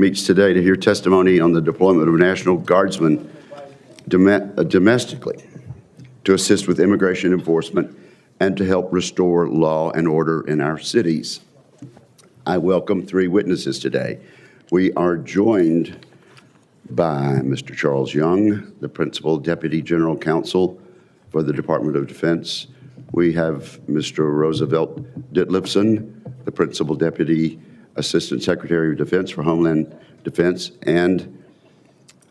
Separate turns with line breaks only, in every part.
Meets today to hear testimony on the deployment of National Guardsmen domestically to assist with immigration enforcement and to help restore law and order in our cities. I welcome three witnesses today. We are joined by Mr. Charles Young, the Principal Deputy General Counsel for the Department of Defense. We have Mr. Roosevelt Ditlevson, the Principal Deputy Assistant Secretary of Defense for Homeland Defense and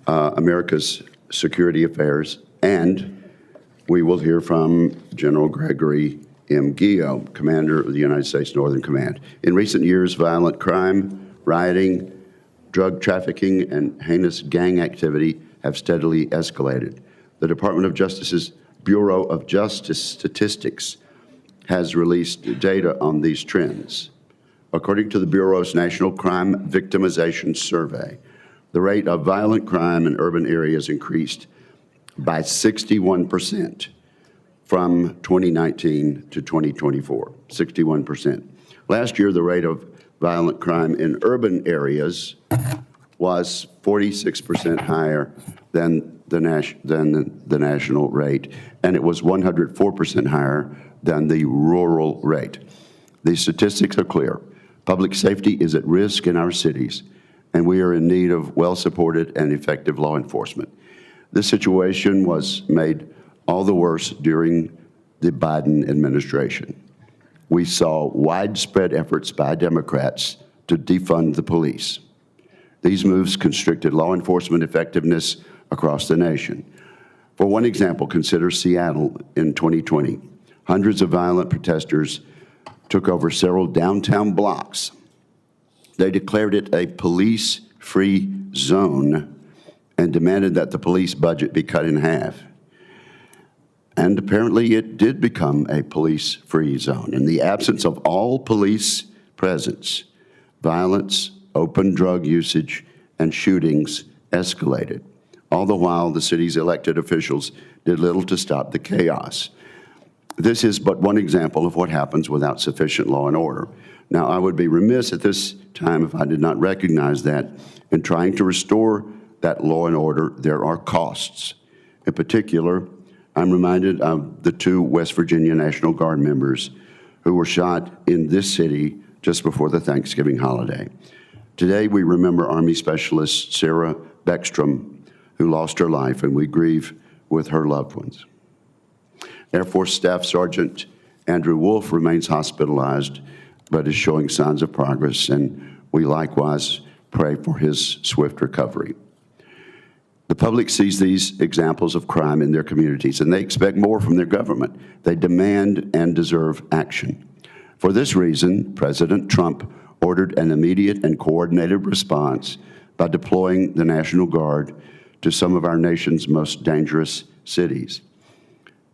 America's Security Affairs. And we will hear from General Gregory M. Guillot, Commander of the United States Northern Command. In recent years, violent crime, rioting, drug trafficking, and heinous gang activity have steadily escalated. The Department of Justice's Bureau of Justice Statistics has released data on these trends. According to the Bureau's National Crime Victimization Survey, the rate of violent crime in urban areas increased by 61% from 2019 to 2024, 61%. Last year, the rate of violent crime in urban areas was 46% higher than the national rate, and it was 104% higher than the rural rate. These statistics are clear. Public safety is at risk in our cities, and we are in need of well-supported and effective law enforcement. This situation was made all the worse during the Biden administration. We saw widespread efforts by Democrats to defund the police. These moves constricted law enforcement effectiveness across the nation. For one example, consider Seattle in 2020. Hundreds of violent protesters took over several downtown blocks. They declared it a police-free zone and demanded that the police budget be cut in half. And apparently it did become a police-free zone. In the absence of all police presence, violence, open drug usage, and shootings escalated. All the while, the city's elected officials did little to stop the chaos. This is but one example of what happens without sufficient law and order. Now, I would be remiss at this time if I did not recognize that in trying to restore that law and order, there are costs. In particular, I'm reminded of the two West Virginia National Guard members who were shot in this city just before the Thanksgiving holiday. Today, we remember Army Specialist Sarah Beckstrom, who lost her life, and we grieve with her loved ones. Air Force Staff Sergeant Andrew Wolf remains hospitalized, but is showing signs of progress, and we likewise pray for his swift recovery. The public sees these examples of crime in their communities, and they expect more from their government. They demand and deserve action. For this reason, President Trump ordered an immediate and coordinated response by deploying the National Guard to some of our nation's most dangerous cities.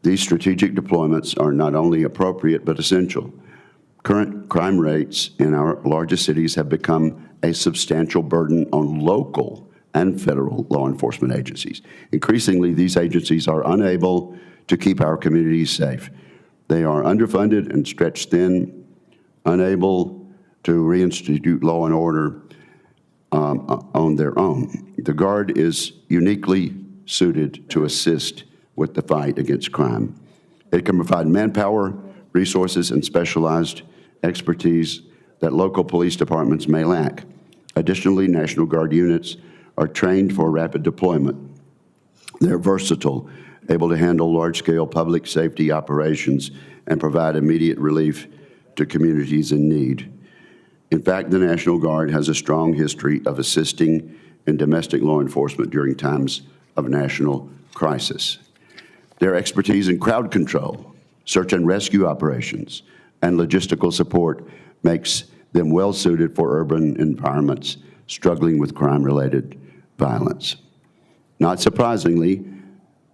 These strategic deployments are not only appropriate but essential. Current crime rates in our largest cities have become a substantial burden on local and federal law enforcement agencies. Increasingly, these agencies are unable to keep our communities safe. They are underfunded and stretched thin, unable to reinstitute law and order on their own. The Guard is uniquely suited to assist with the fight against crime. It can provide manpower, resources, and specialized expertise that local police departments may lack. Additionally, National Guard units are trained for rapid deployment. They're versatile, able to handle large-scale public safety operations and provide immediate relief to communities in need. In fact, the National Guard has a strong history of assisting in domestic law enforcement during times of national crisis. Their expertise in crowd control, search and rescue operations, and logistical support makes them well-suited for urban environments struggling with crime-related violence. Not surprisingly,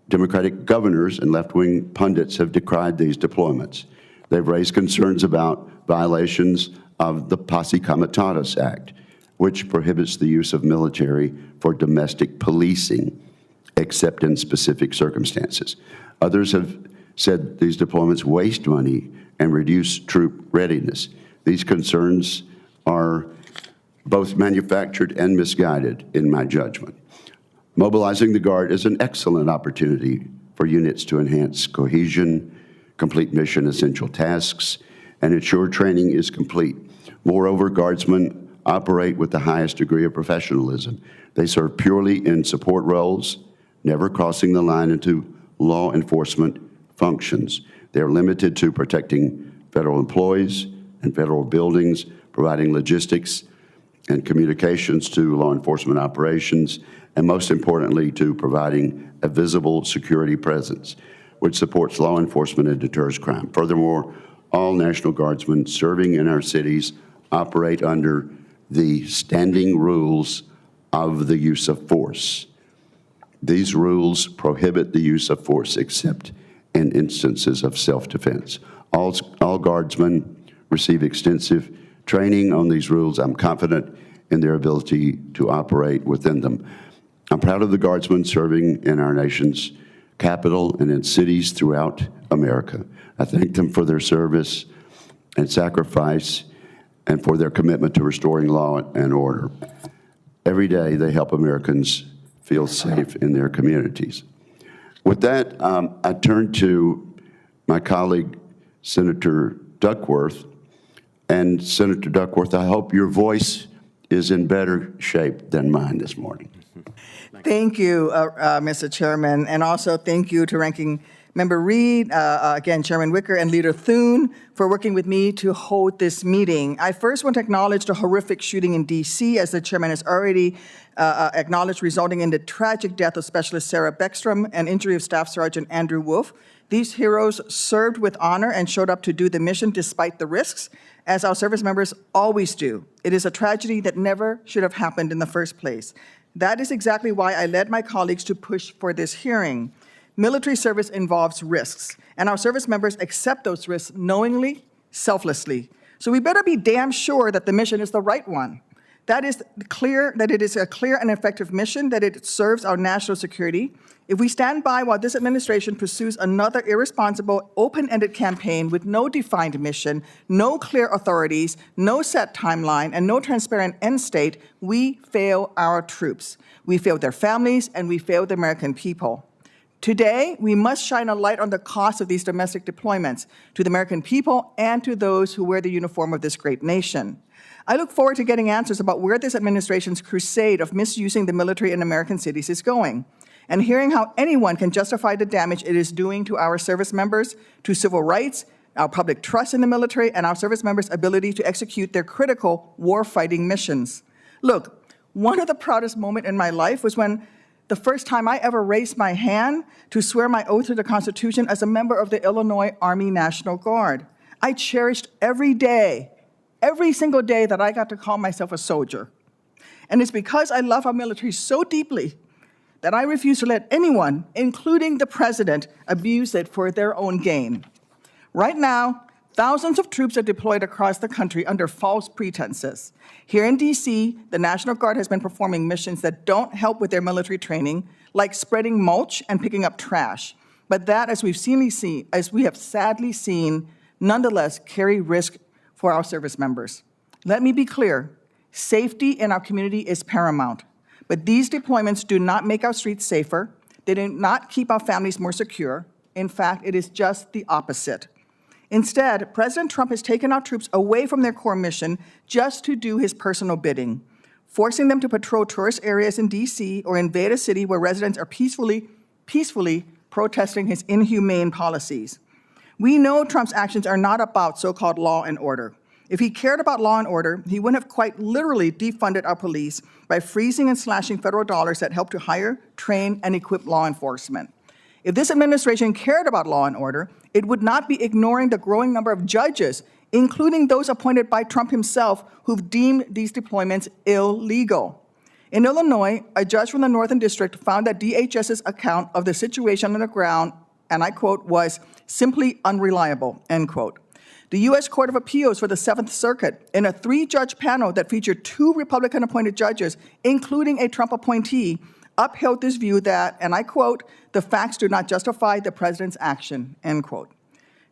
Democratic governors and left-wing pundits have decried these deployments. They've raised concerns about violations of the Posse Comitatus Act, which prohibits the use of military for domestic policing, except in specific circumstances. Others have said these deployments waste money and reduce troop readiness. These concerns are both manufactured and misguided, in my judgment. Mobilizing the Guard is an excellent opportunity for units to enhance cohesion, complete mission essential tasks, and ensure training is complete. Moreover, Guardsmen operate with the highest degree of professionalism. They serve purely in support roles, never crossing the line into law enforcement functions. They are limited to protecting federal employees and federal buildings, providing logistics and communications to law enforcement operations, and most importantly, to providing a visible security presence, which supports law enforcement and deters crime. Furthermore, all National Guardsmen serving in our cities operate under the standing rules of the use of force. These rules prohibit the use of force except in instances of self-defense. All Guardsmen receive extensive training on these rules. I'm confident in their ability to operate within them. I'm proud of the Guardsmen serving in our nation's capital and in cities throughout America. I thank them for their service and sacrifice and for their commitment to restoring law and order. Every day, they help Americans feel safe in their communities. With that, I turn to my colleague, Senator Duckworth. And Senator Duckworth, I hope your voice is in better shape than mine this morning.
Thank you, Mr. Chairman, and also thank you to Ranking Member Reed, again, Chairman Wicker, and Leader Thune for working with me to hold this meeting. I first want to acknowledge the horrific shooting in D.C., as the Chairman has already acknowledged, resulting in the tragic death of Specialist Sarah Beckstrom and injury of Staff Sergeant Andrew Wolf. These heroes served with honor and showed up to do the mission despite the risks, as our service members always do. It is a tragedy that never should have happened in the first place. That is exactly why I led my colleagues to push for this hearing. Military service involves risks, and our service members accept those risks knowingly, selflessly. So we better be damn sure that the mission is the right one. That is clear, that it is a clear and effective mission, that it serves our national security. If we stand by while this administration pursues another irresponsible, open-ended campaign with no defined mission, no clear authorities, no set timeline, and no transparent end state, we fail our troops. We fail their families, and we fail the American people. Today, we must shine a light on the cost of these domestic deployments to the American people and to those who wear the uniform of this great nation. I look forward to getting answers about where this administration's crusade of misusing the military in American cities is going, and hearing how anyone can justify the damage it is doing to our service members, to civil rights, our public trust in the military, and our service members' ability to execute their critical war-fighting missions. Look, one of the proudest moments in my life was when the first time I ever raised my hand to swear my oath to the Constitution as a member of the Illinois Army National Guard. I cherished every day, every single day that I got to call myself a soldier. And it's because I love our military so deeply that I refuse to let anyone, including the president, abuse it for their own gain. Right now, thousands of troops are deployed across the country under false pretenses. Here in D.C., the National Guard has been performing missions that don't help with their military training, like spreading mulch and picking up trash, but that, as we have sadly seen, nonetheless carry risk for our service members. Let me be clear, safety in our community is paramount, but these deployments do not make our streets safer. They do not keep our families more secure. In fact, it is just the opposite. Instead, President Trump has taken our troops away from their core mission just to do his personal bidding, forcing them to patrol tourist areas in D.C. or invade a city where residents are peacefully protesting his inhumane policies. We know Trump's actions are not about so-called law and order. If he cared about law and order, he wouldn't have quite literally defunded our police by freezing and slashing federal dollars that help to hire, train, and equip law enforcement. If this administration cared about law and order, it would not be ignoring the growing number of judges, including those appointed by Trump himself, who've deemed these deployments illegal. In Illinois, a judge from the Northern District found that DHS's account of the situation on the ground, and I quote, was simply unreliable, end quote. The U.S. Court of Appeals for the Seventh Circuit, in a 3-judge panel that featured 2 Republican-appointed judges, including a Trump appointee, upheld this view that, and I quote, the facts do not justify the president's action, end quote.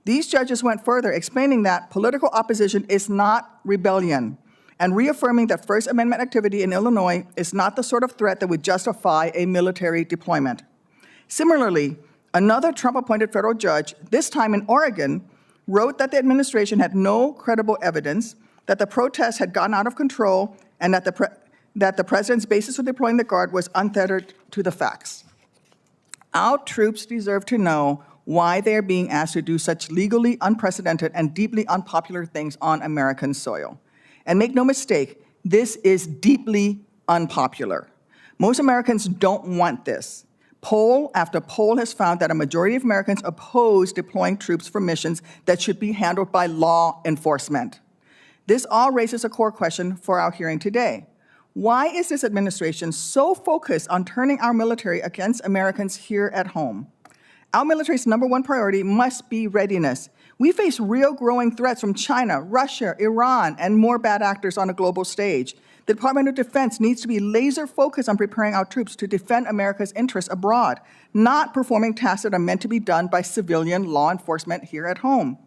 These judges went further, explaining that political opposition is not rebellion. and reaffirming that First Amendment activity in Illinois is not the sort of threat that would justify a military deployment. Similarly, another Trump-appointed federal judge, this time in Oregon, wrote that the administration had no credible evidence that the protests had gotten out of control and that the president's basis for deploying the Guard was untethered to the facts. Our troops deserve to know why they are being asked to do such legally unprecedented and deeply unpopular things on American soil. And make no mistake, this is deeply unpopular. Most Americans don't want this. Poll after poll has found that a majority of Americans oppose deploying troops for missions that should be handled by law enforcement. This all raises a core question for our hearing today. Why is this administration so focused on turning our military against Americans here at home? Our military's #1 priority must be readiness. We face real growing threats from China, Russia, Iran, and more bad actors on a global stage. The Department of Defense needs to be laser focused on preparing our troops to defend America's interests abroad, not performing tasks that are meant to be done by civilian law enforcement here at home.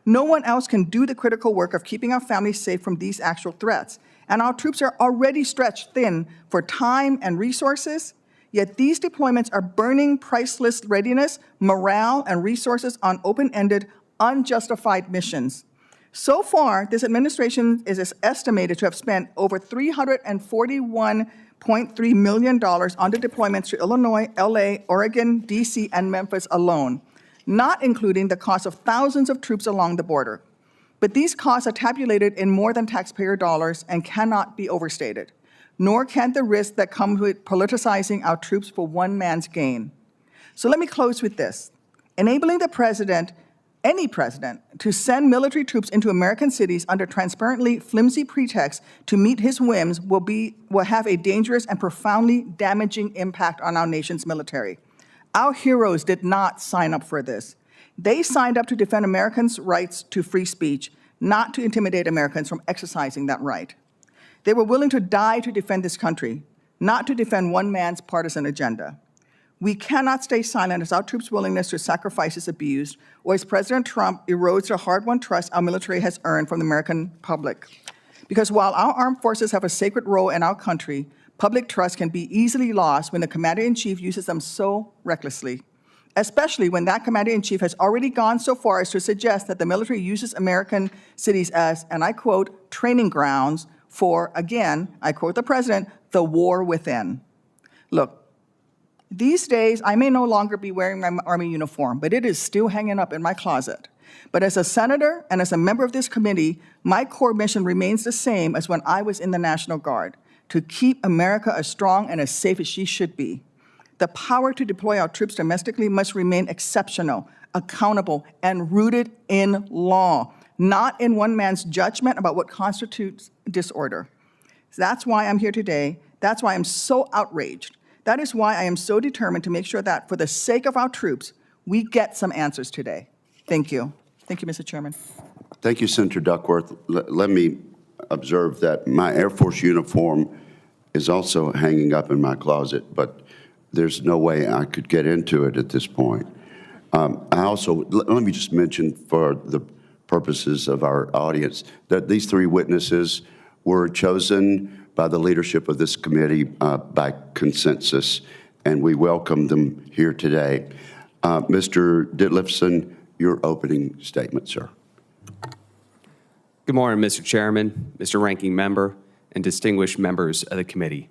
No one else can do the critical work of keeping our families safe from these actual threats, and our troops are already stretched thin for time and resources. Yet these deployments are burning priceless readiness, morale, and resources on open-ended, unjustified missions. So far, this administration is estimated to have spent over $341.3 million on the deployments to Illinois, LA, Oregon, DC, and Memphis alone, not including the cost of thousands of troops along the border. But these costs are tabulated in more than taxpayer dollars and cannot be overstated, nor can the risk that comes with politicizing our troops for one man's gain. So let me close with this. Enabling the president, any president, to send military troops into American cities under transparently flimsy pretexts to meet his whims will have a dangerous and profoundly damaging impact on our nation's military. Our heroes did not sign up for this. They signed up to defend Americans' rights to free speech, not to intimidate Americans from exercising that right. They were willing to die to defend this country, not to defend one man's partisan agenda. We cannot stay silent as our troops' willingness to sacrifice is abused, or as President Trump erodes the hard-won trust our military has earned from the American public. Because while our armed forces have a sacred role in our country, public trust can be easily lost when the commander-in-chief uses them so recklessly, especially when that commander-in-chief has already gone so far as to suggest that the military uses American cities as, and I quote, training grounds for, again, I quote the president, the war within. Look, these days, I may no longer be wearing my Army uniform, but it is still hanging up in my closet. But as a senator and as a member of this committee, my core mission remains the same as when I was in the National Guard, to keep America as strong and as safe as she should be. The power to deploy our troops domestically must remain exceptional, accountable, and rooted in law, not in one man's judgment about what constitutes disorder. That's why I'm here today. That's why I'm so outraged. That is why I am so determined to make sure that, for the sake of our troops, we get some answers today. Thank you. Thank you, Mr. Chairman.
Thank you, Senator Duckworth. Let me observe that my Air Force uniform is also hanging up in my closet, but there's no way I could get into it at this point. Let me just mention for the purposes of our audience that these three witnesses were chosen by the leadership of this committee by consensus, and we welcome them here today. Mr. Ditlevson, your opening statement, sir.
Good morning, Mr. Chairman, Mr. Ranking Member, and distinguished members of the committee.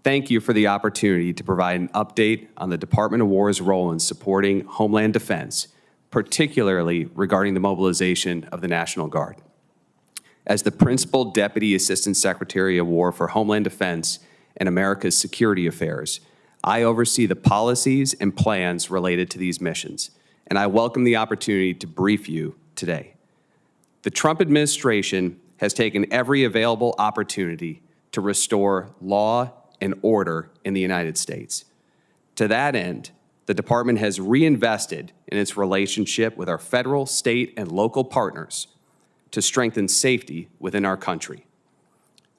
Thank you for the opportunity to provide an update on the Department of War's role in supporting Homeland Defense, particularly regarding the mobilization of the National Guard. As the Principal Deputy Assistant Secretary of War for Homeland Defense and America's Security Affairs, I oversee the policies and plans related to these missions, and I welcome the opportunity to brief you today. The Trump administration has taken every available opportunity to restore law and order in the United States. To that end, the department has reinvested in its relationship with our federal, state, and local partners to strengthen safety within our country.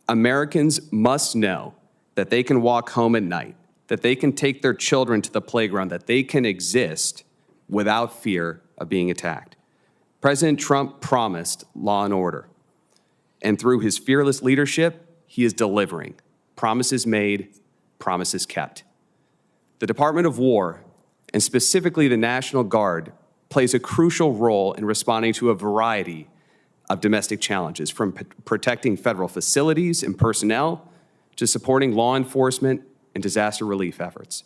Americans must know that they can walk home at night, that they can take their children to the playground, that they can exist without fear of being attacked. President Trump promised law and order. And through his fearless leadership, he is delivering. Promises made, promises kept. The Department of War, and specifically the National Guard, plays a crucial role in responding to a variety of domestic challenges, from protecting federal facilities and personnel to supporting law enforcement and disaster relief efforts.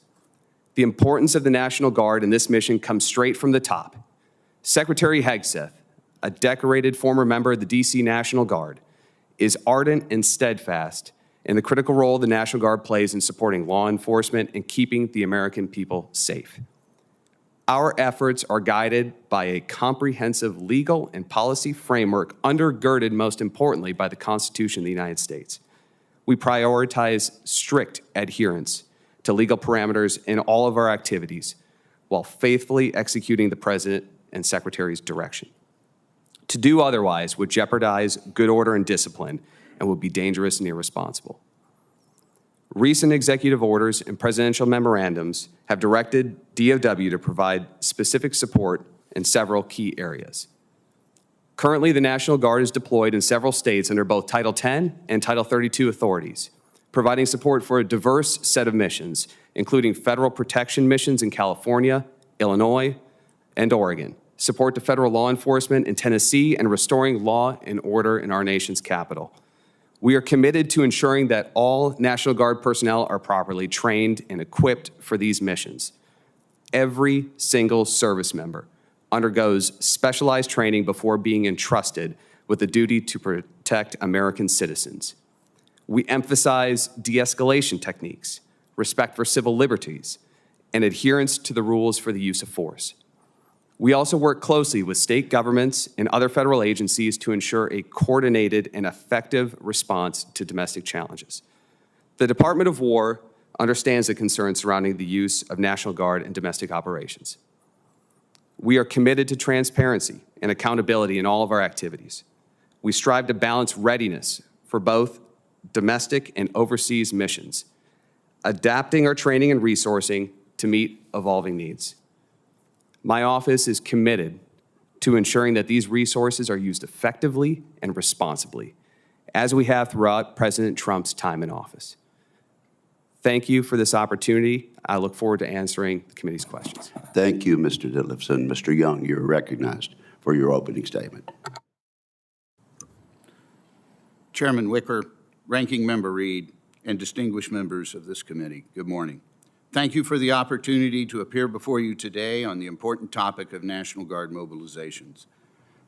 The importance of the National Guard in this mission comes straight from the top. Secretary Hegseth, a decorated former member of the D.C. National Guard, is ardent and steadfast in the critical role the National Guard plays in supporting law enforcement and keeping the American people safe. Our efforts are guided by a comprehensive legal and policy framework undergirded, most importantly, by the Constitution of the United States. We prioritize strict adherence to legal parameters in all of our activities while faithfully executing the President and Secretary's direction. To do otherwise would jeopardize good order and discipline and would be dangerous and irresponsible. Recent executive orders and presidential memorandums have directed DOW to provide specific support in several key areas. Currently, the National Guard is deployed in several states under both Title 10 and Title 32 authorities, providing support for a diverse set of missions, including federal protection missions in California, Illinois, and Oregon, support to federal law enforcement in Tennessee, and restoring law and order in our nation's capital. We are committed to ensuring that all National Guard personnel are properly trained and equipped for these missions. Every single service member undergoes specialized training before being entrusted with the duty to protect American citizens. We emphasize de-escalation techniques, respect for civil liberties, and adherence to the rules for the use of force. We also work closely with state governments and other federal agencies to ensure a coordinated and effective response to domestic challenges. The Department of War understands the concerns surrounding the use of National Guard in domestic operations. We are committed to transparency and accountability in all of our activities. We strive to balance readiness for both domestic and overseas missions, adapting our training and resourcing to meet evolving needs. My office is committed to ensuring that these resources are used effectively and responsibly, as we have throughout President Trump's time in office. Thank you for this opportunity. I look forward to answering the committee's questions.
Thank you, Mr. Ditlevson. Mr. Young, you're recognized for your opening statement.
Chairman Wicker, Ranking Member Reed, and distinguished members of this committee, good morning. Thank you for the opportunity to appear before you today on the important topic of National Guard mobilizations.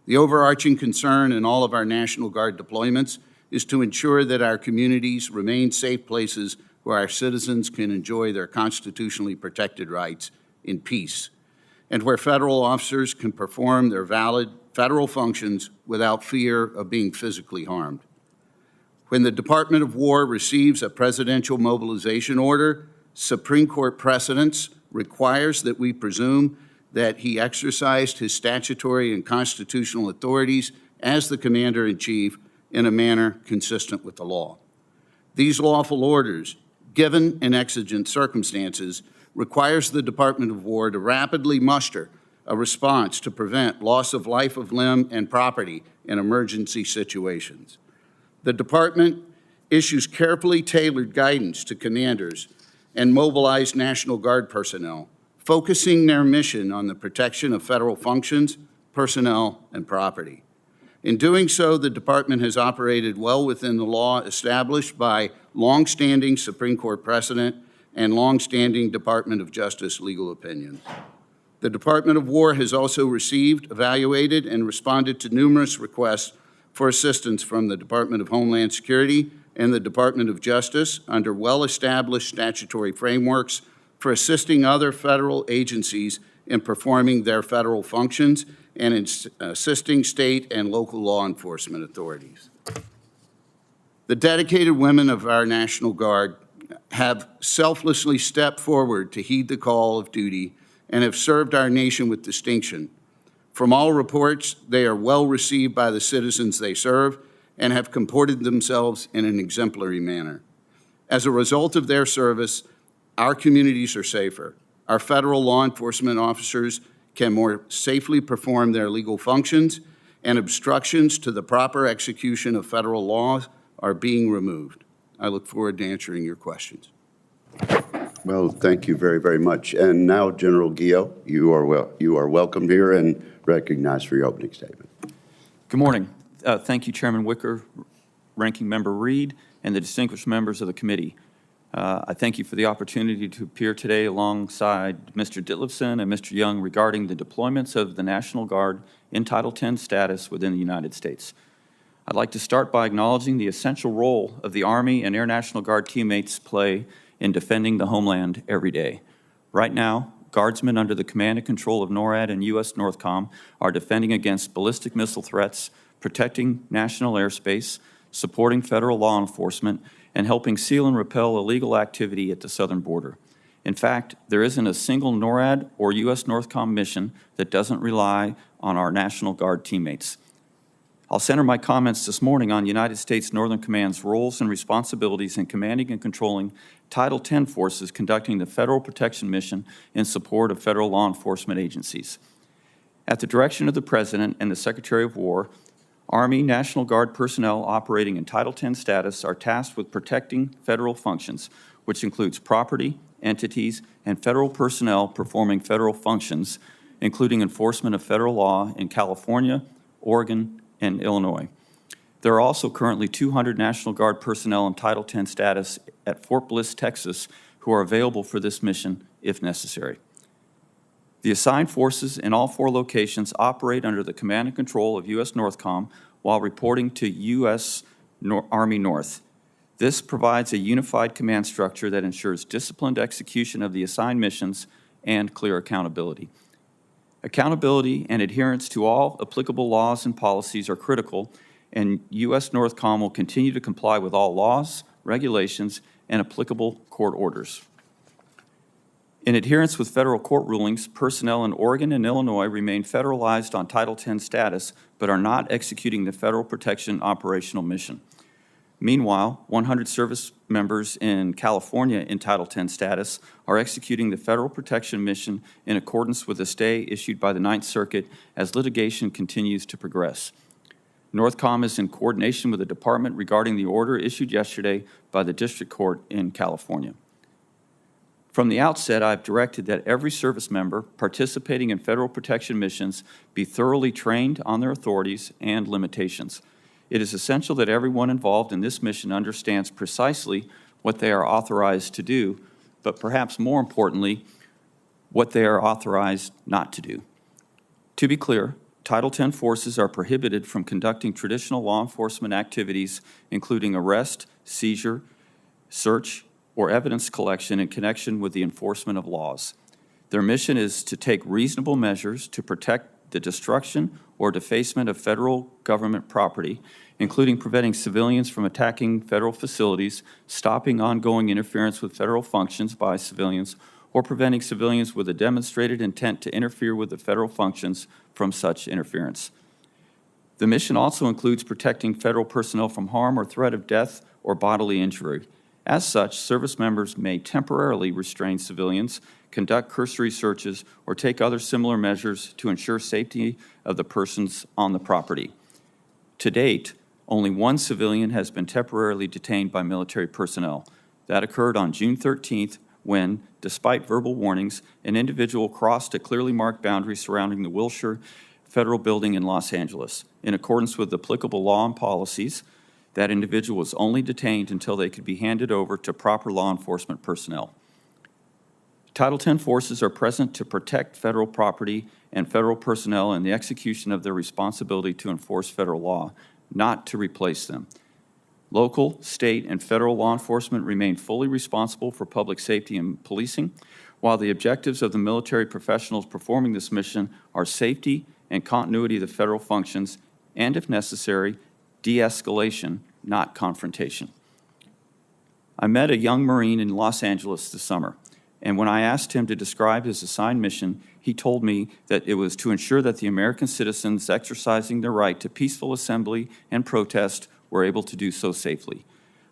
The overarching concern in all of our National Guard deployments is to ensure that our communities remain safe places where our citizens can enjoy their constitutionally protected rights in peace, and where federal officers can perform their valid federal functions without fear of being physically harmed. When the Department of War receives a presidential mobilization order, Supreme Court precedents requires that we presume that he exercised his statutory and constitutional authorities as the Commander-in-Chief in a manner consistent with the law. These lawful orders, given in exigent circumstances, requires the Department of War to rapidly muster a response to prevent loss of life of limb and property in emergency situations. The Department issues carefully tailored guidance to commanders and mobilized National Guard personnel, focusing their mission on the protection of federal functions, personnel, and property. In doing so, the Department has operated well within the law established by longstanding Supreme Court precedent and longstanding Department of Justice legal opinions. The Department of War has also received, evaluated, and responded to numerous requests for assistance from the Department of Homeland Security and the Department of Justice under well-established statutory frameworks for assisting other federal agencies in performing their federal functions and in assisting state and local law enforcement authorities. The dedicated women of our National Guard have selflessly stepped forward to heed the call of duty and have served our nation with distinction. From all reports, they are well received by the citizens they serve and have comported themselves in an exemplary manner. As a result of their service, our communities are safer. Our federal law enforcement officers can more safely perform their legal functions, and obstructions to the proper execution of federal laws are being removed. I look forward to answering your questions.
Well, thank you very, very much. And now, General Guillot, you are welcome here and recognized for your opening statement.
Good morning. Thank you, Chairman Wicker, Ranking Member Reed, and the distinguished members of the committee. I thank you for the opportunity to appear today alongside Mr. Ditlevson and Mr. Young regarding the deployments of the National Guard in Title X status within the United States. I'd like to start by acknowledging the essential role of the Army and Air National Guard teammates play in defending the homeland every day. Right now, Guardsmen under the command and control of NORAD and U.S. NORTHCOM are defending against ballistic missile threats, protecting national airspace, supporting federal law enforcement, and helping seal and repel illegal activity at the southern border. In fact, there isn't a single NORAD or U.S. NORTHCOM mission that doesn't rely on our National Guard teammates. I'll center my comments this morning on United States Northern Command's roles and responsibilities in commanding and controlling Title X forces conducting the Federal Protection Mission in support of federal law enforcement agencies. At the direction of the President and the Secretary of War, Army National Guard personnel operating in Title X status are tasked with protecting federal functions, which includes property, entities, and federal personnel performing federal functions, including enforcement of federal law in California, Oregon, and Illinois. There are also currently 200 National Guard personnel in Title X status at Fort Bliss, Texas, who are available for this mission if necessary. The assigned forces in all 4 locations operate under the command and control of U.S. NORTHCOM while reporting to U.S. Army North. This provides a unified command structure that ensures disciplined execution of the assigned missions and clear accountability. Accountability and adherence to all applicable laws and policies are critical, and U.S. NORTHCOM will continue to comply with all laws, regulations, and applicable court orders. In adherence with federal court rulings, personnel in Oregon and Illinois remain federalized on Title X status, but are not executing the Federal Protection Operational Mission. Meanwhile, 100 service members in California in Title X status are executing the Federal Protection Mission in accordance with a stay issued by the Ninth Circuit as litigation continues to progress. NORTHCOM is in coordination with the department regarding the order issued yesterday by the District Court in California. From the outset, I've directed that every service member participating in federal protection missions be thoroughly trained on their authorities and limitations. It is essential that everyone involved in this mission understands precisely what they are authorized to do, but perhaps more importantly, what they are authorized not to do. To be clear, Title X forces are prohibited from conducting traditional law enforcement activities, including arrest, seizure, search, or evidence collection in connection with the enforcement of laws. Their mission is to take reasonable measures to protect the destruction or defacement of federal government property, including preventing civilians from attacking federal facilities, stopping ongoing interference with federal functions by civilians, or preventing civilians with a demonstrated intent to interfere with the federal functions from such interference. The mission also includes protecting federal personnel from harm or threat of death or bodily injury. As such, service members may temporarily restrain civilians, conduct cursory searches, or take other similar measures to ensure safety of the persons on the property. To date, only 1 civilian has been temporarily detained by military personnel. That occurred on June 13th when, despite verbal warnings, an individual crossed a clearly marked boundary surrounding the Wilshire Federal Building in Los Angeles. In accordance with applicable law and policies, that individual was only detained until they could be handed over to proper law enforcement personnel. Title X forces are present to protect federal property and federal personnel in the execution of their responsibility to enforce federal law, not to replace them. Local, state, and federal law enforcement remain fully responsible for public safety and policing, while the objectives of the military professionals performing this mission are safety and continuity of the federal functions, and, if necessary, de-escalation, not confrontation. I met a young Marine in Los Angeles this summer, and when I asked him to describe his assigned mission, he told me that it was to ensure that the American citizens exercising their right to peaceful assembly and protest were able to do so safely.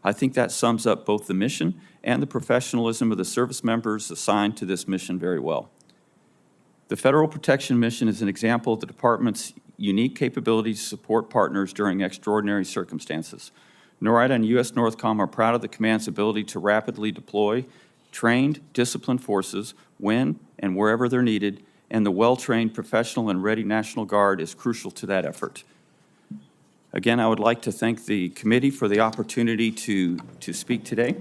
I think that sums up both the mission and the professionalism of the service members assigned to this mission very well. The Federal Protection Mission is an example of the Department's unique capability to support partners during extraordinary circumstances. NORAD and U.S. Northcom are proud of the command's ability to rapidly deploy trained, disciplined forces when and wherever they're needed, and the well-trained, professional, and ready National Guard is crucial to that effort. Again, I would like to thank the committee for the opportunity to speak today,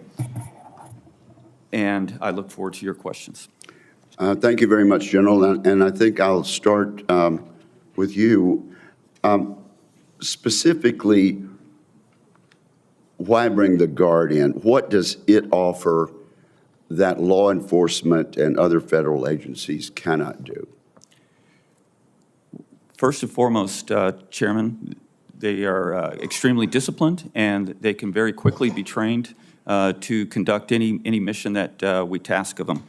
and I look forward to your questions.
Thank you very much, General, and I think I'll start with you. Specifically, why bring the Guard in? What does it offer that law enforcement and other federal agencies cannot do?
First and foremost, Chairman, they are extremely disciplined, and they can very quickly be trained to conduct any mission that we task of them.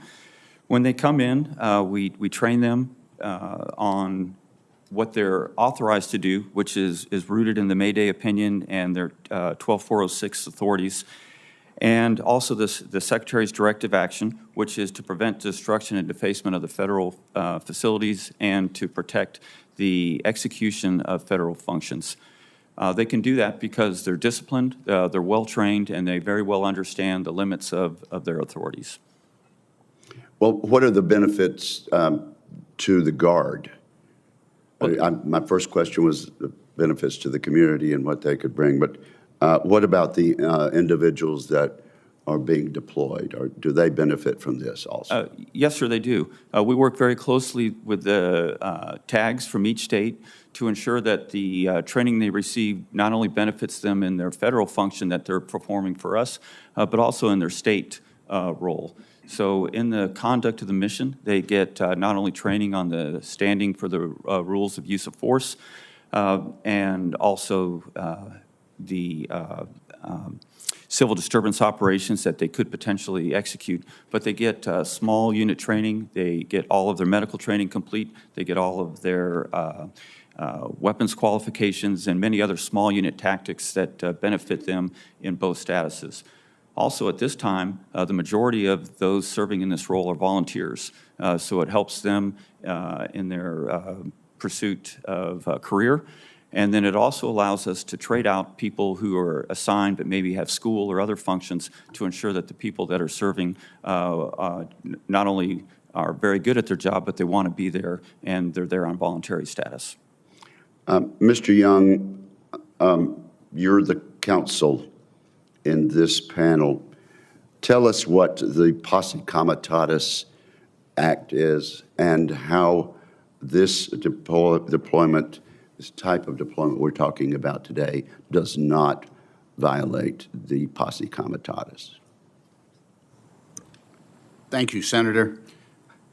When they come in, we train them on what they're authorized to do, which is rooted in the Mayday opinion and their 12406 authorities, and also the Secretary's directive action, which is to prevent destruction and defacement of the federal facilities and to protect the execution of federal functions. They can do that because they're disciplined, they're well-trained, and they very well understand the limits of their authorities.
Well, what are the benefits to the Guard? My first question was the benefits to the community and what they could bring, but what about the individuals that are being deployed? Or do they benefit from this also?
Yes, sir, they do. We work very closely with the tags from each state to ensure that the training they receive not only benefits them in their federal function that they're performing for us, but also in their state role. So in the conduct of the mission, they get not only training on the standing for the rules of use of force, and also the civil disturbance operations that they could potentially execute, but they get small unit training, they get all of their medical training complete, they get all of their weapons qualifications and many other small unit tactics that benefit them in both statuses. Also, at this time, the majority of those serving in this role are volunteers, so it helps them in their pursuit of a career. And then it also allows us to trade out people who are assigned but maybe have school or other functions to ensure that the people that are serving not only are very good at their job, but they want to be there, and they're there on voluntary status.
Mr. Young, you're the counsel in this panel. Tell us what the Posse Comitatus Act is and how this deployment, this type of deployment we're talking about today, does not violate the Posse Comitatus.
Thank you, Senator.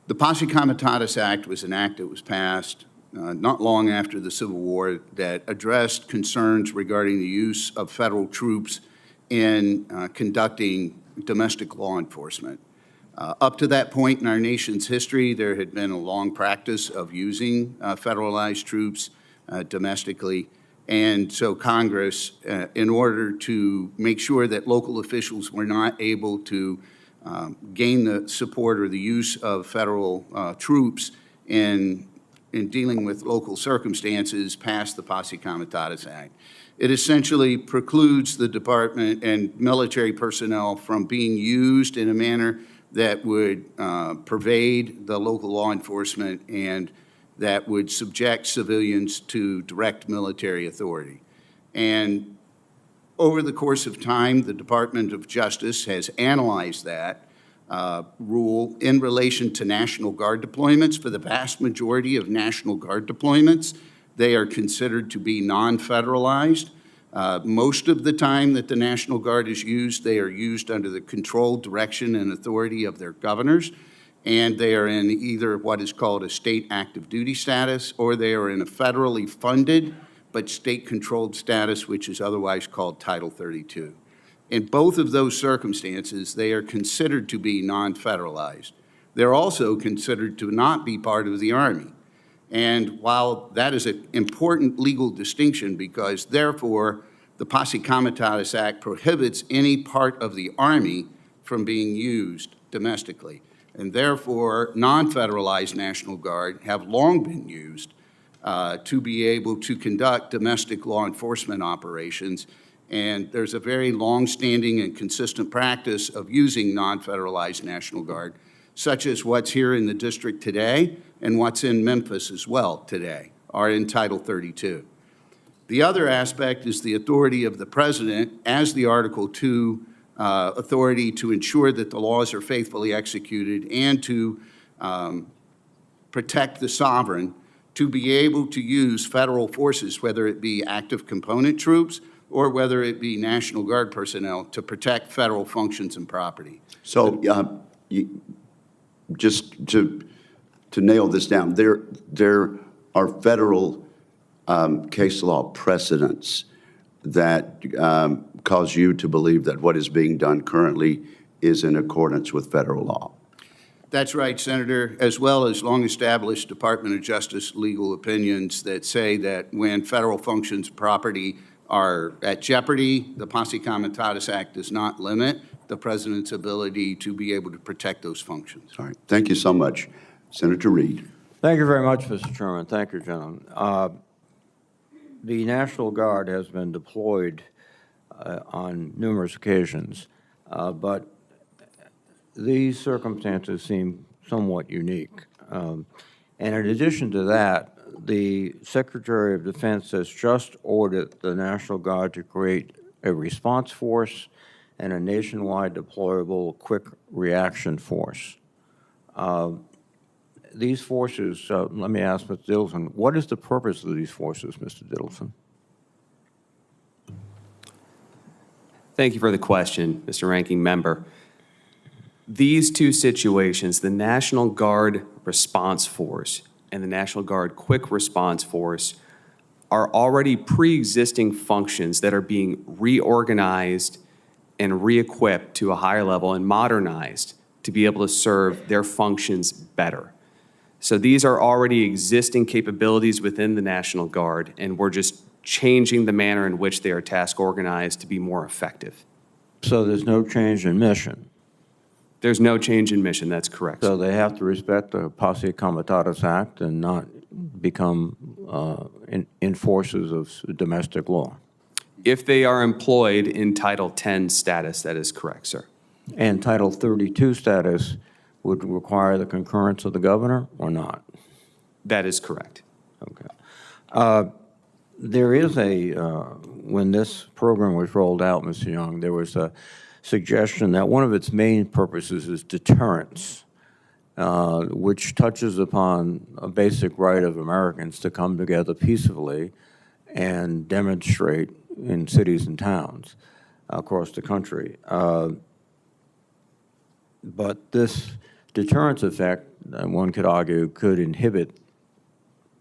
The Posse Comitatus Act was an act that was passed not long after the Civil War that addressed concerns regarding the use of federal troops in conducting domestic law enforcement. Up to that point in our nation's history, there had been a long practice of using federalized troops domestically. And so Congress, in order to make sure that local officials were not able to gain the support or the use of federal troops in dealing with local circumstances, passed the Posse Comitatus Act. It essentially precludes the department and military personnel from being used in a manner that would pervade the local law enforcement and that would subject civilians to direct military authority. And over the course of time, the Department of Justice has analyzed that rule in relation to National Guard deployments. For the vast majority of National Guard deployments, they are considered to be non-federalized. Most of the time that the National Guard is used, they are used under the control, direction, and authority of their governors, and they are in either what is called a state active duty status, or they are in a federally funded but state-controlled status, which is otherwise called Title 32. In both of those circumstances, they are considered to be non-federalized. They're also considered to not be part of the Army. And while that is an important legal distinction, because therefore the Posse Comitatus Act prohibits any part of the Army from being used domestically, and therefore non-federalized National Guard have long been used to be able to conduct domestic law enforcement operations. And there's a very long-standing and consistent practice of using non-federalized National Guard, such as what's here in the district today and what's in Memphis as well today, are in Title 32. The other aspect is the authority of the President as the Article 2 authority to ensure that the laws are faithfully executed and to protect the sovereign, to be able to use federal forces, whether it be active component troops or whether it be National Guard personnel, to protect federal functions and property.
So just to nail this down, there are federal case law precedents that cause you to believe that what is being done currently is in accordance with federal law.
That's right, Senator, as well as long-established Department of Justice legal opinions that say that when federal functions property are at jeopardy, the Posse Comitatus Act does not limit the President's ability to be able to protect those functions.
All right. Thank you so much. Senator Reed.
Thank you very much, Mr. Chairman. Thank you, gentlemen. The National Guard has been deployed on numerous occasions, but these circumstances seem somewhat unique. And in addition to that, the Secretary of Defense has just ordered the National Guard to create a response force and a nationwide deployable quick reaction force. These forces, let me ask Mr. Ditlevson, what is the purpose of these forces, Mr. Ditlevson?
Thank you for the question, Mr. Ranking Member. These two situations, the National Guard Response Force and the National Guard Quick Response Force, are already pre-existing functions that are being reorganized and re-equipped to a higher level and modernized to be able to serve their functions better. So these are already existing capabilities within the National Guard, and we're just changing the manner in which they are task organized to be more effective.
So there's no change in mission.
There's no change in mission, that's correct.
So they have to respect the Posse Comitatus Act and not become enforcers of domestic law.
If they are employed in Title 10 status, that is correct, sir.
And Title 32 status would require the concurrence of the governor or not?
That is correct.
Okay. There is when this program was rolled out, Mr. Young, there was a suggestion that one of its main purposes is deterrence, which touches upon a basic right of Americans to come together peacefully and demonstrate in cities and towns across the country. But this deterrence effect, one could argue, could inhibit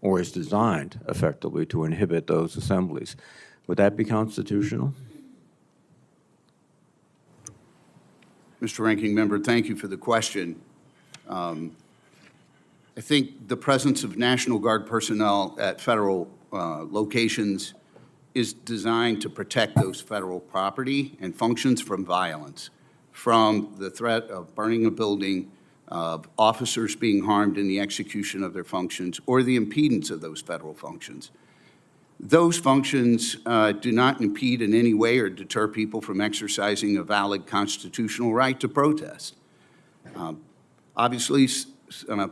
or is designed effectively to inhibit those assemblies. Would that be constitutional?
Mr. Ranking Member, thank you for the question. I think the presence of National Guard personnel at federal locations is designed to protect those federal property and functions from violence, from the threat of burning a building, of officers being harmed in the execution of their functions, or the impedance of those federal functions. Those functions do not impede in any way or deter people from exercising a valid constitutional right to protest. Obviously,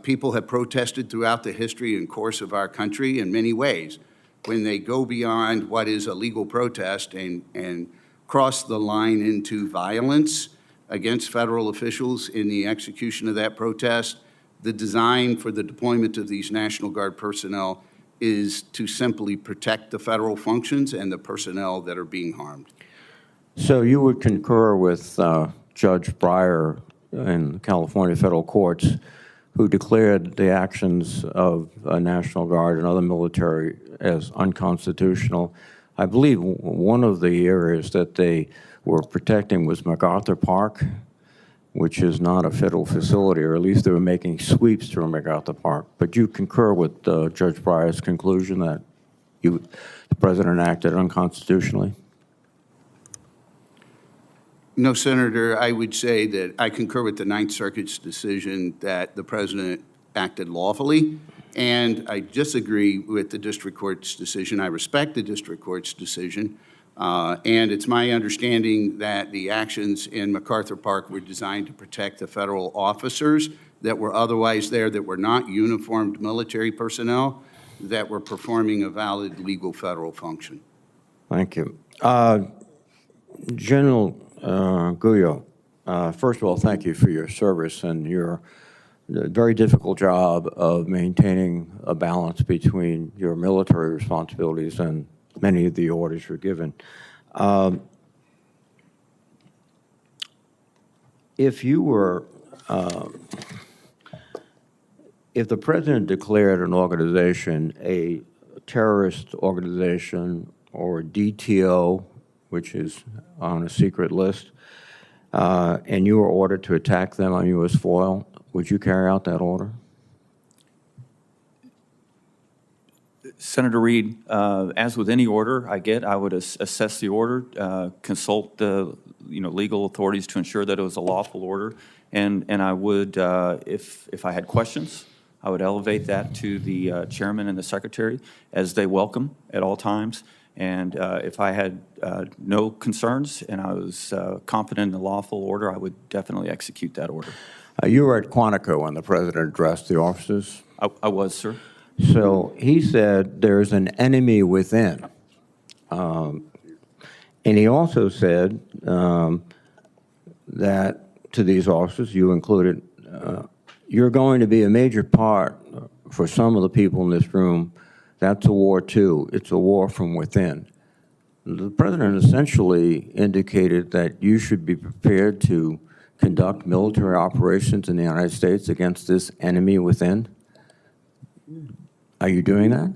people have protested throughout the history and course of our country in many ways. When they go beyond what is a legal protest and cross the line into violence against federal officials in the execution of that protest, the design for the deployment of these National Guard personnel is to simply protect the federal functions and the personnel that are being harmed.
So you would concur with Judge Breyer in the California federal courts, who declared the actions of National Guard and other military as unconstitutional. I believe one of the areas that they were protecting was MacArthur Park, which is not a federal facility, or at least they were making sweeps through MacArthur Park. But you concur with Judge Breyer's conclusion that the President acted unconstitutionally?
No, Senator, I would say that I concur with the Ninth Circuit's decision that the President acted lawfully And I disagree with the district court's decision. I respect the district court's decision. And it's my understanding that the actions in MacArthur Park were designed to protect the federal officers that were otherwise there, that were not uniformed military personnel, that were performing a valid legal federal function.
Thank you. General Guillot, first of all, thank you for your service and your very difficult job of maintaining a balance between your military responsibilities and many of the orders you're given. If you were, if the president declared an organization a terrorist organization or a DTO, which is on a secret list, and you were ordered to attack them on U.S. soil, would you carry out that order?
Senator Reed, as with any order I get, I would assess the order, consult the legal authorities to ensure that it was a lawful order, and I would, if I had questions, I would elevate that to the chairman and the secretary, as they welcome at all times. And if I had no concerns and I was confident in the lawful order, I would definitely execute that order.
You were at Quantico when the president addressed the officers.
I was, sir.
So he said there's an enemy within. And he also said that to these officers, you included, you're going to be a major part for some of the people in this room. That's a war too. It's a war from within. The president essentially indicated that you should be prepared to conduct military operations in the United States against this enemy within. Are you doing that?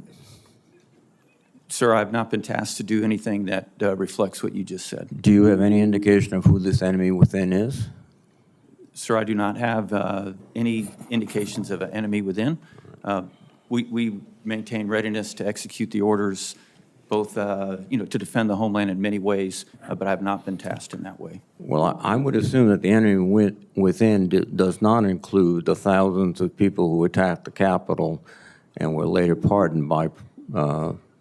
Sir, I've not been tasked to do anything that reflects what you just said.
Do you have any indication of who this enemy within is?
Sir, I do not have any indications of an enemy within. We maintain readiness to execute the orders, both to defend the homeland in many ways, but I have not been tasked in that way.
Well, I would assume that the enemy within does not include the thousands of people who attacked the Capitol and were later pardoned by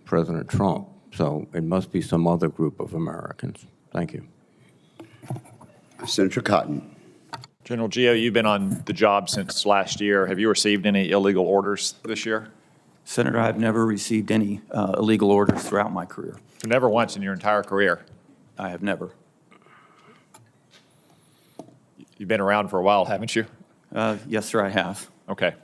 President Trump. So it must be some other group of Americans. Thank you.
Senator Cotton.
General Guillot, you've been on the job since last year. Have you received any illegal orders this year?
Senator, I've never received any illegal orders throughout my career.
Never once in your entire career?
I have never.
You've been around for a while, haven't you?
Yes, sir, I have.
Okay.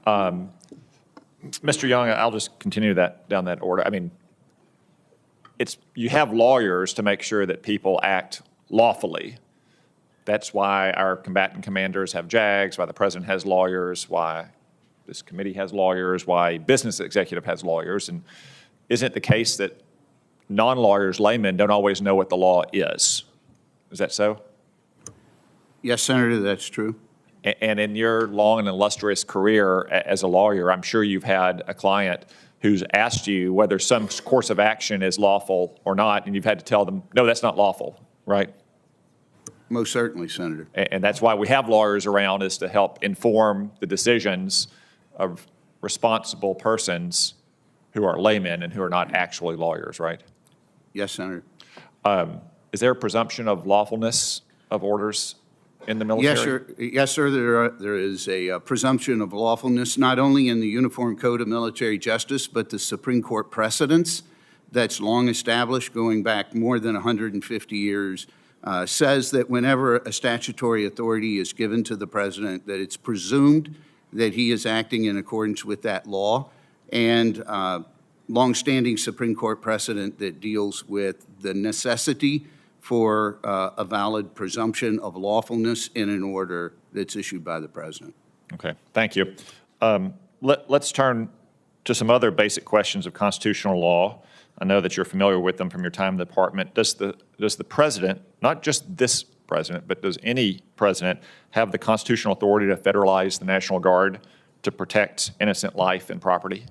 Mr. Young, I'll just continue down that order. I mean, you have lawyers to make sure that people act lawfully. That's why our combatant commanders have JAGs, why the president has lawyers, why this committee has lawyers, why business executive has lawyers. And isn't it the case that non-lawyers, laymen, don't always know what the law is? Is that so?
Yes, Senator, that's true.
And in your long and illustrious career as a lawyer, I'm sure you've had a client who's asked you whether some course of action is lawful or not, and you've had to tell them, no, that's not lawful, right?
Most certainly, Senator.
And that's why we have lawyers around, is to help inform the decisions of responsible persons who are laymen and who are not actually lawyers, right?
Yes, Senator.
Is there a presumption of lawfulness of orders in the military?
Yes, sir. There is a presumption of lawfulness, not only in the Uniform Code of Military Justice, but the Supreme Court precedents that's long established, going back more than 150 years, says that whenever a statutory authority is given to the president, that it's presumed that he is acting in accordance with that law, and longstanding Supreme Court precedent that deals with the necessity for a valid presumption of lawfulness in an order that's issued by the president.
Okay, thank you. Let's turn to some other basic questions of constitutional law. I know that you're familiar with them from your time in the department. Does the president, not just this president, but does any president have the constitutional authority to federalize the National Guard to protect innocent life and property?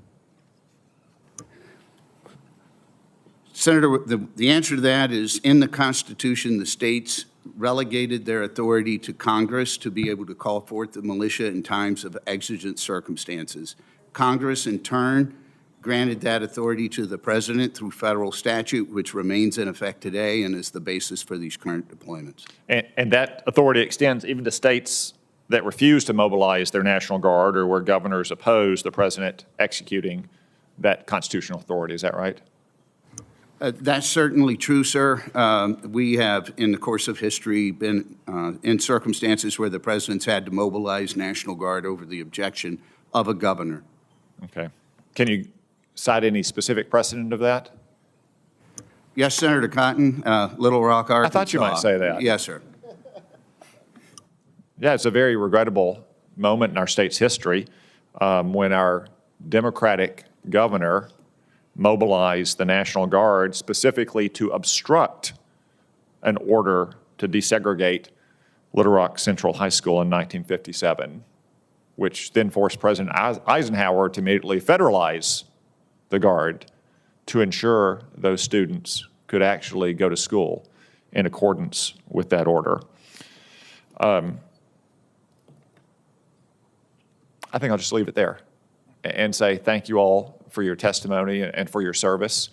Senator, the answer to that is, in the Constitution, the states relegated their authority to Congress to be able to call forth the militia in times of exigent circumstances. Congress, in turn, granted that authority to the President through federal statute, which remains in effect today and is the basis for these current deployments.
And that authority extends even to states that refuse to mobilize their National Guard or where governors oppose the president executing that constitutional authority. Is that right?
That's certainly true, sir. We have, in the course of history, been in circumstances where the president's had to mobilize National Guard over the objection of a governor.
Okay. Can you cite any specific precedent of that?
Yes, Senator Cotton, Little Rock, Arkansas.
I thought you might say that.
Yes, sir.
Yeah, it's a very regrettable moment in our state's history when our Democratic governor mobilized the National Guard specifically to obstruct an order to desegregate Little Rock Central High School in 1957, which then forced President Eisenhower to immediately federalize the Guard to ensure those students could actually go to school in accordance with that order. I think I'll just leave it there and say thank you all for your testimony and for your service.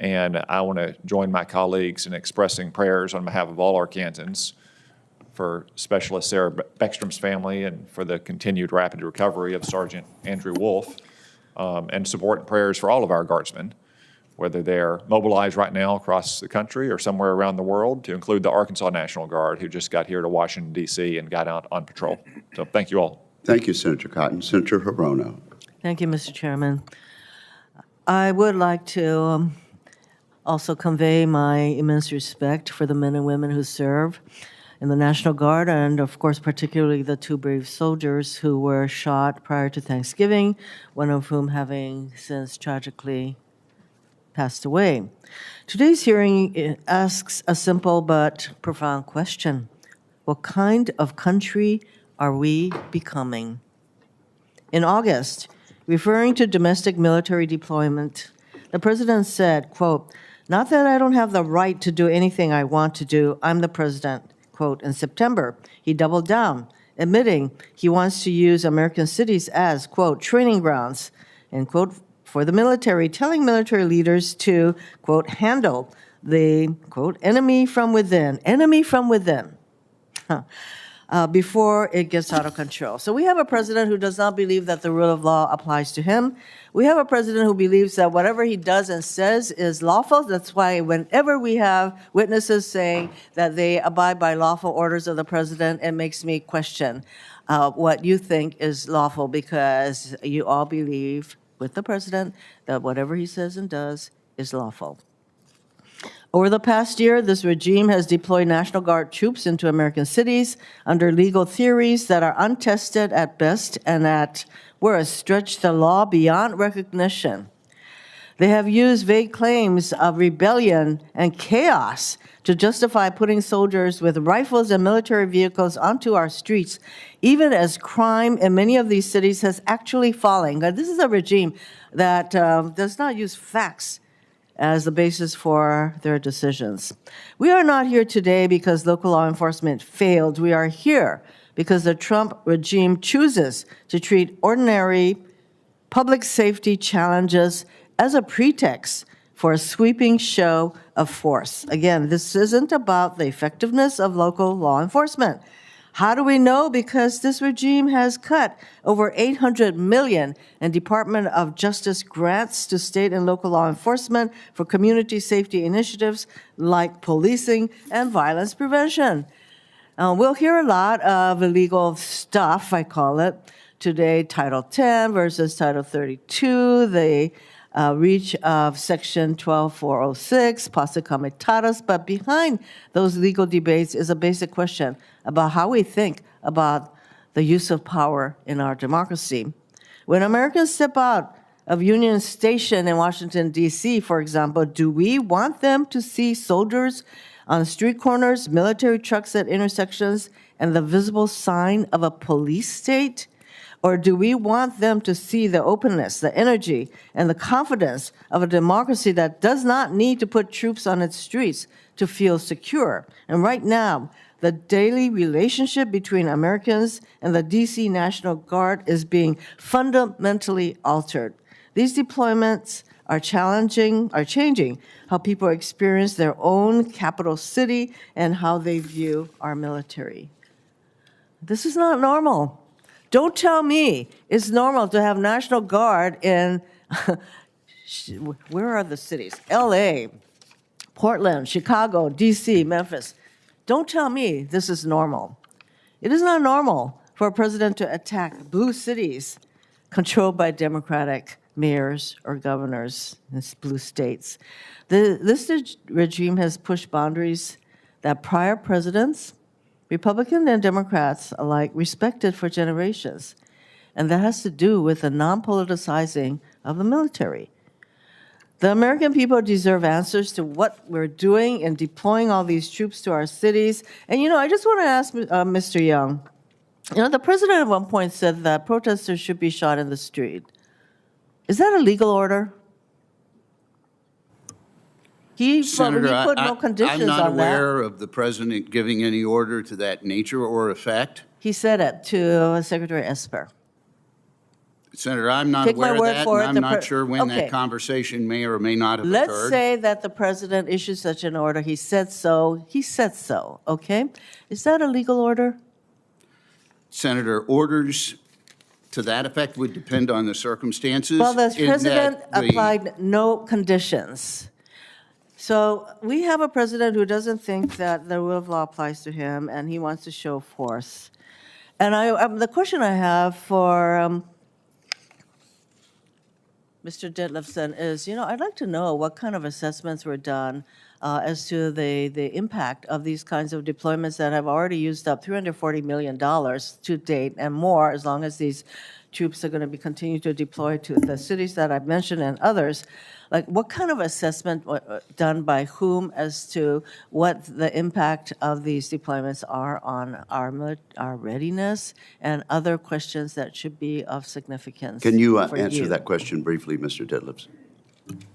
And I want to join my colleagues in expressing prayers on behalf of all Arkansans for Specialist Sarah Beckstrom's family and for the continued rapid recovery of Sergeant Andrew Wolf, and support and prayers for all of our Guardsmen, whether they're mobilized right now across the country or somewhere around the world, to include the Arkansas National Guard, who just got here to Washington, D.C. and got out on patrol. So thank you all.
Thank you, Senator Cotton. Senator Hirono.
Thank you, Mr. Chairman. I would like to also convey my immense respect for the men and women who serve in the National Guard, and of course, particularly the two brave soldiers who were shot prior to Thanksgiving, one of whom having since tragically passed away. Today's hearing asks a simple but profound question. What kind of country are we becoming? In August, referring to domestic military deployment, the president said, quote, "Not that I don't have the right to do anything I want to do, I'm the president." Quote, in September, he doubled down, admitting he wants to use American cities as, quote, training grounds, end quote, for the military, telling military leaders to, quote, handle the, quote, enemy from within, before it gets out of control. So we have a president who does not believe that the rule of law applies to him. We have a president who believes that whatever he does and says is lawful. That's why whenever we have witnesses saying that they abide by lawful orders of the president, it makes me question what you think is lawful, because you all believe with the president that whatever he says and does is lawful. Over the past year, this regime has deployed National Guard troops into American cities under legal theories that are untested at best and at worst stretch the law beyond recognition. They have used vague claims of rebellion and chaos to justify putting soldiers with rifles and military vehicles onto our streets, even as crime in many of these cities has actually fallen. Now, this is a regime that does not use facts as the basis for their decisions. We are not here today because local law enforcement failed. We are here because the Trump regime chooses to treat ordinary public safety challenges as a pretext for a sweeping show of force. Again, this isn't about the effectiveness of local law enforcement. How do we know? Because this regime has cut over $800 million in Department of Justice grants to state and local law enforcement for community safety initiatives like policing and violence prevention. We'll hear a lot of illegal stuff, I call it, today, Title 10 versus Title 32, the reach of Section 12406, posse comitatus, but behind those legal debates is a basic question about how we think about the use of power in our democracy. When Americans step out of Union Station in Washington, D.C., for example, do we want them to see soldiers on street corners, military trucks at intersections, and the visible sign of a police state? Or do we want them to see the openness, the energy, and the confidence of a democracy that does not need to put troops on its streets to feel secure? And right now, The daily relationship between Americans and the DC National Guard is being fundamentally altered. These deployments are changing how people experience their own capital city and how they view our military. This is not normal. Don't tell me it's normal to have National Guard in, where are the cities? LA, Portland, Chicago, DC, Memphis. Don't tell me this is normal. It is not normal for a president to attack blue cities controlled by Democratic mayors or governors in blue states. This regime has pushed boundaries that prior presidents, Republican and Democrats alike, respected for generations. And that has to do with the non-politicizing of the military. The American people deserve answers to what we're doing in deploying all these troops to our cities. And, I just want to ask Mr. Young, the president at one point said that protesters should be shot in the street. Is that a legal order? He put no conditions on that.
I'm not aware of the president giving any order to that nature or effect.
He said it to Secretary Esper.
Senator, I'm not
Take my
aware of
word
that,
for
and
it,
I'm not sure when
okay.
that conversation may or may not have
Let's
occurred.
say that the president issued such an order. He said so. He said so, okay? Is that a legal order?
Senator, orders to that effect would depend on the circumstances.
Well, the
in
president
that the-
applied no conditions. So we have a president who doesn't think that the rule of law applies to him, and he wants to show force. And the question I have for Mr. Ditlevson is, I'd like to know what kind of assessments were done as to the impact of these kinds of deployments that have already used up $340 million to date and more, as long as these troops are going to be continued to deploy to the cities that I've mentioned and others. Like, what kind of assessment done by whom as to what the impact of these deployments are on our readiness and other questions that should be of significance?
Can you
for
answer that question briefly, Mr. Ditlevson?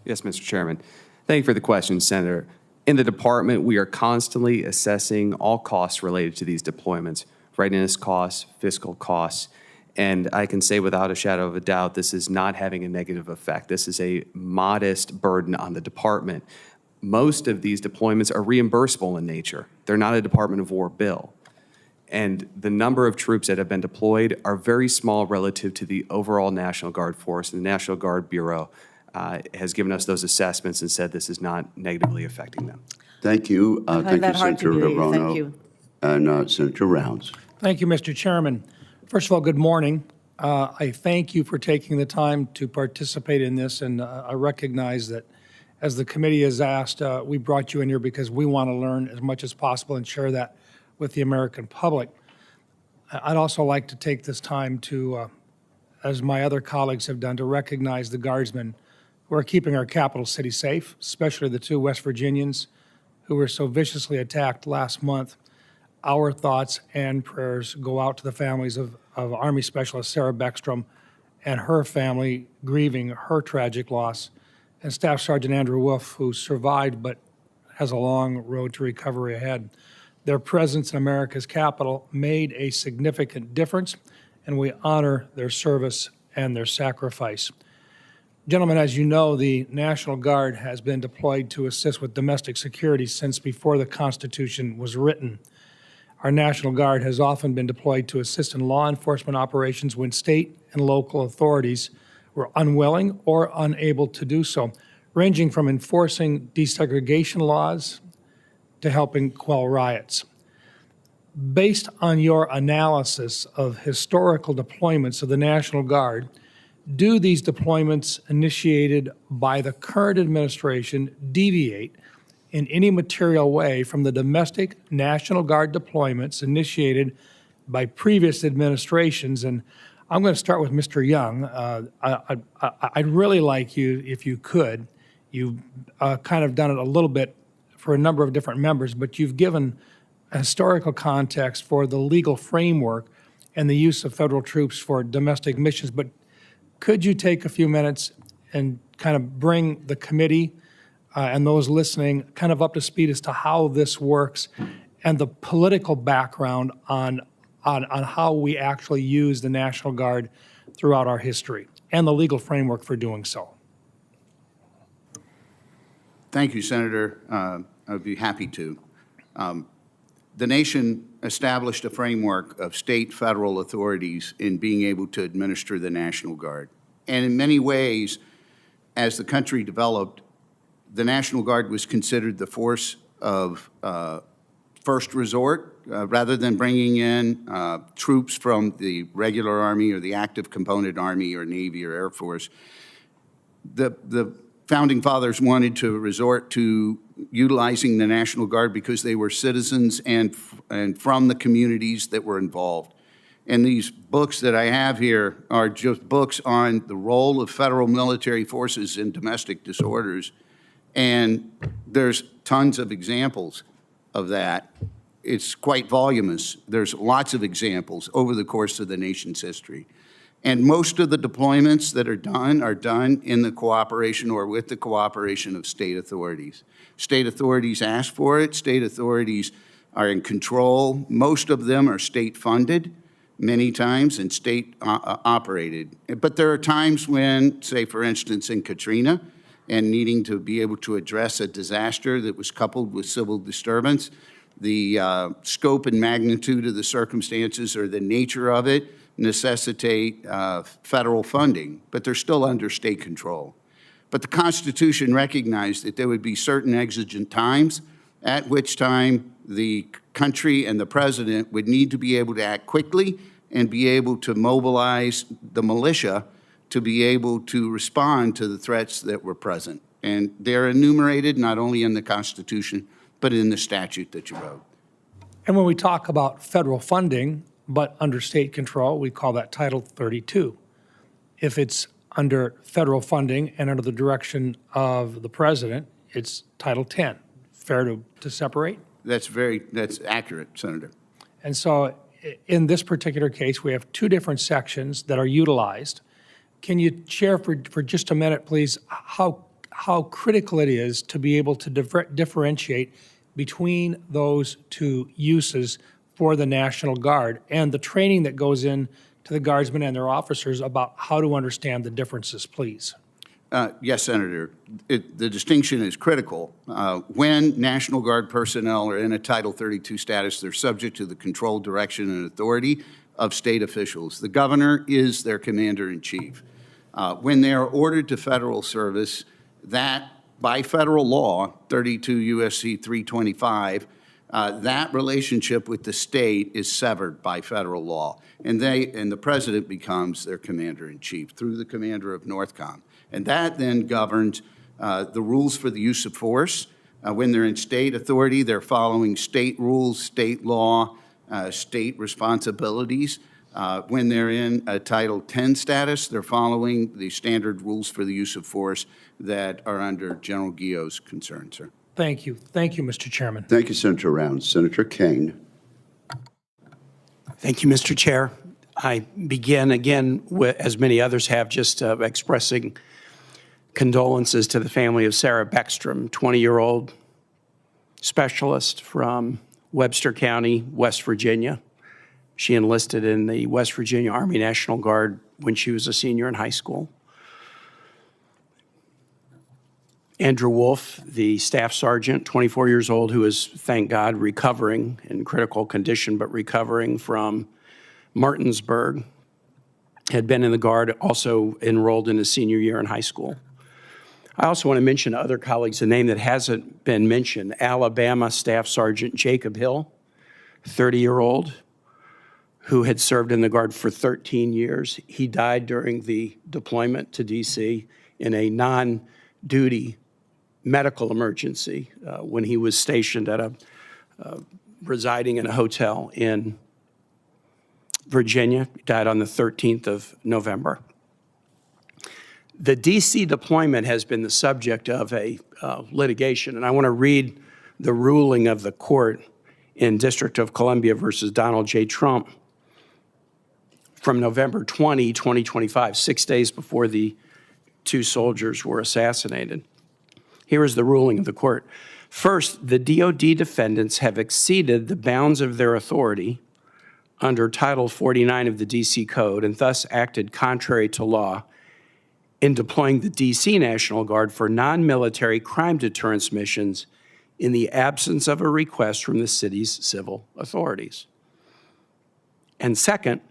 Yes, Mr. Chairman. Thank you for the question, Senator. In the department, we are constantly assessing all costs related to these deployments, readiness costs, fiscal costs, and I can say without a shadow of a doubt, this is not having a negative effect. This is a modest burden on the department. Most of these deployments are reimbursable in nature. They're not a Department of War bill. And the number of troops that have been deployed are very small relative to the overall National Guard force. And the National Guard Bureau has given us those assessments and said this is not negatively affecting them.
Thank you.
find
Thank you,
that hard to
Senator
believe. Thank
Rono.
you.
And Senator Rounds.
Thank you, Mr. Chairman. First of all, good morning. I thank you for taking the time to participate in this, and I recognize that as the committee has asked, we brought you in here because we want to learn as much as possible and share that with the American public. I'd also like to take this time to, as my other colleagues have done, to recognize the Guardsmen who are keeping our capital city safe, especially the two West Virginians who were so viciously attacked last month. Our thoughts and prayers go out to the families of Army Specialist Sarah Beckstrom and her family grieving her tragic loss, and Staff Sergeant Andrew Wolf, who survived but has a long road to recovery ahead. Their presence in America's capital made a significant difference, and we honor their service and their sacrifice. Gentlemen, as you know, the National Guard has been deployed to assist with domestic security since before the Constitution was written. Our National Guard has often been deployed to assist in law enforcement operations when state and local authorities were unwilling or unable to do so, ranging from enforcing desegregation laws to helping quell riots. Based on your analysis of historical deployments of the National Guard, do these deployments initiated by the current administration deviate in any material way from the domestic National Guard deployments initiated by previous administrations? And I'm going to start with Mr. Young. I'd really like you, if you could, you've kind of done it a little bit for a number of different members, but you've given a historical context for the legal framework and the use of federal troops for domestic missions. But could you take a few minutes and kind of bring the committee and those listening kind of up to speed as to how this works and the political background on how we actually use the National Guard throughout our history and the legal framework for doing so.
Thank you, Senator. I'd be happy to. The nation established a framework of state, federal authorities in being able to administer the National Guard. And in many ways, as the country developed, the National Guard was considered the force of first resort, rather than bringing in troops from the regular Army or the active component Army or Navy or Air Force. The Founding Fathers wanted to resort to utilizing the National Guard because they were citizens and from the communities that were involved. And these books that I have here are just books on the role of federal military forces in domestic disorders. And there's tons of examples of that. It's quite voluminous. There's lots of examples over the course of the nation's history. And most of the deployments that are done in the cooperation or with the cooperation of state authorities. State authorities ask for it. State authorities are in control. Most of them are state-funded many times and state-operated. But there are times when, say, for instance, in Katrina, and needing to be able to address a disaster that was coupled with civil disturbance, the scope and magnitude of the circumstances or the nature of it necessitate federal funding, but they're still under state control. But the Constitution recognized that there would be certain exigent times at which time the country and the president would need to be able to act quickly and be able to mobilize the militia to be able to respond to the threats that were present. And they're enumerated not only in the Constitution, but in the statute that you wrote.
And when we talk about federal funding, but under state control, we call that Title 32. If it's under federal funding and under the direction of the president, it's Title 10. Fair to separate?
That's accurate, Senator.
And so in this particular case, we have two different sections that are utilized. Can you share for just a minute, please, how critical it is to be able to differentiate between those two uses for the National Guard and the training that goes in to the Guardsmen and their officers about how to understand the differences, please?
Yes, Senator. The distinction is critical. When National Guard personnel are in a Title 32 status, they're subject to the control, direction, and authority of state officials. The governor is their commander-in-chief. When they are ordered to federal service, that by federal law, 32 U.S.C. 325, that relationship with the state is severed by federal law, and the president becomes their commander-in-chief through the commander of NORTHCOM. And that then governs the rules for the use of force. When they're in state authority, they're following state rules, state law, state responsibilities. When they're in a Title 10 status, they're following the standard rules for the use of force that are under General Guillot's concern, sir.
Thank you. Thank you, Mr. Chairman.
Thank you, Senator Rounds. Senator Kane.
Thank you, Mr. Chair. I begin again, as many others have, just expressing condolences to the family of Sarah Beckstrom, 20-year-old specialist from Webster County, West Virginia. She enlisted in the West Virginia Army National Guard when she was a senior in high school. Andrew Wolf, the staff sergeant, 24 years old, who is, thank God, recovering in critical condition, but recovering from Martinsburg, had been in the Guard, also enrolled in his senior year in high school. I also want to mention to other colleagues a name that hasn't been mentioned, Alabama Staff Sergeant Jacob Hill, 30-year-old, who had served in the Guard for 13 years. He died during the deployment to D.C. in a non-duty medical emergency when he was stationed at residing in a hotel in Virginia. He died on the 13th of November. The D.C. deployment has been the subject of a litigation, and I want to read the ruling of the court in District of Columbia versus Donald J. Trump from November 20, 2025, 6 days before the two soldiers were assassinated. Here is the ruling of the court. First, the DOD defendants have exceeded the bounds of their authority under Title 49 of the D.C. Code and thus acted contrary to law in deploying the D.C. National Guard for non-military crime deterrence missions in the absence of a request from the city's civil authorities. And second,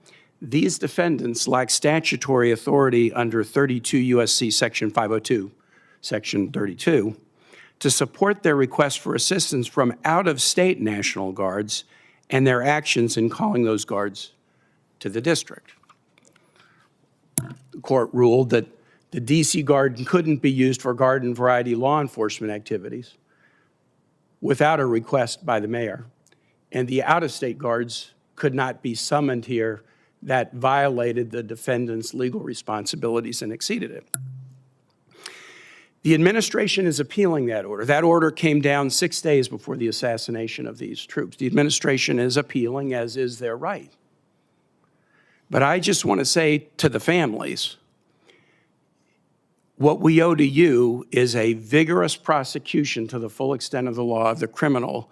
these defendants lack statutory authority under 32 U.S.C. Section 502, Section 32, to support their request for assistance from out-of-state National Guards and their actions in calling those guards to the district. The court ruled that the D.C. Guard couldn't be used for garden variety law enforcement activities without a request by the mayor, and the out-of-state guards could not be summoned here. That violated the defendant's legal responsibilities and exceeded it. The administration is appealing that order. That order came down 6 days before the assassination of these troops. The administration is appealing, as is their right. But I just want to say to the families, what we owe to you is a vigorous prosecution to the full extent of the law of the criminal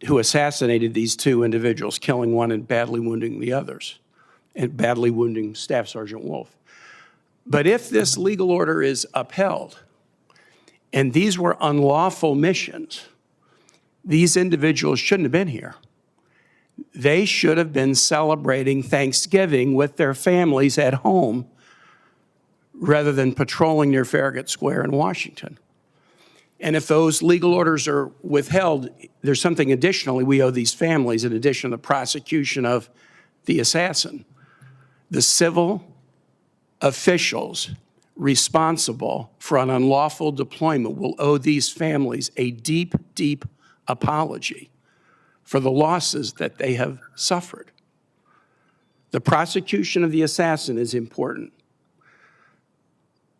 who assassinated these two individuals, killing one and badly wounding the others, and badly wounding Staff Sergeant Wolf. But if this legal order is upheld, and these were unlawful missions, these individuals shouldn't have been here. They should have been celebrating Thanksgiving with their families at home rather than patrolling near Farragut Square in Washington. And if those legal orders are withheld, there's something additionally we owe these families in addition to the prosecution of the assassin. The civil officials responsible for an unlawful deployment will owe these families a deep, deep apology for the losses that they have suffered. The prosecution of the assassin is important,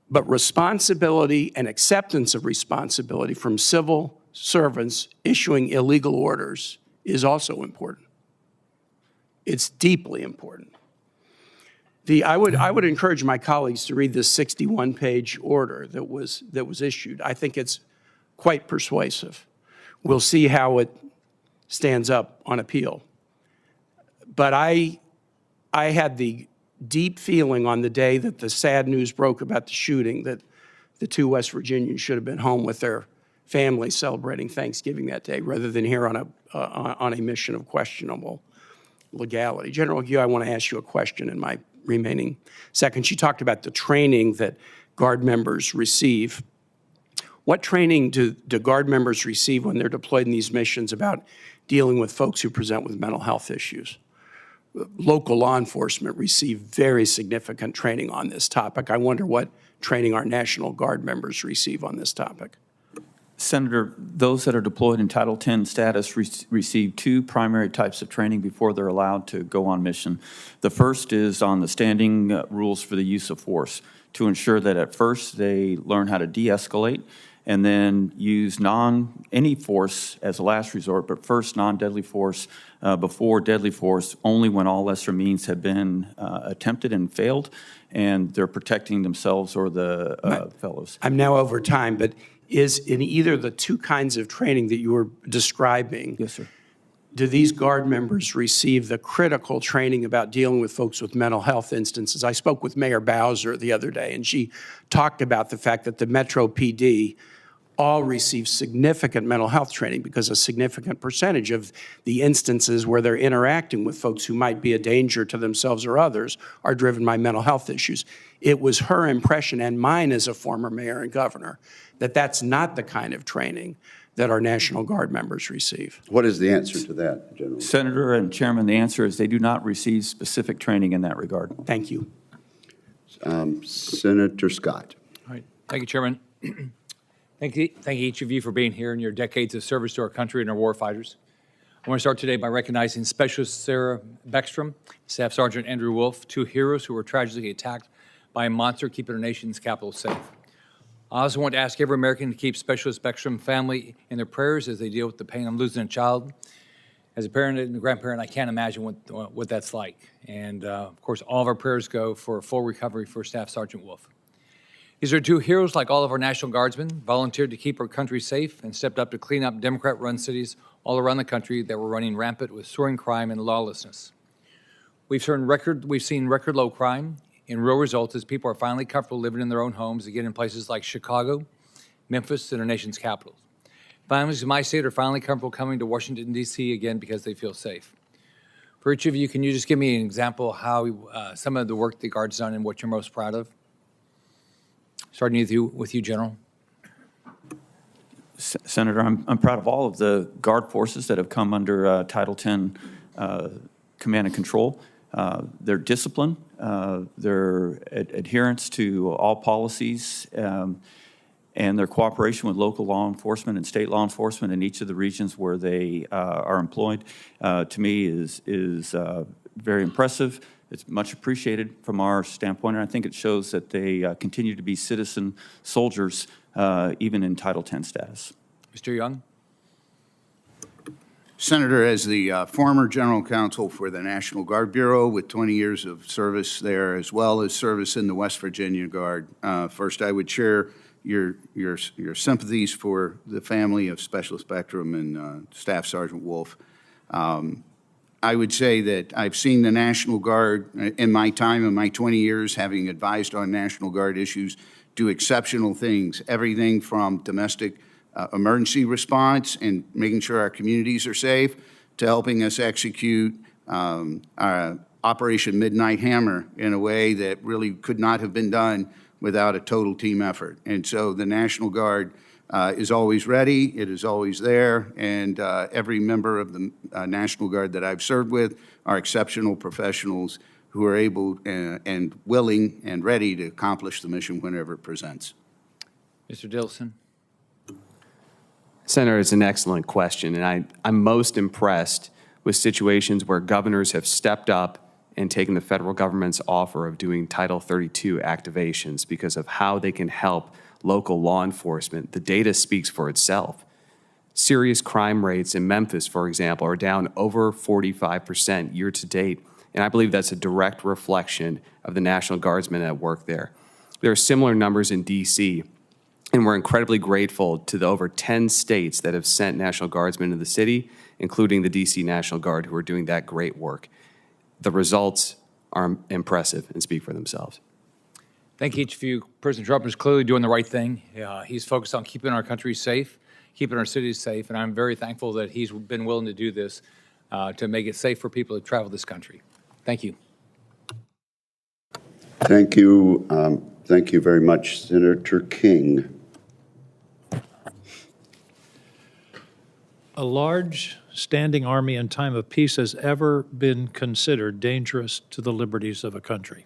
but responsibility and acceptance of responsibility from civil servants issuing illegal orders is also important. It's deeply important. I would encourage my colleagues to read this 61-page order that was issued. I think it's quite persuasive. We'll see how it stands up on appeal. But I had the deep feeling on the day that the sad news broke about the shooting that the two West Virginians should have been home with their families celebrating Thanksgiving that day rather than here on a mission of questionable legality. General Guillot, I want to ask you a question in my remaining seconds. You talked about the training that Guard members receive. What training do Guard members receive when they're deployed in these missions about dealing with folks who present with mental health issues? Local law enforcement receive very significant training on this topic. I wonder what training our National Guard members receive on this topic.
Senator, those that are deployed in Title 10 status receive two primary types of training before they're allowed to go on mission. The first is on the standing rules for the use of force to ensure that at first they learn how to de-escalate and then use any force as a last resort, but first non-deadly force before deadly force only when all lesser means have been attempted and failed and they're protecting themselves or the fellows.
I'm now over time, but is in either the two kinds of training that you were describing,
Yes, sir.
do these Guard members receive the critical training about dealing with folks with mental health instances? I spoke with Mayor Bowser the other day, and she talked about the fact that the Metro PD all receive significant mental health training because a significant percentage of the instances where they're interacting with folks who might be a danger to themselves or others are driven by mental health issues. It was her impression, and mine as a former mayor and governor, that that's not the kind of training that our National Guard members receive.
What is the answer to that, General?
Senator and Chairman, the answer is they do not receive specific training in that regard.
Thank you.
Senator Scott.
All right. Thank you, Chairman. Thank each of you for being here and your decades of service to our country and our war fighters. I want to start today by recognizing Specialist Sarah Beckstrom, Staff Sergeant Andrew Wolf, two heroes who were tragically attacked by a monster keeping our nation's capital safe. I also want to ask every American to keep Specialist Beckstrom family in their prayers as they deal with the pain of losing a child. As a parent and a grandparent, I can't imagine what that's like. And of course, all of our prayers go for a full recovery for Staff Sergeant Wolf. These are two heroes, like all of our National Guardsmen, volunteered to keep our country safe and stepped up to clean up Democrat-run cities all around the country that were running rampant with soaring crime and lawlessness. We've seen record low crime in real results as people are finally comfortable living in their own homes again in places like Chicago, Memphis, and our nation's capital. Families in my state are finally comfortable coming to Washington, D.C. again because they feel safe. For each of you, can you just give me an example of how some of the work the Guard's done and what you're most proud of? Starting with you, General.
Senator, I'm proud of all of the Guard forces that have come under Title X command and control. Their discipline, their adherence to all policies, and their cooperation with local law enforcement and state law enforcement in each of the regions where they are employed, to me is very impressive. It's much appreciated from our standpoint, and I think it shows that they continue to be citizen soldiers, even in Title X status.
Mr. Young.
Senator, as the former General Counsel for the National Guard Bureau with 20 years of service there, as well as service in the West Virginia Guard, first I would share your sympathies for the family of Special Spectrum and Staff Sergeant Wolf. I would say that I've seen the National Guard in my time, in my 20 years, having advised on National Guard issues, do exceptional things, everything from domestic emergency response and making sure our communities are safe to helping us execute our Operation Midnight Hammer in a way that really could not have been done without a total team effort. And so the National Guard is always ready, it is always there, and every member of the National Guard that I've served with are exceptional professionals who are able and willing and ready to accomplish the mission whenever it presents.
Mr. Ditlevson.
Senator, it's an excellent question, and I'm most impressed with situations where governors have stepped up and taken the federal government's offer of doing Title 32 activations because of how they can help local law enforcement. The data speaks for itself. Serious crime rates in Memphis, for example, are down over 45% year to date, and I believe that's a direct reflection of the National Guardsmen at work there. There are similar numbers in D.C., and we're incredibly grateful to the over 10 states that have sent National Guardsmen to the city, including the D.C. National Guard, who are doing that great work. The results are impressive and speak for themselves.
Thank each of you. President Trump is clearly doing the right thing. He's focused on keeping our country safe, keeping our cities safe, and I'm very thankful that he's been willing to do this to make it safe for people to travel this country. Thank you.
Thank you. Thank you very much, Senator King.
A large standing army in time of peace has ever been considered dangerous to the liberties of a country.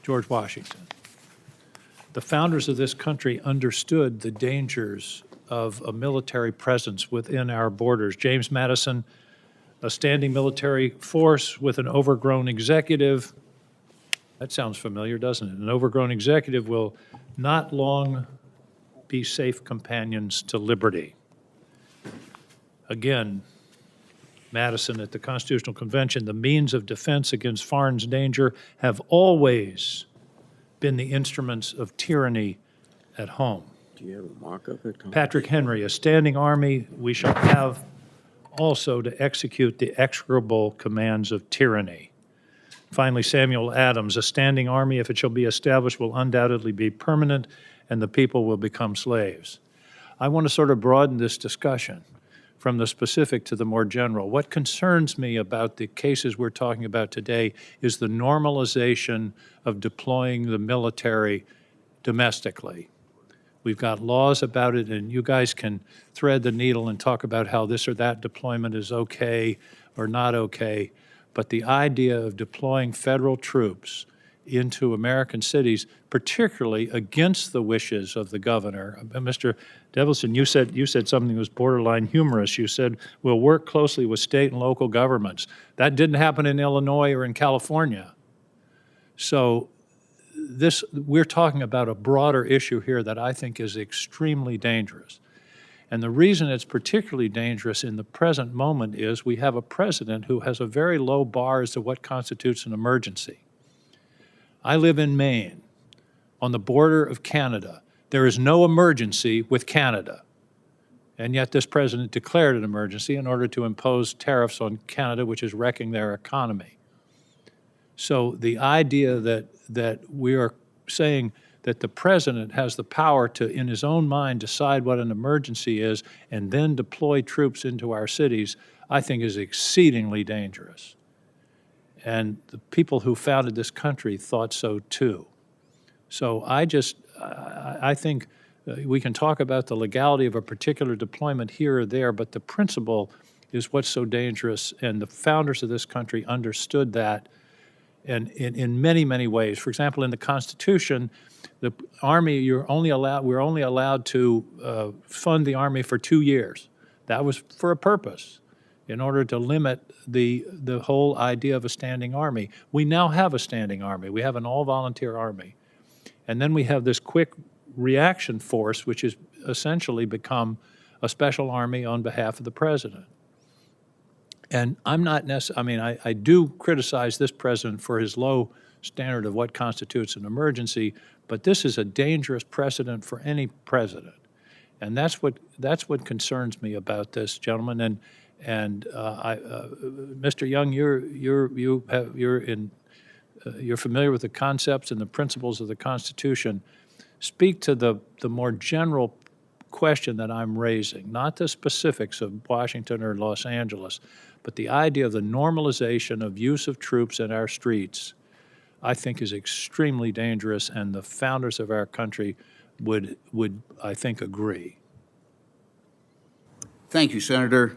George Washington. The founders of this country understood the dangers of a military presence within our borders. James Madison, a standing military force with an overgrown executive. That sounds familiar, doesn't it? An overgrown executive will not long be safe companions to liberty. Again, Madison at the Constitutional Convention, the means of defense against foreign danger have always been the instruments of tyranny at home.
Do you have a mock-up?
Patrick Henry, a standing army we shall have also to execute the execrable commands of tyranny. Finally, Samuel Adams, a standing army, if it shall be established, will undoubtedly be permanent, and the people will become slaves. I want to sort of broaden this discussion from the specific to the more general. What concerns me about the cases we're talking about today is the normalization of deploying the military domestically. We've got laws about it, and you guys can thread the needle and talk about how this or that deployment is okay or not okay, but the idea of deploying federal troops into American cities, particularly against the wishes of the governor. Mr. Ditlevson, you said something that was borderline humorous. You said, we'll work closely with state and local governments. That didn't happen in Illinois or in California. So we're talking about a broader issue here that I think is extremely dangerous. And the reason it's particularly dangerous in the present moment is we have a president who has a very low bar as to what constitutes an emergency. I live in Maine. on the border of Canada. There is no emergency with Canada. And yet this president declared an emergency in order to impose tariffs on Canada, which is wrecking their economy. So the idea that we are saying that the president has the power to, in his own mind, decide what an emergency is and then deploy troops into our cities, I think is exceedingly dangerous. And the people who founded this country thought so too. So I think we can talk about the legality of a particular deployment here or there, but the principle is what's so dangerous, and the founders of this country understood that, and in many, many ways. For example, in the Constitution, the Army, we're only allowed to fund the Army for 2 years. That was for a purpose, in order to limit the whole idea of a standing Army. We now have a standing Army. We have an all-volunteer Army. And then we have this quick reaction force, which has essentially become a special army on behalf of the president. And I'm not I do criticize this president for his low standard of what constitutes an emergency, but this is a dangerous precedent for any president. And that's what concerns me about this, gentlemen. And Mr. Young, you're familiar with the concepts and the principles of the Constitution. Speak to the more general question that I'm raising, not the specifics of Washington or Los Angeles, but the idea of the normalization of use of troops in our streets, I think is extremely dangerous, and the founders of our country would I think, agree.
Thank you, Senator.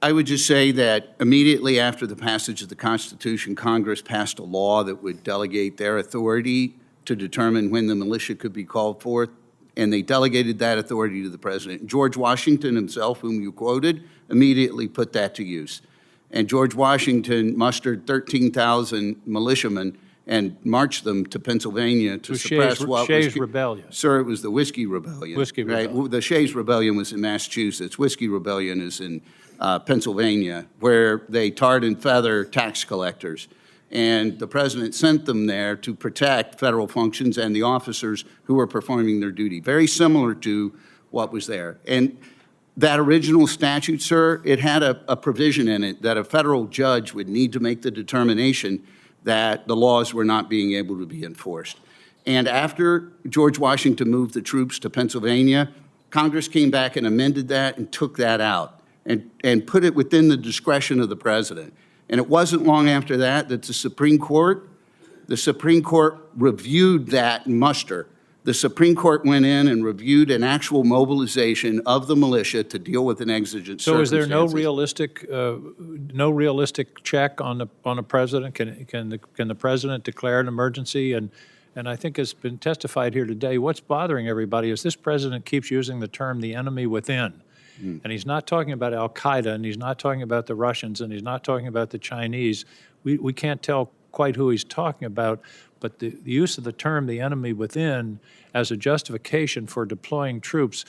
I would just say that immediately after the passage of the Constitution, Congress passed a law that would delegate their authority to determine when the militia could be called forth, and they delegated that authority to the president. George Washington himself, whom you quoted, immediately put that to use. And George Washington mustered 13,000 militiamen and marched them to Pennsylvania to suppress what was...
Shays Rebellion.
Sir, it was the Whiskey Rebellion.
Whiskey Rebellion.
Right? The Shays Rebellion was in Massachusetts. Whiskey Rebellion is in Pennsylvania, where they tarred and feather tax collectors. And the president sent them there to protect federal functions and the officers who were performing their duty. Very similar to what was there. And that original statute, sir, it had a provision in it that a federal judge would need to make the determination that the laws were not being able to be enforced. And after George Washington moved the troops to Pennsylvania, Congress came back and amended that and took that out and put it within the discretion of the president. And it wasn't long after that that the Supreme Court reviewed that muster. The Supreme Court went in and reviewed an actual mobilization of the militia to deal with an exigent
So is there
circumstances.
no realistic check on a president? Can the president declare an emergency? And I think it's been testified here today, what's bothering everybody is this president keeps using the term the enemy within. And he's not talking about al-Qaeda, and he's not talking about the Russians, and he's not talking about the Chinese. We can't tell quite who he's talking about, but the use of the term the enemy within as a justification for deploying troops,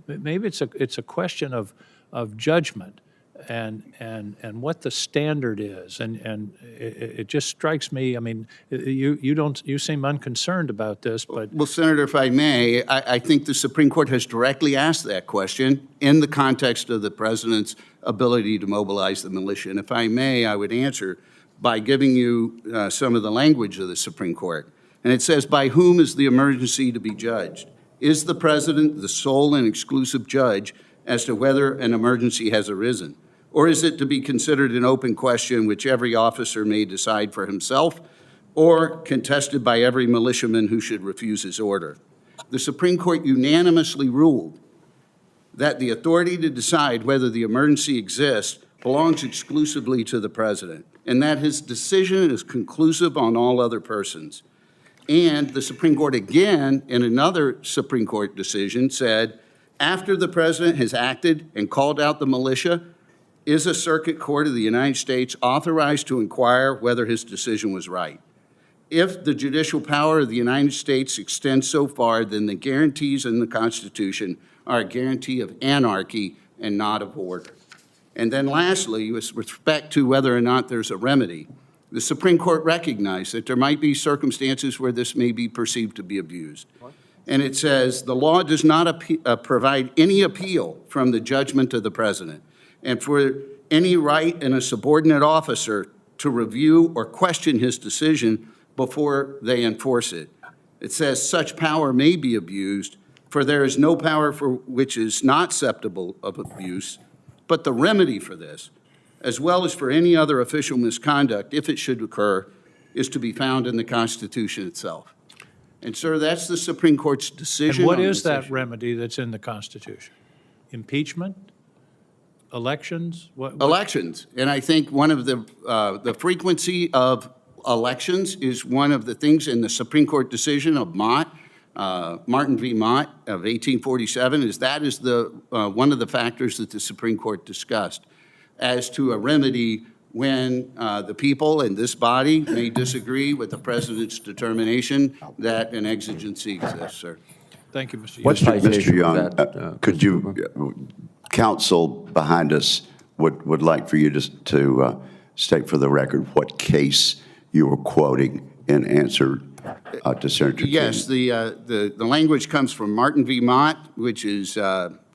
maybe it's a question of judgment and what the standard is. And it just strikes me, I mean, you seem unconcerned about this, but...
Well, Senator, if I may, I think the Supreme Court has directly asked that question in the context of the president's ability to mobilize the militia. And if I may, I would answer by giving you some of the language of the Supreme Court. And it says, by whom is the emergency to be judged? Is the president the sole and exclusive judge as to whether an emergency has arisen? Or is it to be considered an open question which every officer may decide for himself, or contested by every militiaman who should refuse his order? The Supreme Court unanimously ruled that the authority to decide whether the emergency exists belongs exclusively to the president, and that his decision is conclusive on all other persons. And the Supreme Court again, in another Supreme Court decision, said, after the president has acted and called out the militia, is a circuit court of the United States authorized to inquire whether his decision was right? If the judicial power of the United States extends so far, then the guarantees in the Constitution are a guarantee of anarchy and not of order. And then lastly, with respect to whether or not there's a remedy, The Supreme Court recognized that there might be circumstances where this may be perceived to be abused. And it says, the law does not provide any appeal from the judgment of the president, and for any right in a subordinate officer to review or question his decision before they enforce it. It says such power may be abused, for there is no power for which is not susceptible of abuse, but the remedy for this, as well as for any other official misconduct, if it should occur, is to be found in the Constitution itself. And, sir, that's the Supreme Court's decision.
And what
on
is
this
that
issue.
remedy that's in the Constitution? Impeachment? Elections? What?
Elections. And I think one of the frequency of elections is one of the things in the Supreme Court decision of Mott, Martin v. Mott of 1847, is that is the one of the factors that the Supreme Court discussed as to a remedy when the people in this body may disagree with the president's determination that an exigency exists, sir.
Thank you, Mr. Young.
What
Mr.
citation
Young,
was that,
could you, counsel behind us would like for you to state for the record what case you were quoting in answer to Senator King?
Yes, the language comes from Martin v. Mott, which is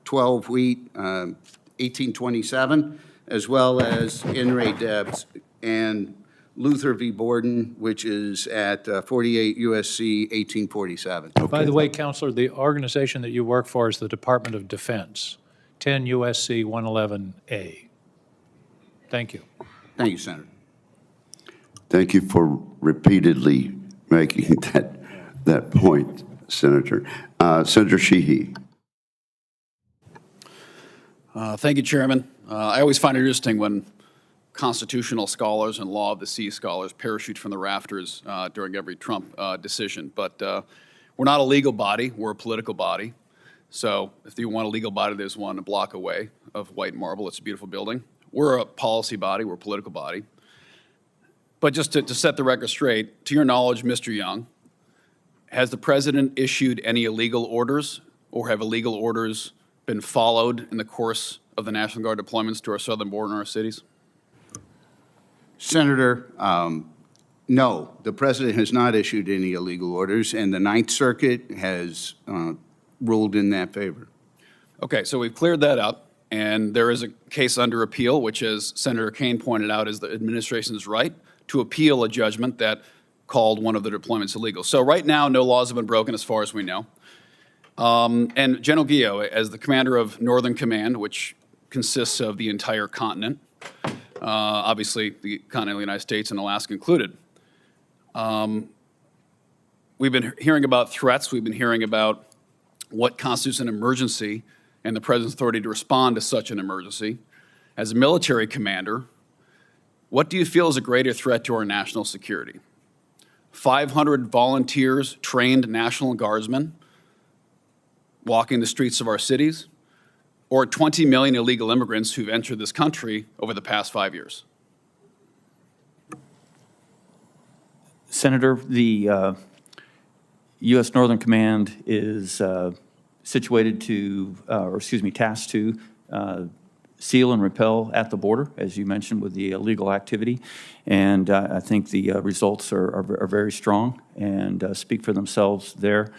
12 Wheat, 1827, as well as In re Debs and Luther v. Borden, which is at 48 U.S.C. 1847.
By the way, Counselor, the organization that you work for is the Department of Defense, 10 U.S.C. 111A. Thank you.
Thank you, Senator.
Thank you for repeatedly making that point, Senator. Senator Sheehy.
Thank you, Chairman. I always find it interesting when constitutional scholars and law of the sea scholars parachute from the rafters during every Trump decision. But we're not a legal body. We're a political body. So if you want a legal body, there's one a block away of white marble. It's a beautiful building. We're a policy body. We're a political body. But just to set the record straight, to your knowledge, Mr. Young, has the president issued any illegal orders, or have illegal orders been followed in the course of the National Guard deployments to our southern border and our cities?
Senator, no, the president has not issued any illegal orders, and the Ninth Circuit has ruled in that favor.
Okay, so we've cleared that up, and there is a case under appeal, which, as Senator Kaine pointed out, is the administration's right to appeal a judgment that called one of the deployments illegal. So right now, no laws have been broken as far as we know. And General Guillot, as the commander of Northern Command, which consists of the entire continent, obviously the continental United States and Alaska included, we've been hearing about threats. We've been hearing about what constitutes an emergency and the president's authority to respond to such an emergency. As a military commander, what do you feel is a greater threat to our national security? 500 volunteers, trained National Guardsmen walking the streets of our cities, or 20 million illegal immigrants who've entered this country over the past 5 years?
Senator, the U.S. Northern Command is situated to, tasked to seal and repel at the border, as you mentioned, with the illegal activity. And I think the results are very strong and speak for themselves there.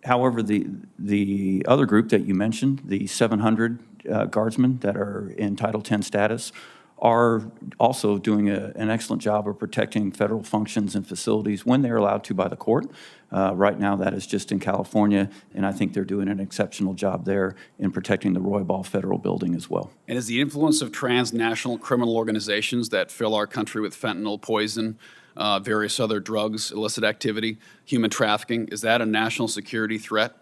However, the other group that you mentioned, the 700 guardsmen that are in Title X status, are also doing an excellent job of protecting federal functions and facilities when they're allowed to by the court. Right now, that is just in California, and I think they're doing an exceptional job there in protecting the Roybal Federal Building as well.
And is the influence of transnational criminal organizations that fill our country with fentanyl, poison, various other drugs, illicit activity, human trafficking, is that a national security threat?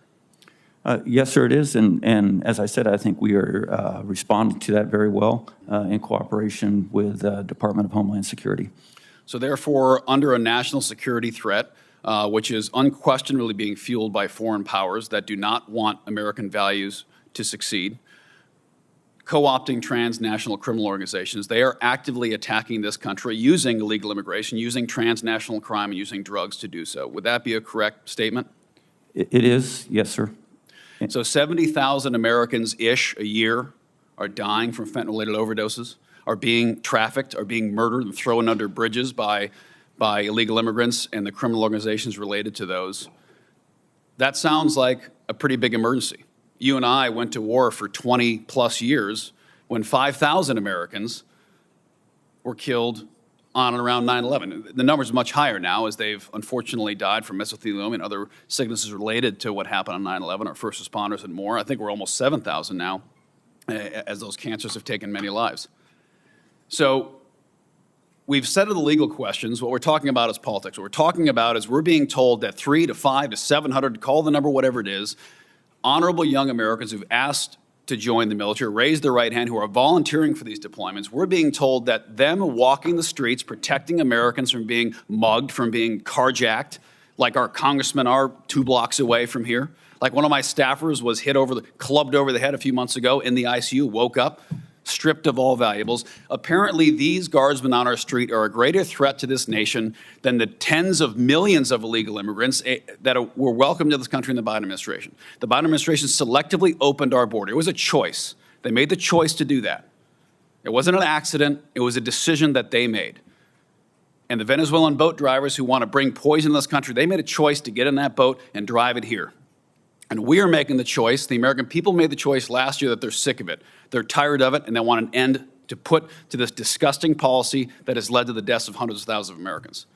Yes, sir, it is. And as I said, I think we are responding to that very well in cooperation with the Department of Homeland Security.
So therefore, under a national security threat, which is unquestionably being fueled by foreign powers that do not want American values to succeed, co-opting transnational criminal organizations, they are actively attacking this country using illegal immigration, using transnational crime, and using drugs to do so. Would that be a correct statement?
It is, yes, sir.
So 70,000 Americans-ish a year are dying from fentanyl-related overdoses. are being trafficked, are being murdered and thrown under bridges by illegal immigrants and the criminal organizations related to those. That sounds like a pretty big emergency. You and I went to war for 20 plus years when 5,000 Americans were killed on and around 9/11. The number's much higher now as they've unfortunately died from mesothelioma and other sicknesses related to what happened on 9/11, our first responders and more. I think we're almost 7,000 now as those cancers have taken many lives. So we've settled the legal questions. What we're talking about is politics. What we're talking about is we're being told that 3 to 5 to 700, call the number whatever it is, honorable young Americans who've asked to join the military, raise their right hand, who are volunteering for these deployments, we're being told that them walking the streets, protecting Americans from being mugged, from being carjacked, like our congressmen are 2 blocks away from here. Like one of my staffers was clubbed over the head a few months ago in the ICU, woke up, stripped of all valuables. Apparently, these guardsmen on our street are a greater threat to this nation than the tens of millions of illegal immigrants that were welcomed to this country in the Biden administration. The Biden administration selectively opened our border. It was a choice. They made the choice to do that. It wasn't an accident. It was a decision that they made. And the Venezuelan boat drivers who want to bring poison to this country, they made a choice to get in that boat and drive it here. And we are making the choice, the American people made the choice last year that they're sick of it. They're tired of it, and they want an end to put to this disgusting policy that has led to the deaths of hundreds of thousands of Americans.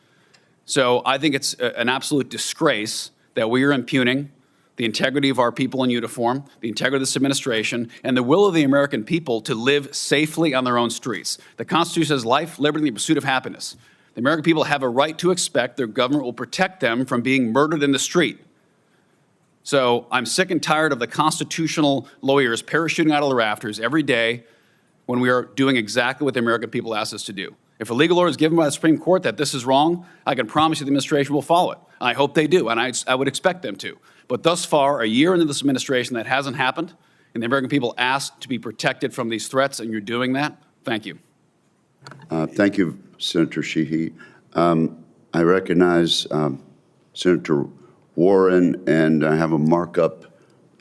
So I think it's an absolute disgrace that we are impugning the integrity of our people in uniform, the integrity of this administration, and the will of the American people to live safely on their own streets. The Constitution says life, liberty, and the pursuit of happiness. The American people have a right to expect their government will protect them from being murdered in the street. So I'm sick and tired of the constitutional lawyers parachuting out of the rafters every day when we are doing exactly what the American people asked us to do. If a legal order is given by the Supreme Court that this is wrong, I can promise you the administration will follow it. I hope they do, and I would expect them to. But thus far, a year into this administration, that hasn't happened, and the American people asked to be protected from these threats, and you're doing that. Thank you.
Thank you, Senator Sheehy. I recognize Senator Warren, and I have a markup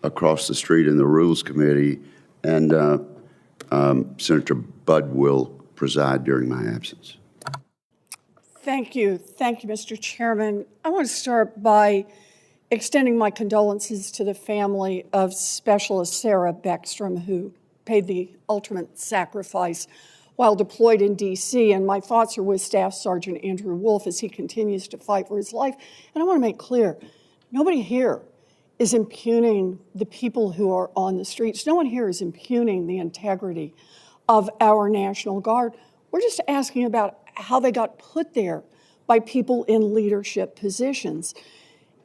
across the street in the Rules Committee, and Senator Budd will preside during my absence.
Thank you. Thank you, Mr. Chairman. I want to start by extending my condolences to the family of Specialist Sarah Beckstrom, who paid the ultimate sacrifice while deployed in D.C., and my thoughts are with Staff Sergeant Andrew Wolf as he continues to fight for his life. And I want to make clear, nobody here is impugning the people who are on the streets. No one here is impugning the integrity of our National Guard. We're just asking about how they got put there by people in leadership positions.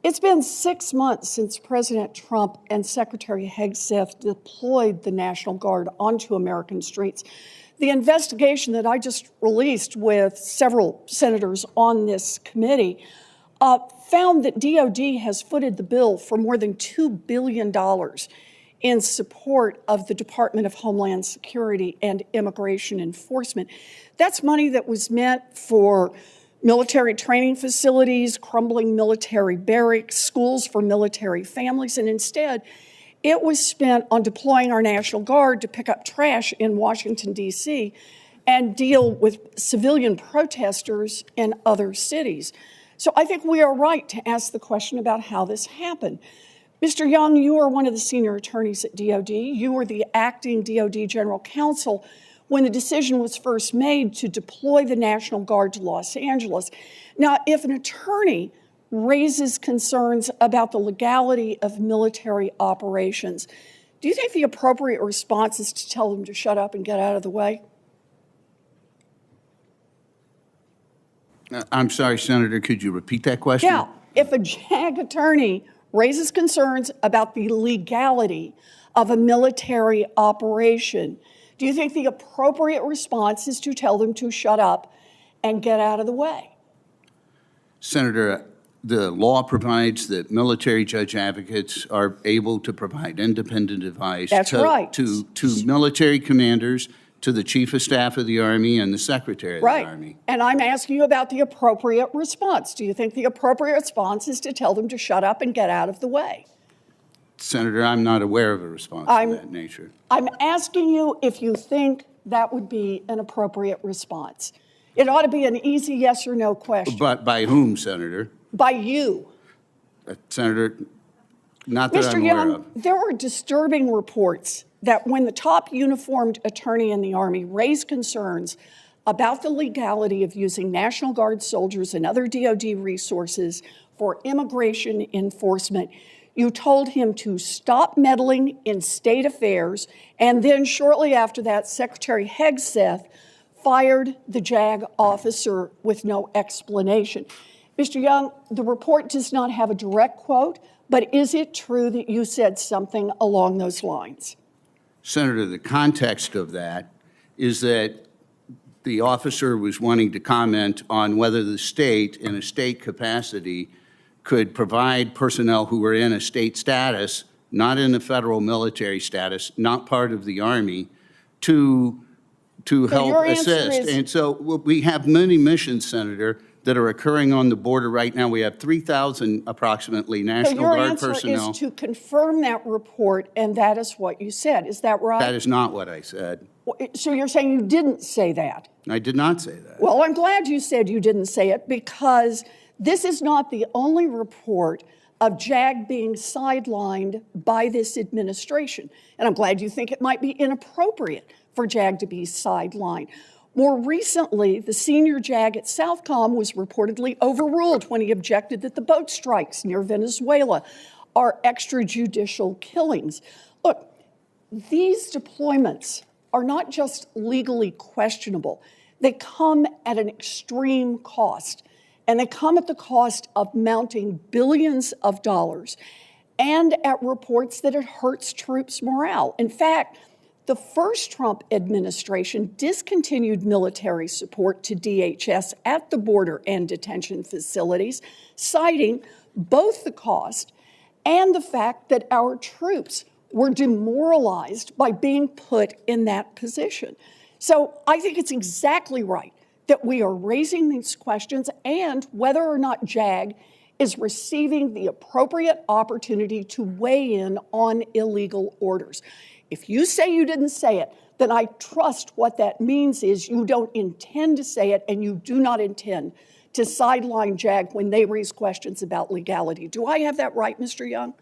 It's been 6 months since President Trump and Secretary Hegseth deployed the National Guard onto American streets. The investigation that I just released with several senators on this committee found that DOD has footed the bill for more than $2 billion in support of the Department of Homeland Security and Immigration Enforcement. That's money that was meant for military training facilities, crumbling military barracks, schools for military families, and instead, it was spent on deploying our National Guard to pick up trash in Washington, D.C., and deal with civilian protesters in other cities. So I think we are right to ask the question about how this happened. Mr. Young, you are one of the senior attorneys at DOD. You were the acting DOD General Counsel when the decision was first made to deploy the National Guard to Los Angeles. Now, if an attorney raises concerns about the legality of military operations, do you think the appropriate response is to tell them to shut up and get out of the way?
I'm sorry, Senator, could you repeat that question?
Yeah, if a JAG attorney raises concerns about the legality of a military operation, do you think the appropriate response is to tell them to shut up and get out of the way?
Senator, the law provides that military judge advocates are able to provide independent advice to military commanders, to the Chief of Staff of the Army and the Secretary of the Army.
Right, and I'm asking you about the appropriate response. Do you think the appropriate response is to tell them to shut up and get out of the way?
Senator, I'm not aware of a response of that nature.
I'm asking you if you think that would be an appropriate response. It ought to be an easy yes or no question.
But by whom, Senator?
By you.
Senator, not that
Mr.
I'm aware
Young,
of.
there are disturbing reports that when the top uniformed attorney in the Army raised concerns about the legality of using National Guard soldiers and other DoD resources for immigration enforcement, you told him to stop meddling in state affairs, and then shortly after that, Secretary Hegseth fired the JAG officer with no explanation. Mr. Young, the report does not have a direct quote, but is it true that you said something along those lines?
Senator, the context of that is that the officer was wanting to comment on whether the state, in a state capacity, could provide personnel who were in a state status, not in a federal military status, not part of the Army, to help assist. And so we have many missions, Senator, that are occurring on the border right now. We have 3,000 approximately National Guard personnel.
So your answer is to confirm that report, and that is what you said. Is that right?
That is not what I said.
So you're saying you didn't say that?
I did not say that.
Well, I'm glad you said you didn't say it, because this is not the only report of JAG being sidelined by this administration. And I'm glad you think it might be inappropriate for JAG to be sidelined. More recently, the senior JAG at Southcom was reportedly overruled when he objected that the boat strikes near Venezuela are extrajudicial killings. Look, these deployments are not just legally questionable. They come at an extreme cost, and they come at the cost of mounting billions of dollars and at reports that it hurts troops' morale. In fact, the first Trump administration discontinued military support to DHS at the border and detention facilities, citing both the cost and the fact that our troops were demoralized by being put in that position. So I think it's exactly right that we are raising these questions, and whether or not JAG is receiving the appropriate opportunity to weigh in on illegal orders. If you say you didn't say it, then I trust what that means is you don't intend to say it, and you do not intend to sideline JAG when they raise questions about legality. Do I have that right, Mr. Young?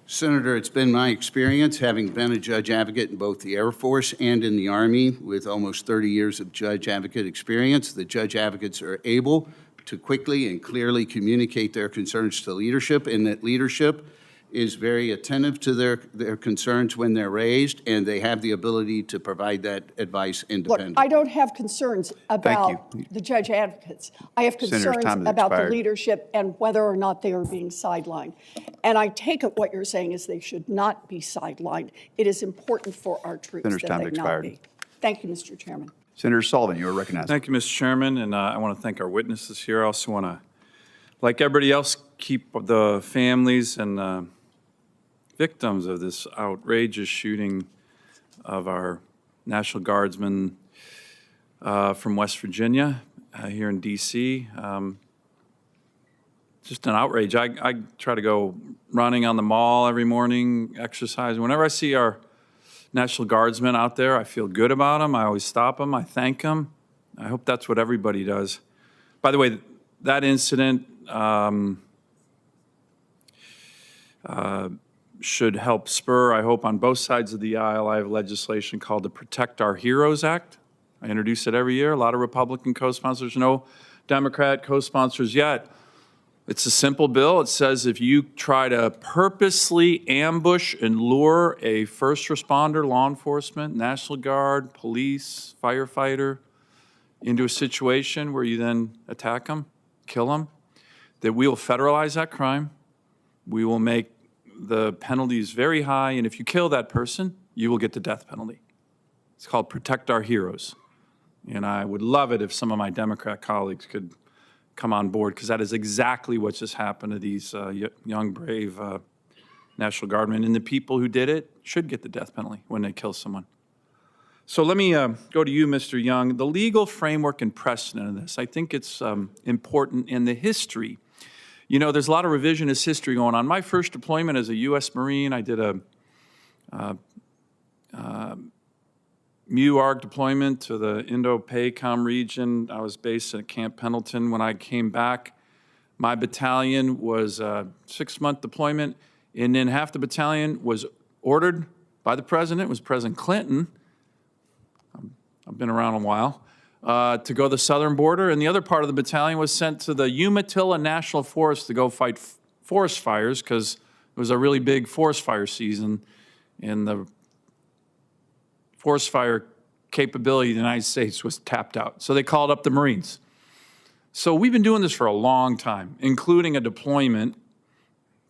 Senator, it's been my experience, having been a judge advocate in both the Air Force and in the Army with almost 30 years of judge advocate experience, that judge advocates are able to quickly and clearly communicate their concerns to leadership, and that leadership is very attentive to their concerns when they're raised, and they have the ability to provide that advice independently.
Look, I don't have concerns about the judge advocates. I have concerns about the leadership and whether or not they are being sidelined. And I take it what you're saying is they should not be sidelined. It is important for our troops that they not be. Thank you, Mr. Chairman.
Senator Sullivan, you are recognized.
Thank you, Mr. Chairman, and I want to thank our witnesses here. I also want to, like everybody else, keep the families and victims of this outrageous shooting of our National Guardsmen from West Virginia here in D.C. Just an outrage. I try to go running on the mall every morning, exercising. Whenever I see our National Guardsmen out there, I feel good about them. I always stop them. I thank them. I hope that's what everybody does. By the way, that incident should help spur, I hope, on both sides of the aisle. I have legislation called the Protect Our Heroes Act. I introduce it every year. A lot of Republican co-sponsors, no Democrat co-sponsors yet. It's a simple bill. It says if you try to purposely ambush and lure a first responder, law enforcement, National Guard, police, firefighter into a situation where you then attack them, kill them, that we will federalize that crime. We will make the penalties very high, and if you kill that person, you will get the death penalty. It's called Protect Our Heroes. And I would love it if some of my Democrat colleagues could come on board, because that is exactly what just happened to these young, brave National Guardmen. And the people who did it should get the death penalty when they kill someone. So let me go to you, Mr. Young. The legal framework and precedent of this, I think it's important in the history. You know, there's a lot of revisionist history going on. My first deployment as a U.S. Marine, I did
MUARG deployment to the Indo-PACOM region. I was based at Camp Pendleton. When I came back, my battalion was a 6-month deployment, and then half the battalion was ordered by the president, it was President Clinton, I've been around a while, to go to the southern border, and the other part of the battalion was sent to the Umatilla National Forest to go fight forest fires, because it was a really big forest fire season, and the forest fire capability of the United States was tapped out. So they called up the Marines. So we've been doing this for a long time, including a deployment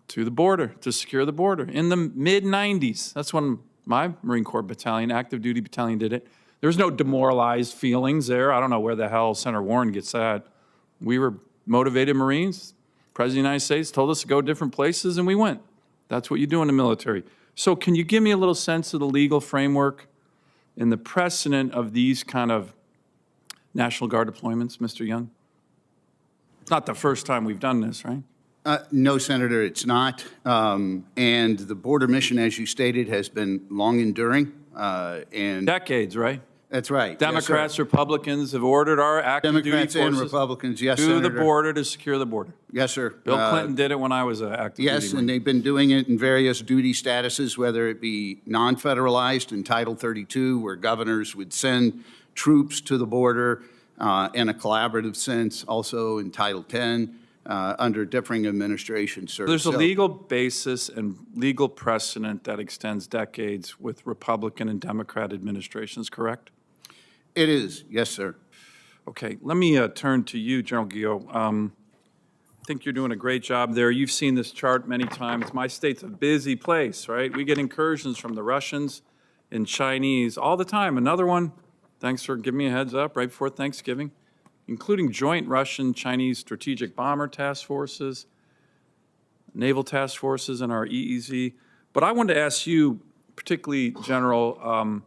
to the border, to secure the border. In the mid-90s, that's when my Marine Corps battalion, active duty battalion, did it. There's no demoralized feelings there. I don't know where the hell Senator Warren gets that. We were motivated Marines. President of the United States told us to go different places, and we went. That's what you do in the military. So can you give me a little sense of the legal framework and the precedent of these kind of National Guard deployments, Mr. Young? It's not the first time we've done this, right?
No, Senator, it's not. And the border mission, as you stated, has been long enduring. And
decades, right?
That's right.
Democrats,
yes,
Republicans have ordered our active
Democrats
duty forces
and Republicans, yes,
to
Senator.
the border to secure the border.
Yes, sir.
Bill Clinton did it when I was an active
Yes,
duty.
and they've been doing it in various duty statuses, whether it be non-federalized in Title 32, where governors would send troops to the border in a collaborative sense, also in Title 10. Under differing administrations, sir.
There's a legal basis and legal precedent that extends decades with Republican and Democrat administrations, correct?
It is, yes, sir.
Okay, let me turn to you, General Guillot. I think you're doing a great job there. You've seen this chart many times. My state's a busy place, right? We get incursions from the Russians and Chinese all the time. Another one, thanks for giving me a heads up right before Thanksgiving, including joint Russian-Chinese strategic bomber task forces, naval task forces, and our EEZ. But I wanted to ask you, particularly, General,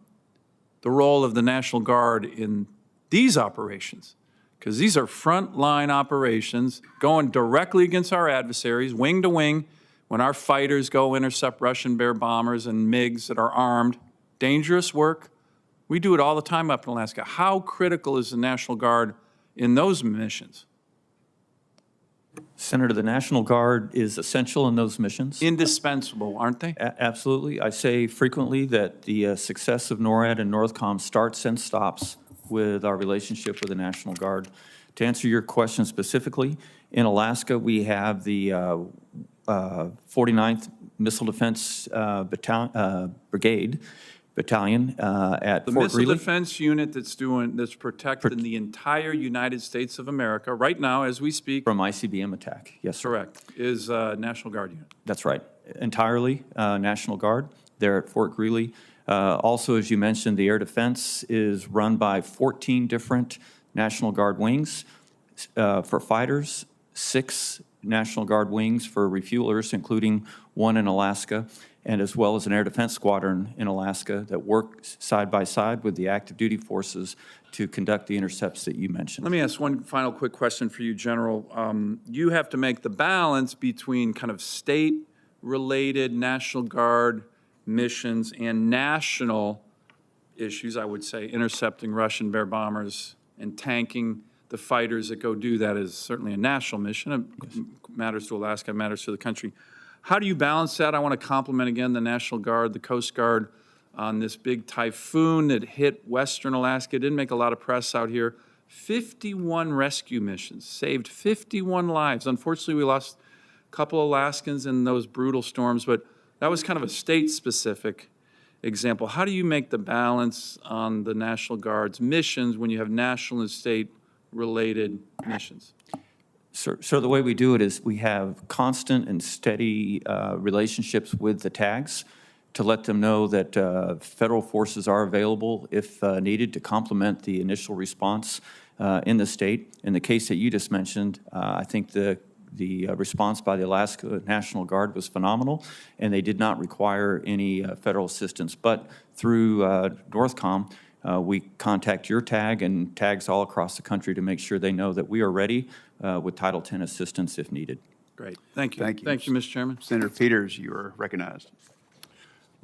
the role of the National Guard in these operations, because these are frontline operations going directly against our adversaries, wing to wing, when our fighters go intercept Russian Bear bombers and MiGs that are armed. Dangerous work. We do it all the time up in Alaska. How critical is the National Guard in those missions?
Senator, the National Guard is essential in those missions.
Indispensable, aren't they?
Absolutely. I say frequently that the success of NORAD and NORTHCOM starts and stops with our relationship with the National Guard. To answer your question specifically, in Alaska, we have the 49th Missile Defense Brigade Battalion at
the
Fort
Missile
Greely.
Defense Unit that's protecting the entire United States of America right now as we speak.
From ICBM attack, yes, sir.
Correct, is National Guard unit.
That's right, entirely National Guard there at Fort Greely. Also, as you mentioned, the air defense is run by 14 different National Guard wings for fighters, 6 National Guard wings for refuelers, including 1 in Alaska, and as well as an air defense squadron in Alaska that works side by side with the active duty forces to conduct the intercepts that you mentioned.
Let me ask one final quick question for you, General. You have to make the balance between kind of state-related National Guard missions and national issues, I would say, intercepting Russian Bear bombers and tanking the fighters that go do that is certainly a national mission. It matters to Alaska, it matters to the country. How do you balance that? I want to compliment again the National Guard, the Coast Guard on this big typhoon that hit Western Alaska. It didn't make a lot of press out here. 51 rescue missions, saved 51 lives. Unfortunately, we lost a couple Alaskans in those brutal storms, but that was kind of a state-specific example. How do you make the balance on the National Guard's missions when you have national and state-related missions?
So the way we do it is we have constant and steady relationships with the tags to let them know that federal forces are available if needed to complement the initial response in the state. In the case that you just mentioned, I think the response by the Alaska National Guard was phenomenal, and they did not require any federal assistance. But through NORTHCOM, we contact your tag and tags all across the country to make sure they know that we are ready with Title 10 assistance if needed.
Great. Thank you.
Thank you.
Thank you, Mr. Chairman.
Senator Peters, you are recognized.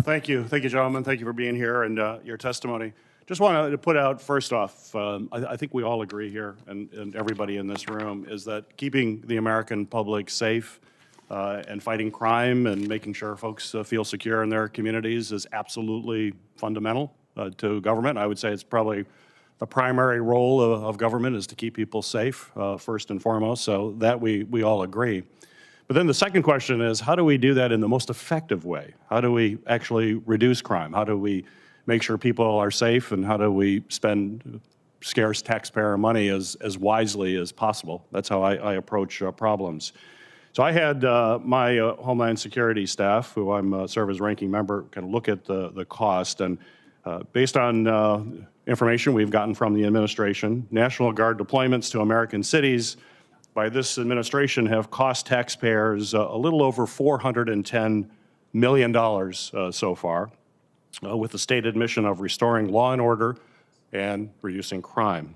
Thank you. Thank you, gentlemen. Thank you for being here and your testimony.
Just wanted to put out, first off, I think we all agree here, and everybody in this room, is that keeping the American public safe and fighting crime and making sure folks feel secure in their communities is absolutely fundamental to government. I would say it's probably the primary role of government is to keep people safe, first and foremost, so that we all agree. But then the second question is, how do we do that in the most effective way? How do we actually reduce crime? How do we make sure people are safe, and how do we spend scarce taxpayer money as wisely as possible? That's how I approach problems. So I had my Homeland Security staff, who I'm serve as ranking member, kind of look at the cost, and based on information we've gotten from the administration, National Guard deployments to American cities by this administration have cost taxpayers a little over $410 million so far, with the stated mission of restoring law and order and reducing crime.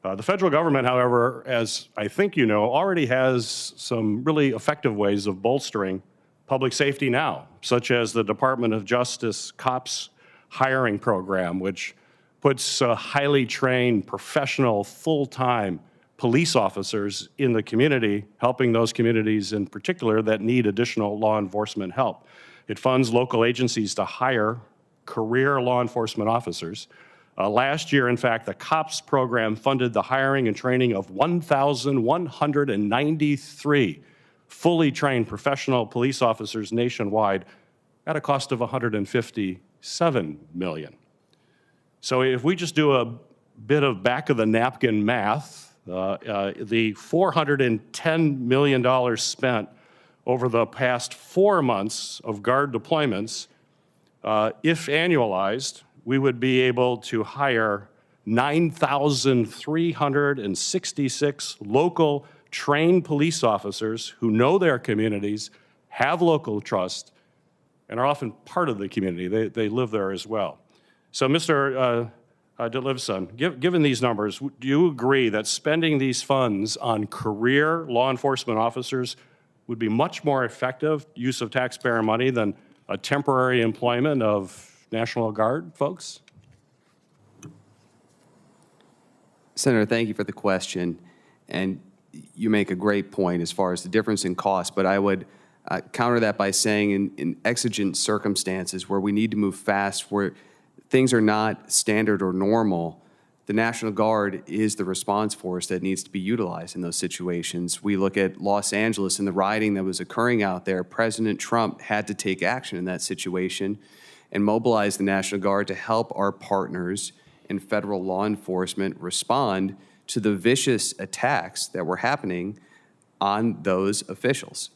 The federal government, however, as I think you know, already has some really effective ways of bolstering public safety now, such as the Department of Justice COPS hiring program, which puts highly trained, professional, full-time police officers in the community, helping those communities in particular that need additional law enforcement help. It funds local agencies to hire career law enforcement officers. Last year, in fact, the COPS program funded the hiring and training of 1,193 fully trained professional police officers nationwide at a cost of $157 million. So if we just do a bit of back-of-the-napkin math, the $410 million spent over the past 4 months of Guard deployments, if annualized, we would be able to hire 9,366 local trained police officers who know their communities, have local trust, and are often part of the community. They live there as well. So, Mr. Ditlevson, given these numbers, do you agree that spending these funds on career law enforcement officers would be much more effective use of taxpayer money than a temporary employment of National Guard folks?
Senator, thank you for the question. And you make a great point as far as the difference in cost, but I would counter that by saying in exigent circumstances where we need to move fast, where things are not standard or normal, the National Guard is the response force that needs to be utilized in those situations. We look at Los Angeles and the rioting that was occurring out there. President Trump had to take action in that situation and mobilize the National Guard to help our partners in federal law enforcement respond to the vicious attacks that were happening on those officials.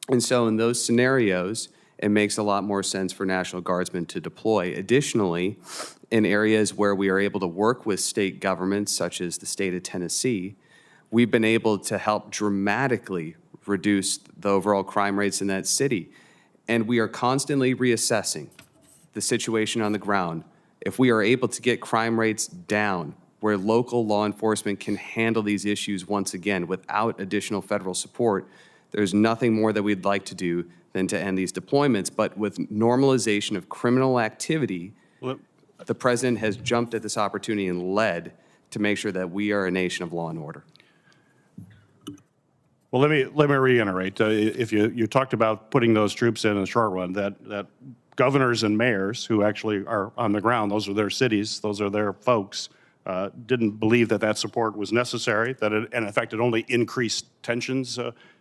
And so in those scenarios, it makes a lot more sense for National Guardsmen to deploy. Additionally, in areas where we are able to work with state governments, such as the state of Tennessee, we've been able to help dramatically reduce the overall crime rates in that city. And we are constantly reassessing the situation on the ground. If we are able to get crime rates down, where local law enforcement can handle these issues once again without additional federal support, there's nothing more that we'd like to do than to end these deployments. But with normalization of criminal activity, the president has jumped at this opportunity and led to make sure that we are a nation of law and order.
Well, let me reiterate. If you talked about putting those troops in the short run, that governors and mayors who actually are on the ground, those are their cities, those are their folks, didn't believe that support was necessary, and in fact it only increased tensions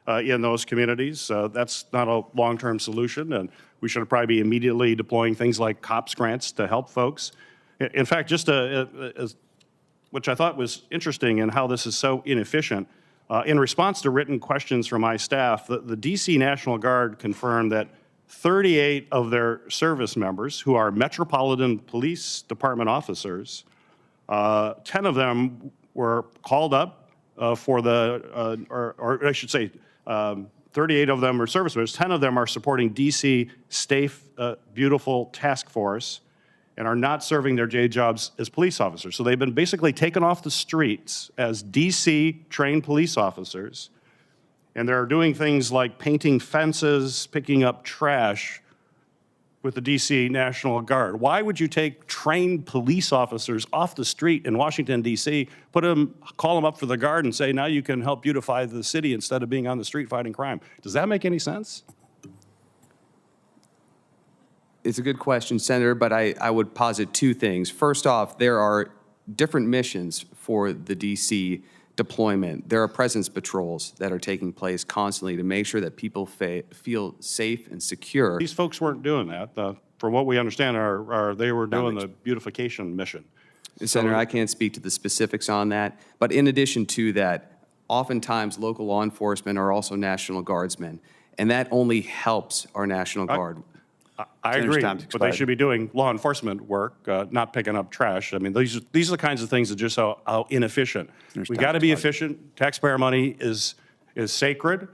in those communities. That's not a long-term solution, and we should probably be immediately deploying things like COPS grants to help folks. In fact, just which I thought was interesting in how this is so inefficient, in response to written questions from my staff, the DC National Guard confirmed that 38 of their service members, who are Metropolitan Police Department officers, 10 of them were called up for or I should say, 38 of them are service members. 10 of them are supporting DC Safe, Beautiful Task Force and are not serving their day jobs as police officers. So they've been basically taken off the streets as DC trained police officers, and they're doing things like painting fences, picking up trash, with the D.C. National Guard? Why would you take trained police officers off the street in Washington, D.C., call them up for the Guard and say, now you can help beautify the city instead of being on the street fighting crime? Does that make any sense?
It's a good question, Senator, but I would posit two things. First off, there are different missions for the D.C. deployment. There are presence patrols that are taking place constantly to make sure that people feel safe and secure.
These folks weren't doing that. From what we understand, they were doing the beautification mission.
Senator, I can't speak to the specifics on that, but in addition to that, oftentimes local law enforcement are also National Guardsmen, and that only helps our National Guard.
I agree, but they should be doing law enforcement work, not picking up trash. I mean, these are the kinds of things that just how inefficient. We got to be efficient. Taxpayer money is sacred.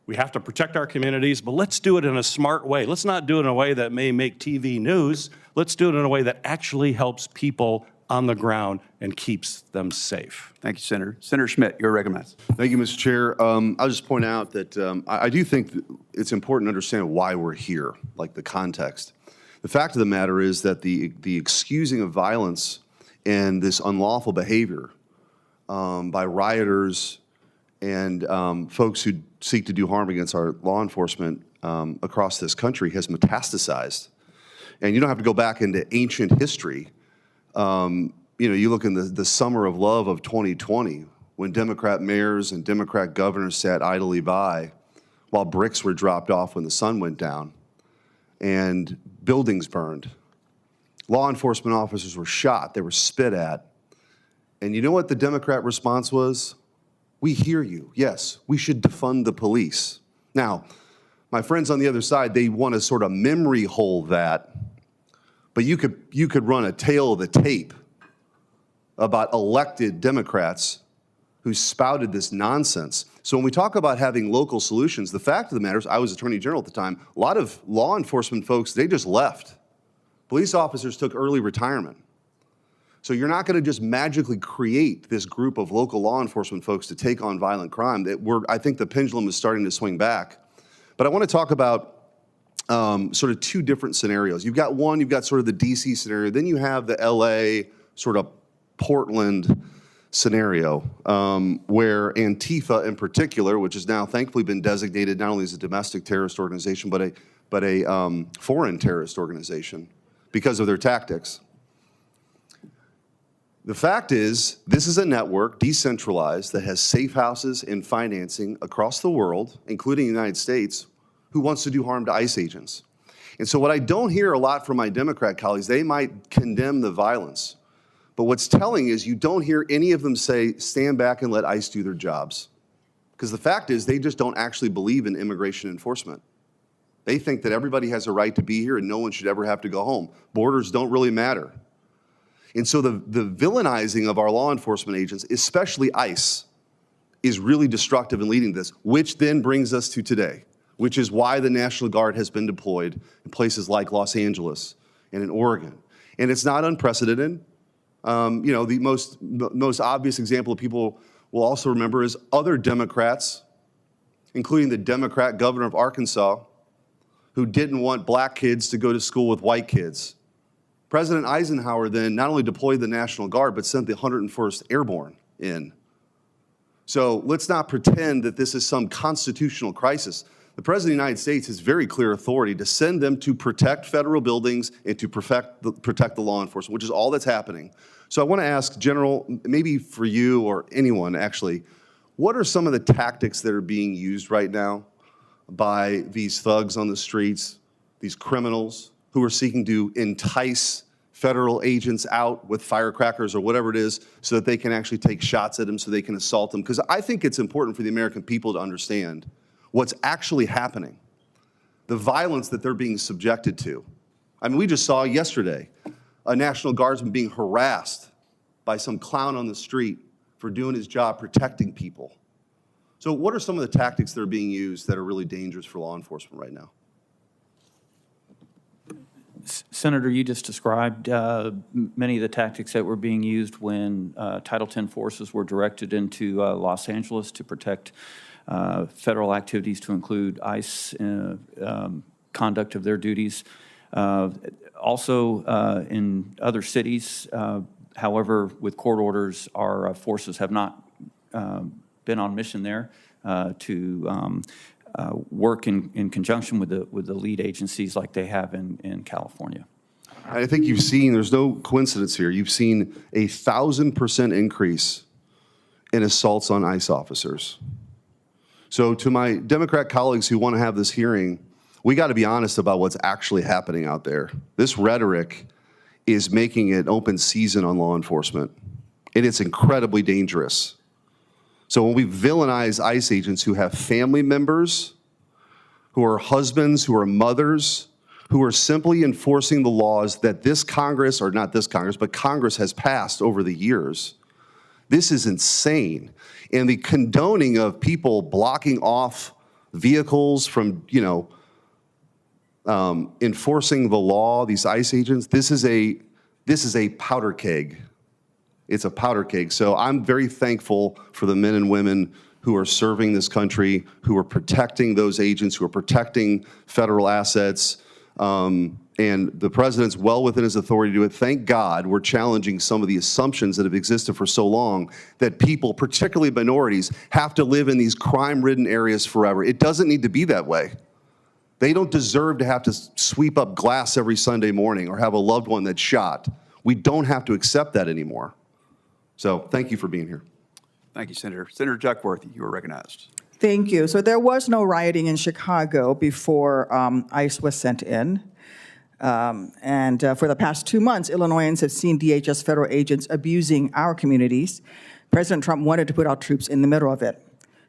We have to protect our communities, but let's do it in a smart way. Let's not do it in a way that may make TV news. Let's do it in a way that actually helps people on the ground and keeps them safe.
Thank you, Senator. Senator Schmidt, you're recognized.
Thank you, Mr. Chair. I'll just point out that I do think that it's important to understand why we're here, like the context. The fact of the matter is that the excusing of violence and this unlawful behavior by rioters and folks who seek to do harm against our law enforcement across this country has metastasized. And you don't have to go back into ancient history. You look in the summer of love of 2020, when Democrat mayors and Democrat governors sat idly by while bricks were dropped off when the sun went down and buildings burned. Law enforcement officers were shot, they were spit at. And you know what the Democrat response was? We hear you. Yes, we should defund the police. Now, my friends on the other side, they want to sort of memory hole that. But you could run a tale of the tape about elected Democrats who spouted this nonsense. So when we talk about having local solutions, the fact of the matter is, I was Attorney General at the time, a lot of law enforcement folks, they just left. Police officers took early retirement. So you're not going to just magically create this group of local law enforcement folks to take on violent crime. I think the pendulum is starting to swing back. But I want to talk about sort of two different scenarios. You've got sort of the DC scenario, then you have the LA sort of Portland scenario, where Antifa in particular, which has now thankfully been designated not only as a domestic terrorist organization, but a foreign terrorist organization because of their tactics. The fact is, this is a network, decentralized, that has safe houses and financing across the world, including the United States, who wants to do harm to ICE agents. And so what I don't hear a lot from my Democrat colleagues, they might condemn the violence. But what's telling is you don't hear any of them say, stand back and let ICE do their jobs. Because the fact is, they just don't actually believe in immigration enforcement. They think that everybody has a right to be here and no one should ever have to go home. Borders don't really matter. And so the villainizing of our law enforcement agents, especially ICE, is really destructive and leading to this, which then brings us to today, which is why the National Guard has been deployed in places like Los Angeles and in Oregon. And it's not unprecedented. The most obvious example of people will also remember is other Democrats, including the Democrat governor of Arkansas, who didn't want black kids to go to school with white kids. President Eisenhower then not only deployed the National Guard, but sent the 101st Airborne in. So let's not pretend that this is some constitutional crisis. The President of the United States has very clear authority to send them to protect federal buildings and to protect the law enforcement, which is all that's happening. So I want to ask, General, maybe for you or anyone actually, what are some of the tactics that are being used right now by these thugs on the streets, these criminals who are seeking to entice federal agents out with firecrackers or whatever it is so that they can actually take shots at them, so they can assault them? Because I think it's important for the American people to understand what's actually happening, the violence that they're being subjected to. I mean, we just saw yesterday a National Guardsman being harassed by some clown on the street for doing his job protecting people. So what are some of the tactics that are being used that are really dangerous for law enforcement right now?
Senator, you just described many of the tactics that were being used when Title X forces were directed into Los Angeles to protect federal activities, to include ICE conduct of their duties. Also, in other cities, however, with court orders, our forces have not been on mission there to work in conjunction with the lead agencies like they have in California.
I think you've seen, there's no coincidence here, you've seen 1,000% increase in assaults on ICE officers. So to my Democrat colleagues who want to have this hearing, we got to be honest about what's actually happening out there. This rhetoric is making it open season on law enforcement, and it's incredibly dangerous. So when we villainize ICE agents who have family members, who are husbands, who are mothers, who are simply enforcing the laws that this Congress, or not this Congress, but Congress has passed over the years, this is insane. And the condoning of people blocking off vehicles from, enforcing the law, these ICE agents, this is a powder keg. It's a powder keg. So I'm very thankful for the men and women who are serving this country, who are protecting those agents, who are protecting federal assets. And the president's well within his authority to do it. Thank God we're challenging some of the assumptions that have existed for so long that people, particularly minorities, have to live in these crime-ridden areas forever. It doesn't need to be that way. They don't deserve to have to sweep up glass every Sunday morning or have a loved one that's shot. We don't have to accept that anymore. So thank you for being here.
Thank you, Senator. Senator Duckworth, you are recognized.
Thank you. So there was no rioting in Chicago before ICE was sent in. And for the past 2 months, Illinoisans have seen DHS federal agents abusing our communities. President Trump wanted to put our troops in the middle of it.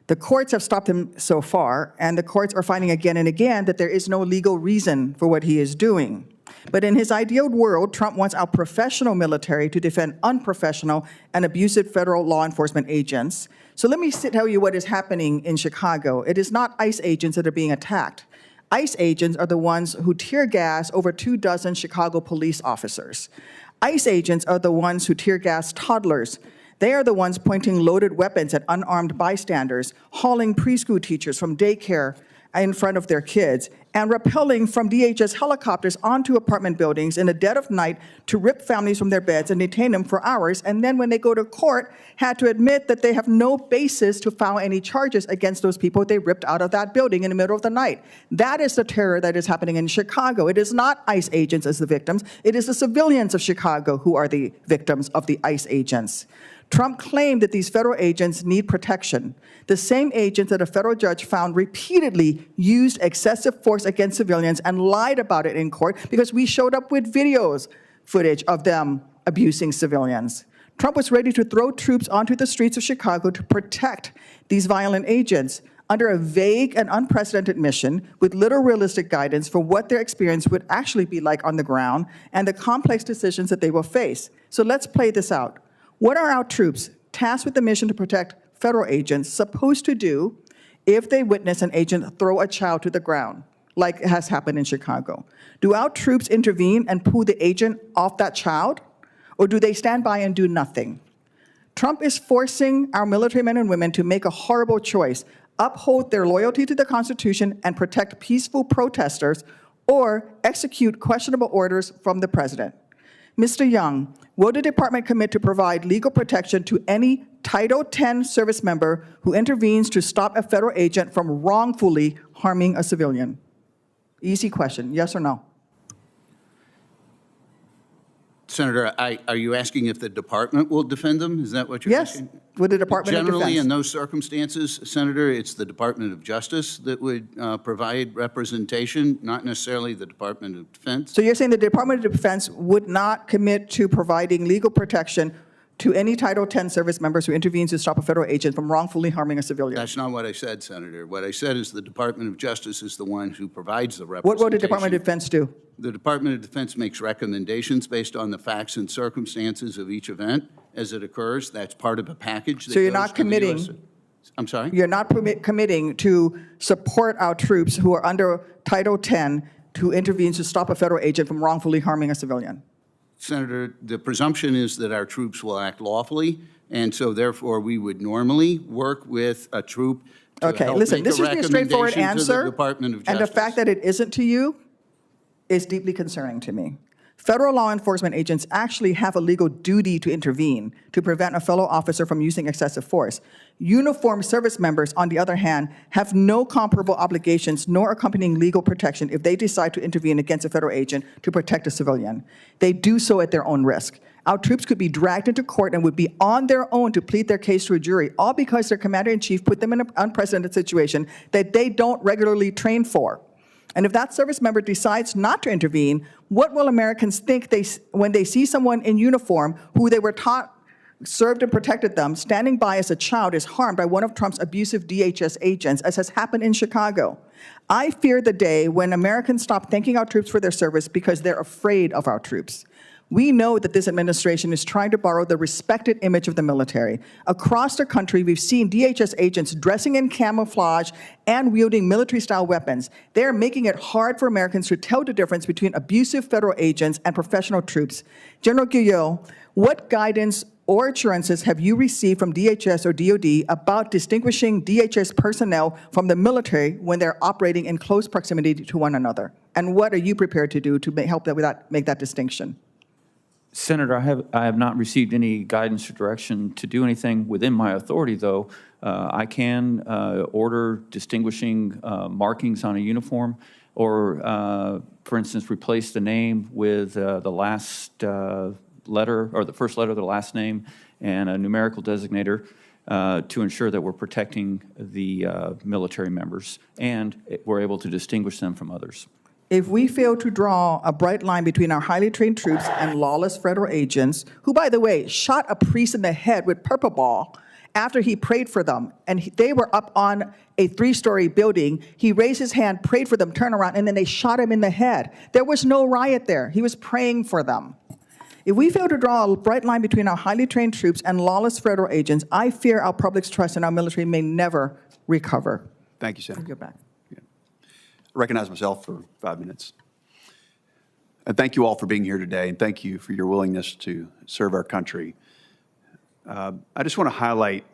The courts have stopped him so far, and the courts are finding again and again that there is no legal reason for what he is doing. But in his ideal world, Trump wants our professional military to defend unprofessional and abusive federal law enforcement agents. So let me tell you what is happening in Chicago. It is not ICE agents that are being attacked. ICE agents are the ones who tear gas over 24 Chicago police officers. ICE agents are the ones who tear gas toddlers. They are the ones pointing loaded weapons at unarmed bystanders, hauling preschool teachers from daycare in front of their kids, and rappelling from DHS helicopters onto apartment buildings in the dead of night to rip families from their beds and detain them for hours, and then when they go to court, had to admit that they have no basis to file any charges against those people they ripped out of that building in the middle of the night. That is the terror that is happening in Chicago. It is not ICE agents as the victims. It is the civilians of Chicago who are the victims of the ICE agents. Trump claimed that these federal agents need protection. The same agents that a federal judge found repeatedly used excessive force against civilians and lied about it in court because we showed up with footage of them abusing civilians. Trump was ready to throw troops onto the streets of Chicago to protect these violent agents under a vague and unprecedented mission with little realistic guidance for what their experience would actually be like on the ground and the complex decisions that they will face. So let's play this out. What are our troops, tasked with the mission to protect federal agents, supposed to do if they witness an agent throw a child to the ground, like has happened in Chicago? Do our troops intervene and pull the agent off that child? Or do they stand by and do nothing? Trump is forcing our military men and women to make a horrible choice, uphold their loyalty to the Constitution and protect peaceful protesters, or execute questionable orders from the president. Mr. Young, will the department commit to provide legal protection to any Title X service member who intervenes to stop a federal agent from wrongfully harming a civilian? Easy question, yes or no?
Senator, are you asking if the department will defend them? Is that what you're asking?
Yes, with the Department of Defense.
Generally, in those circumstances, Senator, it's the Department of Justice that would provide representation, not necessarily the Department of Defense.
So you're saying the Department of Defense would not commit to providing legal protection to any Title X service members who intervenes to stop a federal agent from wrongfully harming a civilian?
That's not what I said, Senator. What I said is the Department of Justice is the one who provides the representation.
What will the Department of Defense do?
The Department of Defense makes recommendations based on the facts and circumstances of each event as it occurs. That's part of a package.
So you're not committing.
I'm sorry?
You're not committing to support our troops who are under Title X who intervenes to stop a federal agent from wrongfully harming a civilian?
Senator, the presumption is that our troops will act lawfully, and so therefore we would normally work with a troop to
Okay,
help
listen,
make
this
a
is a straightforward
recommendation to the
answer,
Department of
and
Justice.
the fact that it isn't to you is deeply concerning to me. Federal law enforcement agents actually have a legal duty to intervene to prevent a fellow officer from using excessive force. Uniformed service members, on the other hand, have no comparable obligations nor accompanying legal protection if they decide to intervene against a federal agent to protect a civilian. They do so at their own risk. Our troops could be dragged into court and would be on their own to plead their case to a jury, all because their commander-in-chief put them in an unprecedented situation that they don't regularly train for. And if that service member decides not to intervene, what will Americans think when they see someone in uniform who they were taught served and protected them, standing by as a child is harmed by one of Trump's abusive DHS agents, as has happened in Chicago? I fear the day when Americans stop thanking our troops for their service because they're afraid of our troops. We know that this administration is trying to borrow the respected image of the military. Across the country, we've seen DHS agents dressing in camouflage and wielding military-style weapons. They're making it hard for Americans to tell the difference between abusive federal agents and professional troops. General Guillot, what guidance or assurances have you received from DHS or DOD about distinguishing DHS personnel from the military when they're operating in close proximity to one another? And what are you prepared to do to make that distinction?
Senator, I have not received any guidance or direction to do anything within my authority, though. I can order distinguishing markings on a uniform or, for instance, replace the name with the last letter or the first letter of the last name and a numerical designator to ensure that we're protecting the military members and we're able to distinguish them from others.
If we fail to draw a bright line between our highly trained troops and lawless federal agents, who, by the way, shot a priest in the head with purple ball after he prayed for them, and they were up on a 3-story building, he raised his hand, prayed for them, turned around, and then they shot him in the head. There was no riot there. He was praying for them. If we fail to draw a bright line between our highly trained troops and lawless federal agents, I fear our public's trust in our military may never recover.
Thank you, Senator.
You're back.
I recognize myself for 5 minutes. And thank you all for being here today, and thank you for your willingness to serve our country. I just want to highlight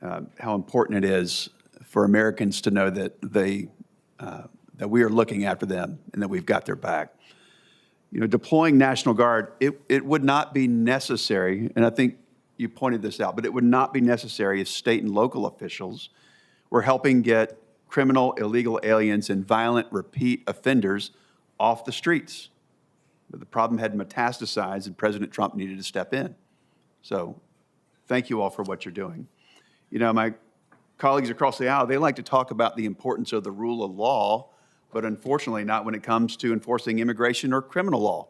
how important it is for Americans to know that that we are looking after them and that we've got their back. You know, deploying National Guard, it would not be necessary, and I think you pointed this out, but it would not be necessary if state and local officials were helping get criminal, illegal aliens, and violent repeat offenders off the streets. But the problem had metastasized, and President Trump needed to step in. So thank you all for what you're doing. You know, my colleagues across the aisle, they like to talk about the importance of the rule of law, but unfortunately not when it comes to enforcing immigration or criminal law.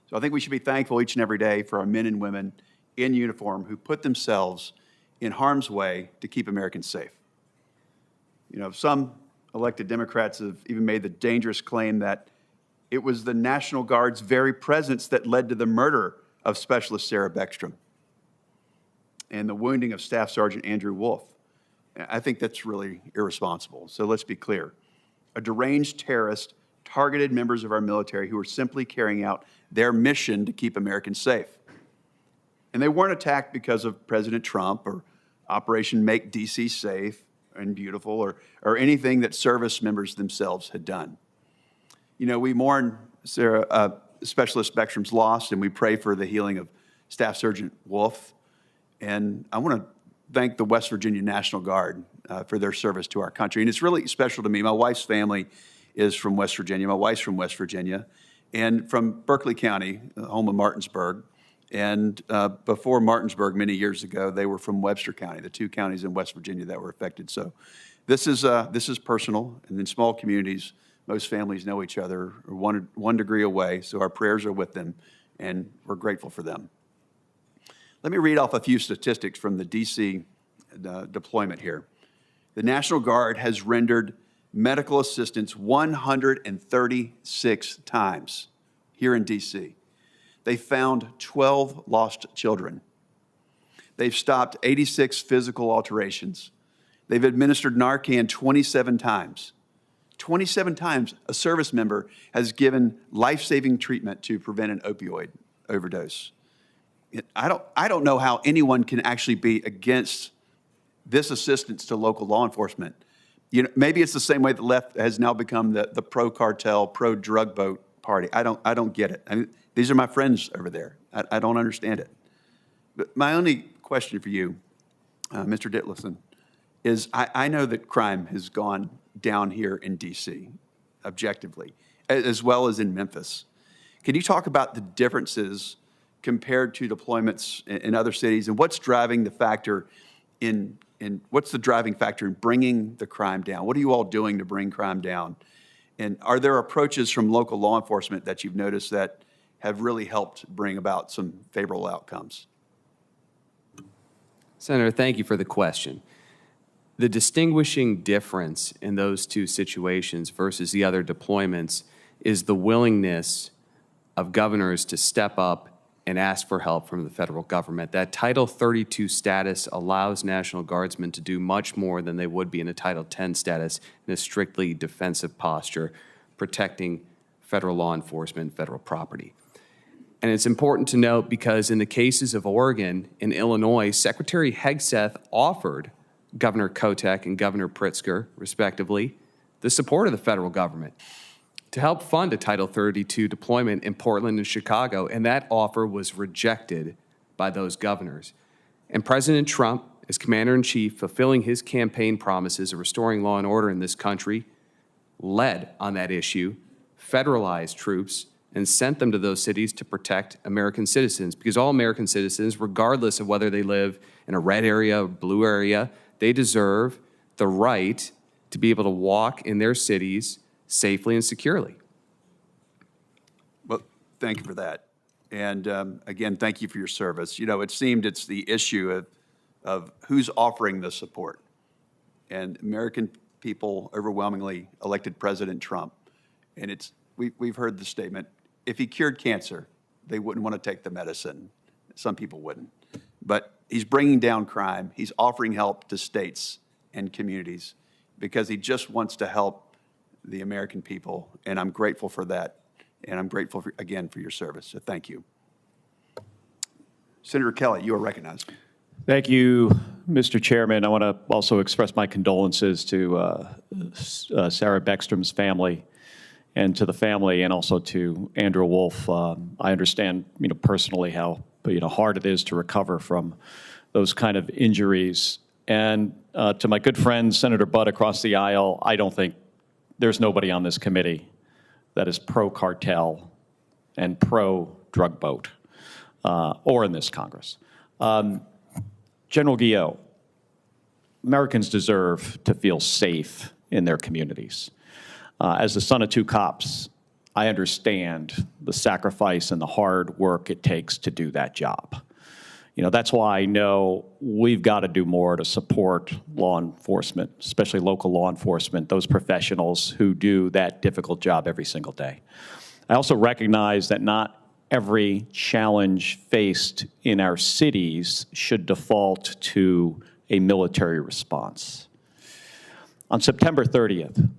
So I think we should be thankful each and every day for our men and women in uniform who put themselves in harm's way to keep Americans safe. You know, some elected Democrats have even made the dangerous claim that it was the National Guard's very presence that led to the murder of Specialist Sarah Beckstrom and the wounding of Staff Sergeant Andrew Wolf. I think that's really irresponsible. So let's be clear. A deranged terrorist targeted members of our military who were simply carrying out their mission to keep Americans safe. And they weren't attacked because of President Trump or Operation Make DC Safe and Beautiful or anything that service members themselves had done. You know, we mourn Specialist Beckstrom's loss, and we pray for the healing of Staff Sergeant Wolf. And I want to thank the West Virginia National Guard for their service to our country. And it's really special to me. My wife's family is from West Virginia. My wife's from West Virginia and from Berkeley County, home of Martinsburg. And before Martinsburg, many years ago, they were from Webster County, the 2 counties in West Virginia that were affected. So this is personal. And in small communities, most families know each other one degree away. So our prayers are with them, and we're grateful for them. Let me read off a few statistics from the D.C. deployment here. The National Guard has rendered medical assistance 136 times here in D.C. They found 12 lost children. They've stopped 86 physical alterations. They've administered Narcan 27 times. 27 times a service member has given life-saving treatment to prevent an opioid overdose. I don't know how anyone can actually be against this assistance to local law enforcement, You know, maybe it's the same way the left has now become the pro-cartel, pro-drug boat party. I don't get it. I mean, these are my friends over there. I don't understand it. But my only question for you, Mr. Ditlevson, is I know that crime has gone down here in D.C., objectively, as well as in Memphis. Can you talk about the differences compared to deployments in other cities, and what's driving the factor in what's the driving factor in bringing the crime down? What are you all doing to bring crime down? And are there approaches from local law enforcement that you've noticed that have really helped bring about some favorable outcomes?
Senator, thank you for the question. The distinguishing difference in those two situations versus the other deployments is the willingness of governors to step up and ask for help from the federal government. That Title 32 status allows National Guardsmen to do much more than they would be in a Title 10 status in a strictly defensive posture, protecting federal law enforcement and federal property. And it's important to note because in the cases of Oregon and Illinois, Secretary Hegseth offered Governor Kotek and Governor Pritzker, respectively, the support of the federal government to help fund a Title 32 deployment in Portland and Chicago, and that offer was rejected by those governors. And President Trump, as Commander-in-Chief, fulfilling his campaign promises of restoring law and order in this country, led on that issue, federalized troops, and sent them to those cities to protect American citizens, because all American citizens, regardless of whether they live in a red area or blue area, they deserve the right to be able to walk in their cities safely and securely.
Well, thank you for that. And again, thank you for your service. You know, it seemed it's the issue of who's offering the support. And American people overwhelmingly elected President Trump. And we've heard the statement, if he cured cancer, they wouldn't want to take the medicine. Some people wouldn't. But he's bringing down crime. He's offering help to states and communities because he just wants to help the American people, and I'm grateful for that, and I'm grateful, again, for your service, so thank you. Senator Kelly, you are recognized.
Thank you, Mr. Chairman. I want to also express my condolences to Sarah Beckstrom's family and to the family, and also to Andrew Wolf. I understand, personally how, hard it is to recover from those kind of injuries. And to my good friend, Senator Budd, across the aisle, I don't think there's nobody on this committee that is pro-cartel and pro-drug boat, or in this Congress. General Guillot, Americans deserve to feel safe in their communities. As the son of two cops, I understand the sacrifice and the hard work it takes to do that job. That's why I know we've got to do more to support law enforcement, especially local law enforcement, those professionals who do that difficult job every single day. I also recognize that not every challenge faced in our cities should default to a military response. On September 30th,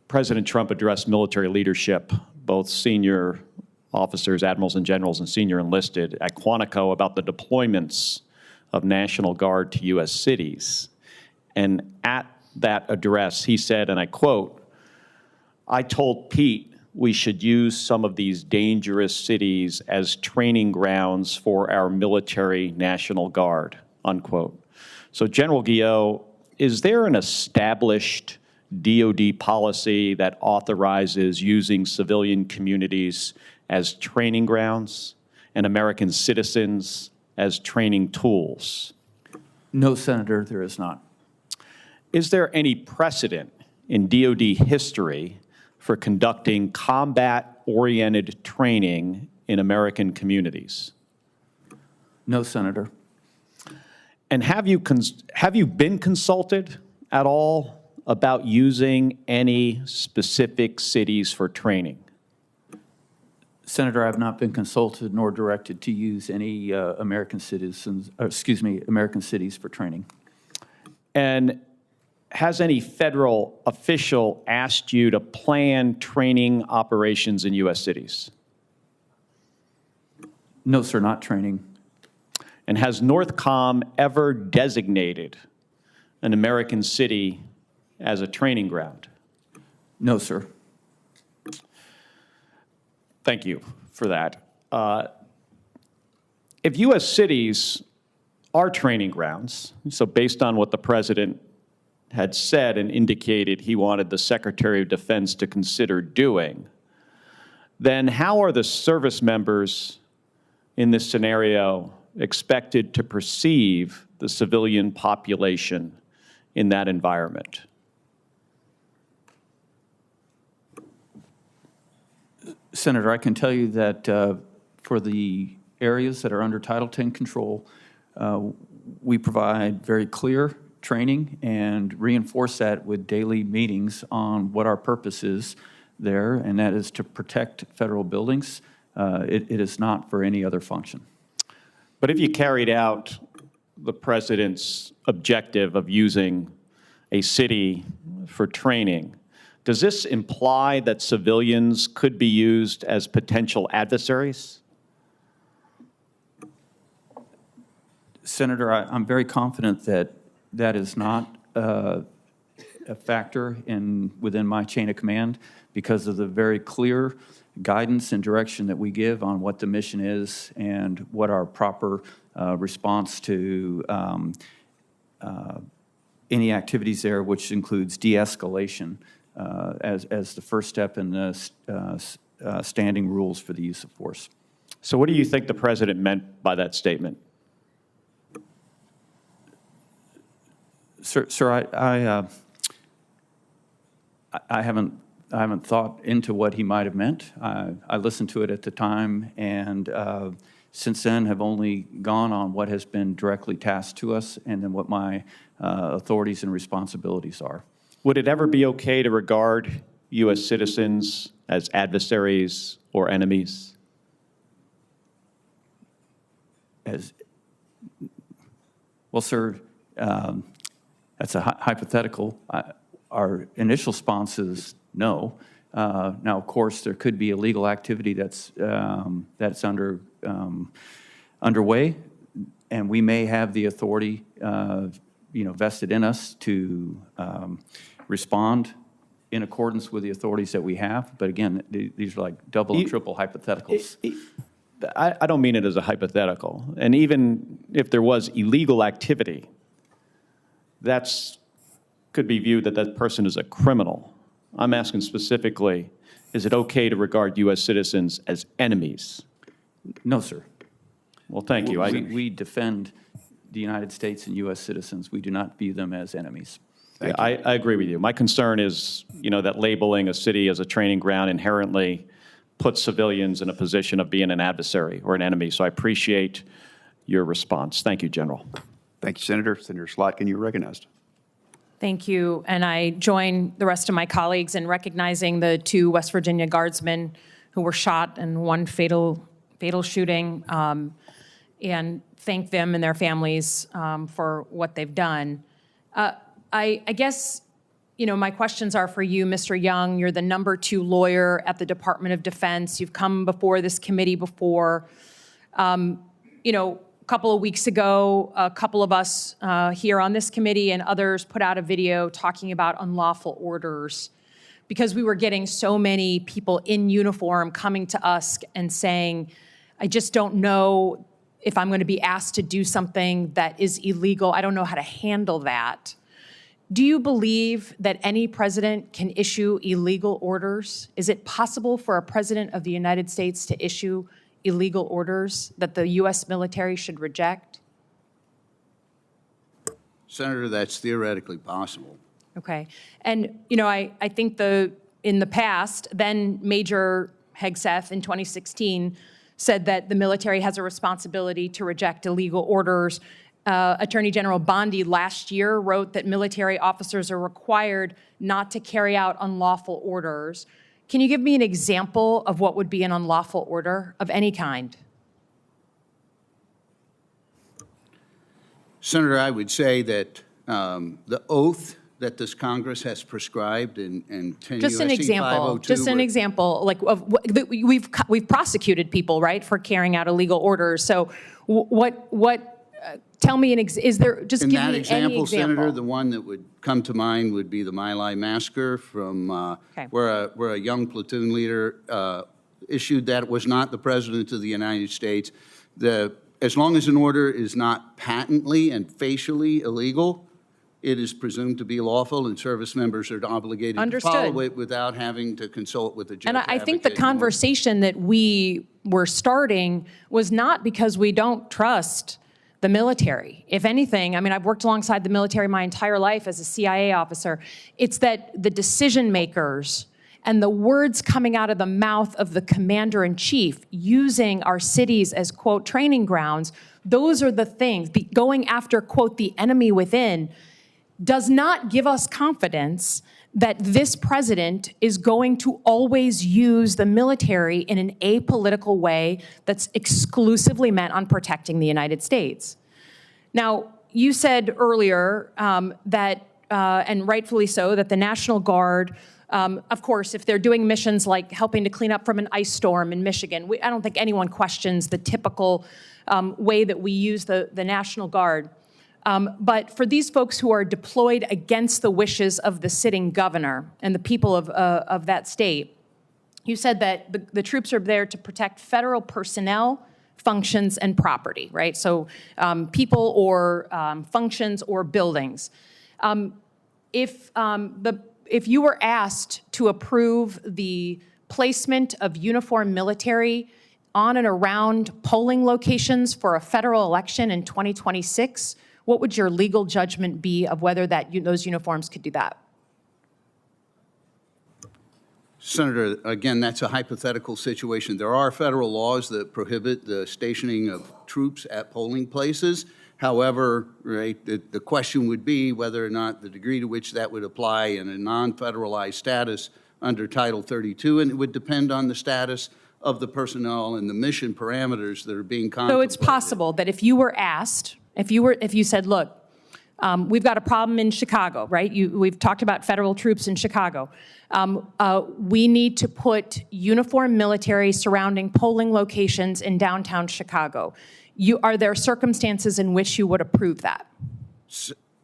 President Trump addressed military leadership, both senior officers, admirals and generals, and senior enlisted at Quantico about the deployments of National Guard to U.S. cities. And at that address, he said, and I quote, "I told Pete we should use some of these dangerous cities as training grounds for our military National Guard," unquote. So General Guillot, is there an established DOD policy that authorizes using civilian communities as training grounds and American citizens as training tools?
No, Senator, there is not.
Is there any precedent in DOD history for conducting combat-oriented training in American communities?
No, Senator.
And have you been consulted at all about using any specific cities for training?
Senator, I have not been consulted nor directed to use any American cities for training.
And has any federal official asked you to plan training operations in U.S. cities?
No, sir, not training.
And has NORTHCOM ever designated an American city
as a training ground?
No, sir.
Thank you for that. If U.S. cities are training grounds, so based on what the president had said and indicated he wanted the Secretary of Defense to consider doing, then how are the service members in this scenario expected to perceive the civilian population in that environment?
Senator, I can tell you that for the areas that are under Title X control, we provide very clear training and reinforce that with daily meetings on what our purpose is there, and that is to protect federal buildings. It is not for any other function.
But if you carried out the president's objective of using a city for training, does this imply that civilians could be used as potential adversaries?
Senator, I'm very confident that that is not a factor within my chain of command because of the very clear guidance and direction that we give on what the mission is and what our proper response to any activities there, which includes de-escalation as the first step in the standing rules for the use of force.
So what do you think the president meant by that statement?
Sir, I haven't thought into what he might have meant. I listened to it at the time, and since then have only gone on what has been directly tasked to us and then what my authorities and responsibilities are.
Would it ever be okay to regard U.S. citizens as adversaries or enemies?
Well, sir, that's a hypothetical. Our initial response is no. Now, of course, there could be illegal activity that's underway, and we may have the authority, vested in us to respond in accordance with the authorities that we have. But again, these are like double and triple hypotheticals.
I don't mean it as a hypothetical. And even if there was illegal activity, could be viewed that person is a criminal. I'm asking specifically, is it okay to regard U.S. citizens as enemies?
No, sir.
Well, thank you.
We defend the United States and U.S. citizens. We do not view them as enemies.
Yeah, I agree with you. My concern is, that labeling a city as a training ground inherently puts civilians in a position of being an adversary or an enemy. So I appreciate your response. Thank you, General.
Thank you, Senator. Senator Slotkin, you're recognized.
Thank you. And I join the rest of my colleagues in recognizing the 2 West Virginia guardsmen who were shot in one fatal shooting, and thank them and their families for what they've done. I guess, my questions are for you, Mr. Young. You're the number 2 lawyer at the Department of Defense. You've come before this committee before. A couple of weeks ago, a couple of us here on this committee and others put out a video talking about unlawful orders because we were getting so many people in uniform coming to us and saying, I just don't know if I'm going to be asked to do something that is illegal. I don't know how to handle that. Do you believe that any president can issue illegal orders? Is it possible for a president of the United States to issue illegal orders that the U.S. military should reject?
Senator, that's theoretically possible.
Okay. And, I think in the past, then Major Hegseth in 2016 said that the military has a responsibility to reject illegal orders. Attorney General Bondi last year wrote that military officers are required not to carry out unlawful orders. Can you give me an example of what would be an unlawful order of any kind?
Senator, I would say that the oath that this Congress has prescribed in 10
Just an
USC
example.
502
Just an example. Like we've prosecuted people, right, for carrying out illegal orders. So what Tell me is there, just
In
give
that
me
example,
any example.
Senator, the one that would come to mind would be the My Lai massacre from
Okay.
where a young platoon leader issued that it was not the President of the United States. As long as an order is not patently and facially illegal, it is presumed to be lawful, and service members are obligated
Understood.
to follow it without having to consult with the judge.
And I think the
advocate, or-
conversation that we were starting was not because we don't trust the military. If anything, I mean, I've worked alongside the military my entire life as a CIA officer. It's that the decision makers and the words coming out of the mouth of the commander-in-chief using our cities as, quote, training grounds, those are the things. Going after, quote, the enemy within does not give us confidence that this president is going to always use the military in an apolitical way that's exclusively meant on protecting the United States. Now, you said earlier that, and rightfully so, that the National Guard, of course, if they're doing missions like helping to clean up from an ice storm in Michigan, I don't think anyone questions the typical way that we use the National Guard. But for these folks who are deployed against the wishes of the sitting governor and the people of that state, you said that the troops are there to protect federal personnel, functions, and property, right? So people or functions or buildings. If you were asked to approve the placement of uniformed military on and around polling locations for a federal election in 2026, what would your legal judgment be of whether those uniforms could do that?
Senator, again, that's a hypothetical situation. There are federal laws that prohibit the stationing of troops at polling places. However, right, the question would be whether or not the degree to which that would apply in a non-federalized status under Title 32, and it would depend on the status of the personnel and the mission parameters that are being contemplated.
So it's possible that if you were asked, if you said, look, we've got a problem in Chicago, right? We've talked about federal troops in Chicago. We need to put uniformed military surrounding polling locations in downtown Chicago. Are there circumstances in which you would approve that?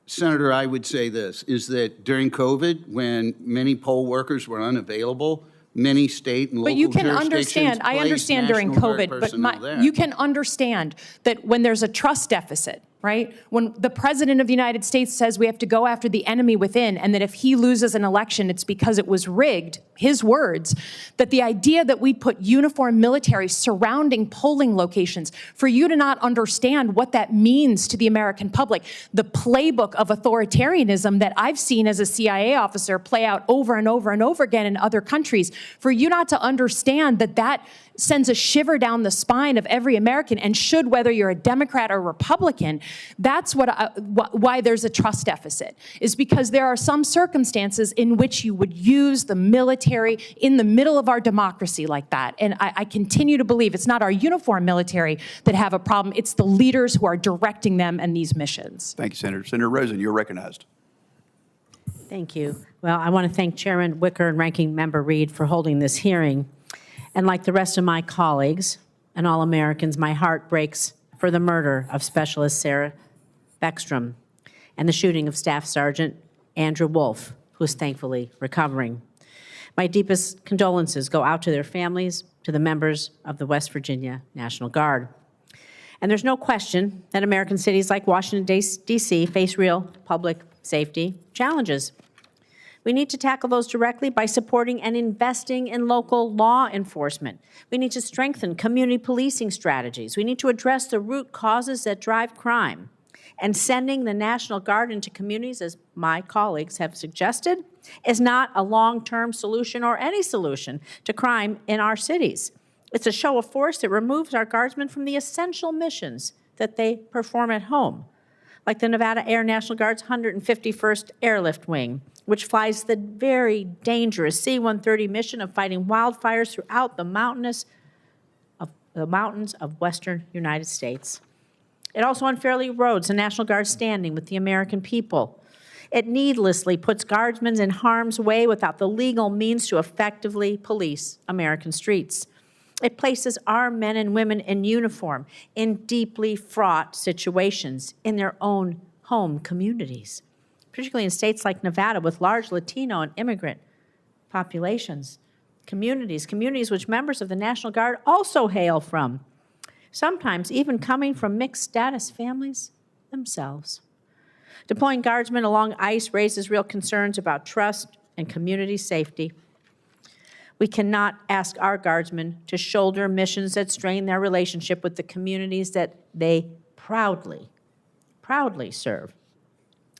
Senator, I would say this, is that during COVID, when many poll workers were unavailable, many state and local
But you can
jurisdictions
understand, I
placed
understand during
National Guard
COVID,
personnel there.
you can understand that when there's a trust deficit, right? When the President of the United States says we have to go after the enemy within, and that if he loses an election, it's because it was rigged, his words, that the idea that we put uniformed military surrounding polling locations, for you to not understand what that means to the American public, the playbook of authoritarianism that I've seen as a CIA officer play out over and over and over again in other countries, for you not to understand that that sends a shiver down the spine of every American, and should, whether you're a Democrat or Republican, that's why there's a trust deficit, is because there are some circumstances in which you would use the military in the middle of our democracy like that. And I continue to believe it's not our uniformed military that have a problem, it's the leaders who are directing them and these missions.
Thank you, Senator. Senator Rosen, you're recognized.
Thank you. Well, I want to thank Chairman Wicker and Ranking Member Reed for holding this hearing. And like the rest of my colleagues and all Americans, my heart breaks for the murder of Specialist Sarah Beckstrom and the shooting of Staff Sergeant Andrew Wolf, who is thankfully recovering. My deepest condolences go out to their families, to the members of the West Virginia National Guard. And there's no question that American cities like Washington, D.C. face real public safety challenges. We need to tackle those directly by supporting and investing in local law enforcement. We need to strengthen community policing strategies. We need to address the root causes that drive crime. And sending the National Guard into communities, as my colleagues have suggested, is not a long-term solution or any solution to crime in our cities. It's a show of force that removes our guardsmen from the essential missions that they perform at home, like the Nevada Air National Guard's 151st Airlift Wing, which flies the very dangerous C-130 mission of fighting wildfires throughout the mountains of western United States. It also unfairly erodes the National Guard's standing with the American people. It needlessly puts guardsmen in harm's way without the legal means to effectively police American streets. It places our men and women in uniform in deeply fraught situations in their own home communities, particularly in states like Nevada with large Latino and immigrant populations, communities which members of the National Guard also hail from, sometimes even coming from mixed status families themselves. Deploying guardsmen along ICE raises real concerns about trust and community safety. We cannot ask our guardsmen to shoulder missions that strain their relationship with the communities that they proudly serve.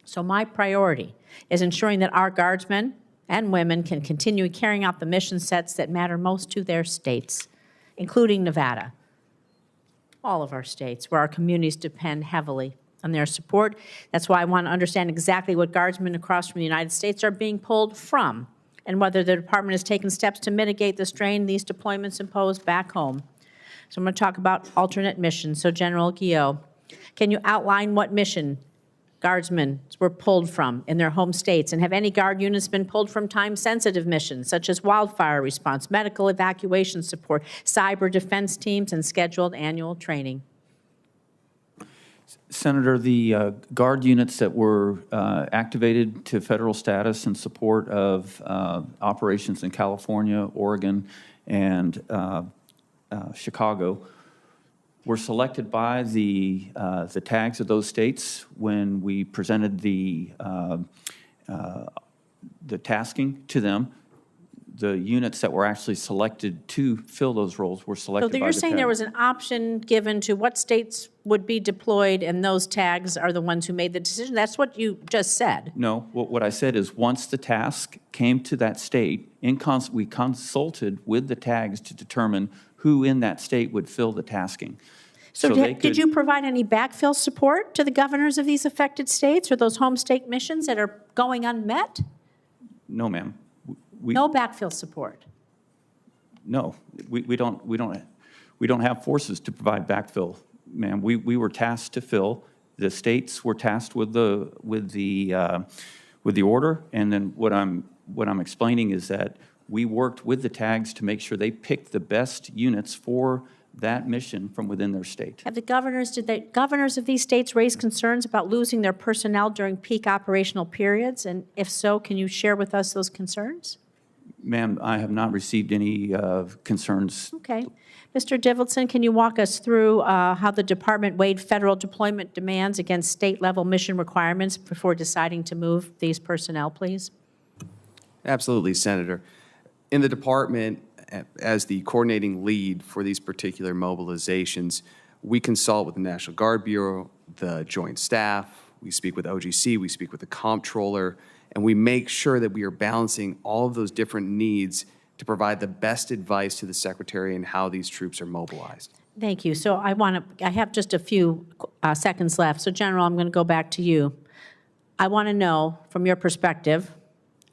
So my priority is ensuring that our guardsmen and women can continue carrying out the mission sets that matter most to their states, including Nevada, all of our states, where our communities depend heavily on their support. That's why I want to understand exactly what guardsmen across from the United States are being pulled from, and whether the department has taken steps to mitigate the strain these deployments impose back home. So I'm going to talk about alternate missions. So General Guillot, can you outline what mission guardsmen were pulled from in their home states, and have any guard units been pulled from time-sensitive missions, such as wildfire response, medical evacuation support, cyber defense teams, and scheduled annual training?
Senator, the guard units that were activated to federal status in support of operations in California, Oregon, and Chicago were selected by the tags of those states when we presented the tasking to them. The units that were actually selected to fill those roles were selected by the
So you're saying
tags.
there was an option given to what states would be deployed, and those tags are the ones who made the decision? That's what you just said.
No, what I said is once the task came to that state, we consulted with the tags to determine who in that state would fill the tasking.
So
they
did
could-
you provide any backfill support to the governors of these affected states, or those home state missions that are going unmet?
No, ma'am.
No backfill support.
No, we don't have forces to provide backfill, ma'am. We were tasked to fill. The states were tasked with the order, and then what I'm explaining is that we worked with the tags to make sure they picked the best units for that mission from within their state.
Have did the governors of these states raise concerns about losing their personnel during peak operational periods? And if so, can you share with us those concerns?
Ma'am, I have not received any concerns.
Okay. Mr. Ditlevson, can you walk us through how the department weighed federal deployment demands against state-level mission requirements before deciding to move these personnel, please?
Absolutely, Senator. In the department, as the coordinating lead for these particular mobilizations, we consult with the National Guard Bureau, the Joint Staff, we speak with OGC, we speak with the Comptroller, and we make sure that we are balancing all of those different needs to provide the best advice to the Secretary in how these troops are mobilized.
Thank you. So I have just a few seconds left. So General, I'm going to go back to you. I want to know, from your perspective,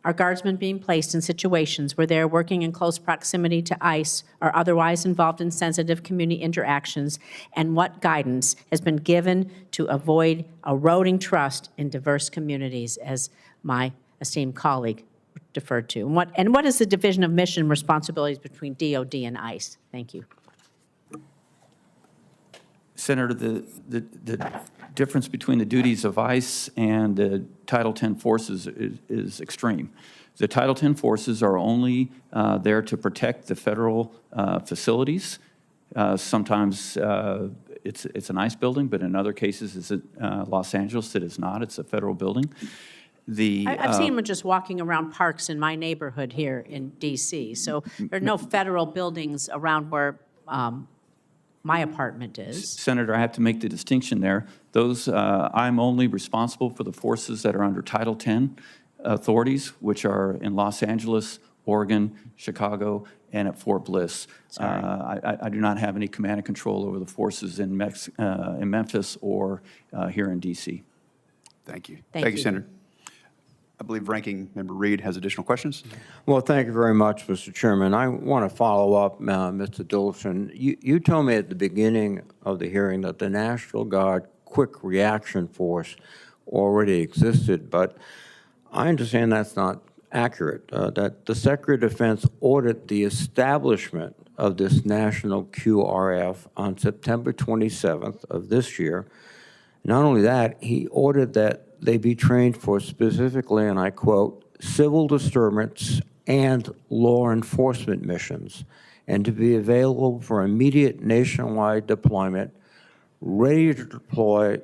are guardsmen being placed in situations where they're working in close proximity to ICE or otherwise involved in sensitive community interactions, and what guidance has been given to avoid eroding trust in diverse communities, as my esteemed colleague deferred to? And what is the division of mission responsibilities between DOD and ICE? Thank you.
Senator, the difference between the duties of ICE and the Title X forces is extreme. The Title X forces are only there to protect the federal facilities. Sometimes it's an ICE building, but in other cases it's Los Angeles. It is not. It's a federal building.
I've seen them just walking around parks in my neighborhood here in D.C. So there are no federal buildings around where my apartment is.
Senator, I have to make the distinction there. I'm only responsible for the forces that are under Title X authorities, which are in Los Angeles, Oregon, Chicago, and at Fort Bliss. I do not have any command and control over the forces in Memphis or here in D.C.
Thank you.
Thank
Thank you,
you.
Senator. I believe Ranking Member Reed has additional questions.
Well, thank you very much, Mr. Chairman. I want to follow up, Mr. Ditlevson. You told me at the beginning of the hearing that the National Guard Quick Reaction Force already existed, but I understand that's not accurate, that the Secretary of Defense ordered the establishment of this national QRF on September 27th of this year. Not only that, he ordered that they be trained for specifically, and I quote, civil disturbance and law enforcement missions, and to be available for immediate nationwide deployment, ready to deploy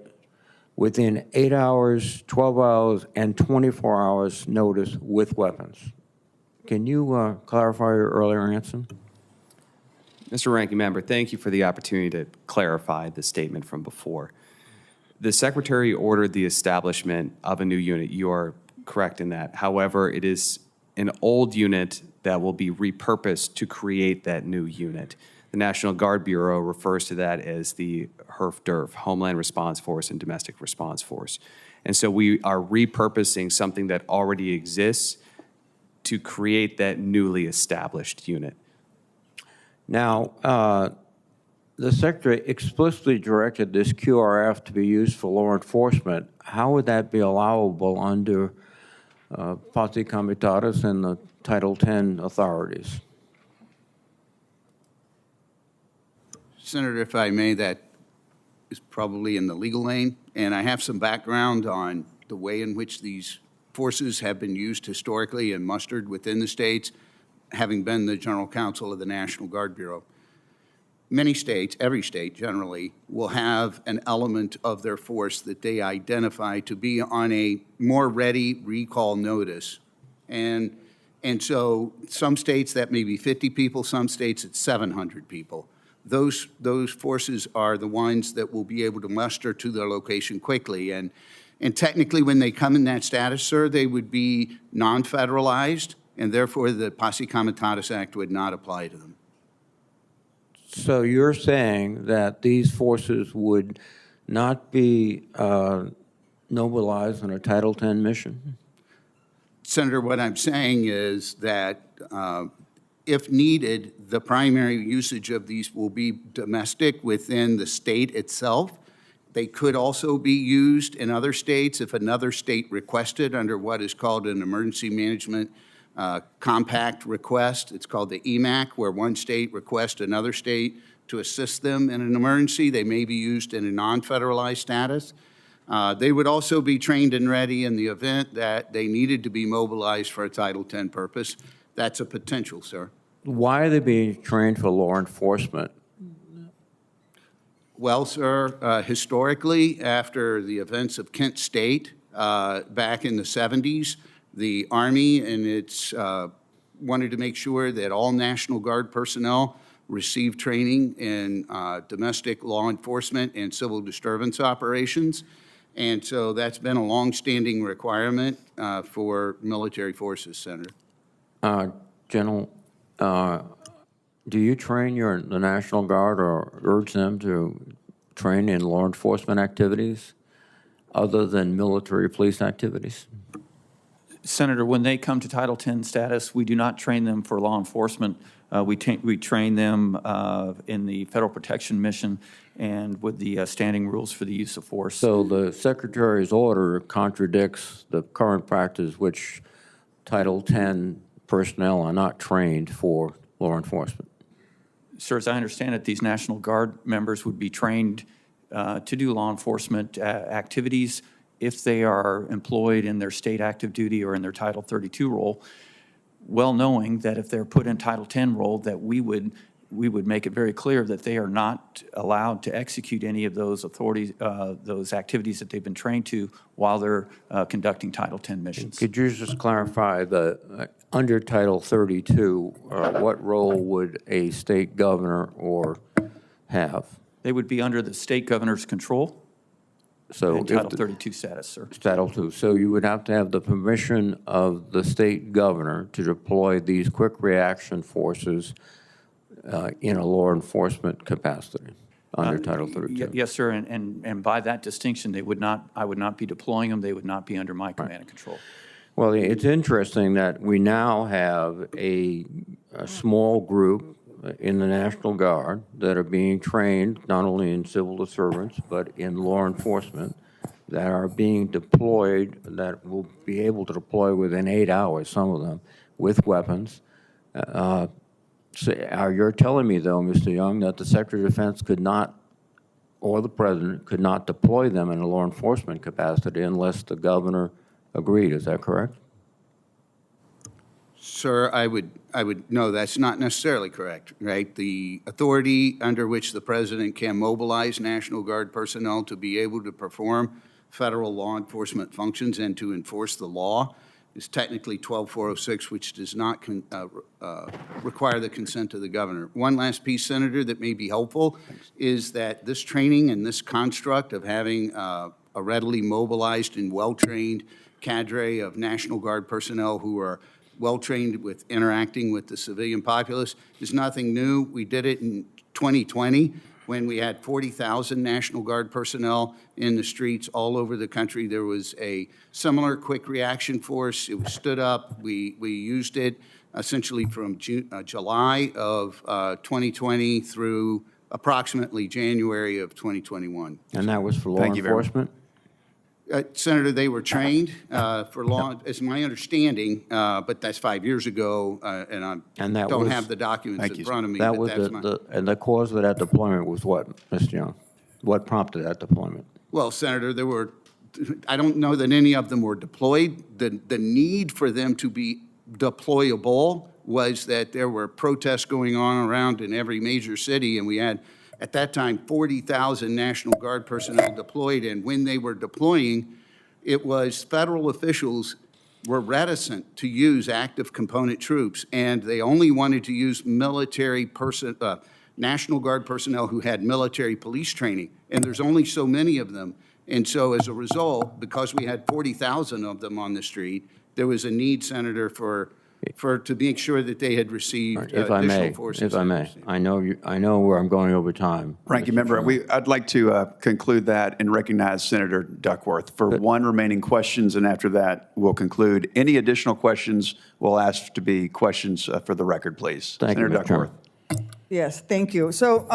within 8 hours, 12 hours, and 24 hours notice with weapons. Can you clarify your earlier answer?
Mr. Ranking Member, thank you for the opportunity to clarify the statement from before. The Secretary ordered the establishment of a new unit. You are correct in that. However, it is an old unit that will be repurposed to create that new unit. The National Guard Bureau refers to that as the HERF-DERF, Homeland Response Force and Domestic Response Force. And so we are repurposing something that already exists to create that newly established unit.
Now, the Secretary explicitly directed this QRF to be used for law enforcement. How would that be allowable under Posse Comitatus and the Title X authorities?
Senator, if I may, that is probably in the legal lane, and I have some background on the way in which these forces have been used historically and mustered within the states, having been the General Counsel of the National Guard Bureau. Many states, every state generally, will have an element of their force that they identify to be on a more ready recall notice. And so some states that may be 50 people, some states it's 700 people. Those forces are the ones that will be able to muster to their location quickly. And technically when they come in that status, sir, they would be non-federalized, and therefore the Posse Comitatus Act would not apply to them.
So you're saying that these forces would not be mobilized on a Title X mission?
Senator, what I'm saying is that if needed, the primary usage of these will be domestic within the state itself. They could also be used in other states if another state requested under what is called an emergency management compact request. It's called the EMAC, where one state requests another state to assist them in an emergency. They may be used in a non-federalized status. They would also be trained and ready in the event that they needed to be mobilized for a Title X purpose. That's a potential, sir.
Why are they being trained for law enforcement?
Well, sir, historically, after the events of Kent State back in the 70s, the Army and its wanted to make sure that all National Guard personnel received training in domestic law enforcement and civil disturbance operations. And so that's been a longstanding requirement for military forces, Senator.
General, do you train the National Guard or urge them to train in law enforcement activities other than military police activities?
Senator, when they come to Title X status, we do not train them for law enforcement. We train them in the Federal Protection Mission and with the standing rules for the use of force.
So the Secretary's order contradicts the current practice, which Title X personnel are not trained for law enforcement.
Sir, as I understand it, these National Guard members would be trained to do law enforcement activities if they are employed in their state active duty or in their Title 32 role, well knowing that if they're put in Title 10 role, that we would make it very clear that they are not allowed to execute any of those authorities, those activities that they've been trained to while they're conducting Title 10 missions.
Could you just clarify under Title 32, what role would a state governor have?
They would be under the state governor's control.
So
Title 32 status, sir.
Title II. So you would have to have the permission of the state governor to deploy these quick reaction forces in a law enforcement capacity under Title 32.
Yes, sir. And by that distinction, I would not be deploying them. They would not be under my command and control.
Well, it's interesting that we now have a small group in the National Guard that are being trained not only in civil disturbance but in law enforcement, that are being deployed, that will be able to deploy within 8 hours, some of them, with weapons. So you're telling me, though, Mr. Young, that the Secretary of Defense could not, or the President, could not deploy them in a law enforcement capacity unless the governor agreed. Is that correct?
Sir, I would, no, that's not necessarily correct, right? The authority under which the President can mobilize National Guard personnel to be able to perform federal law enforcement functions and to enforce the law is technically 12406, which does not require the consent of the governor. One last piece, Senator, that may be helpful is that this training and this construct of having a readily mobilized and well-trained cadre of National Guard personnel who are well-trained with interacting with the civilian populace is nothing new. We did it in 2020 when we had 40,000 National Guard personnel in the streets all over the country. There was a similar quick reaction force. It was stood up. We used it essentially from July of 2020 through approximately January of 2021.
And that was for law enforcement?
Senator, they were trained for law, is my understanding, but that's 5 years ago, and I don't have the documents in front of me.
That
but
was
that's
and the cause of that deployment was what, Mr. Young? What prompted that deployment?
Well, Senator, there were, I don't know that any of them were deployed. The need for them to be deployable was that there were protests going on around in every major city, and we had, at that time, 40,000 National Guard personnel deployed, and when they were deploying, it was federal officials were reticent to use active component troops, and they only wanted to use military National Guard personnel who had military police training, and there's only so many of them. And so as a result, because we had 40,000 of them on the street, there was a need, Senator, to make sure that they had received additional forces.
If I may, I know where I'm going over time.
Ranking Member, I'd like to conclude that and recognize Senator Duckworth for one remaining questions, and after that, we'll conclude. Any additional questions we'll ask to be questions for the record, please. Senator Duckworth.
Yes, thank you. So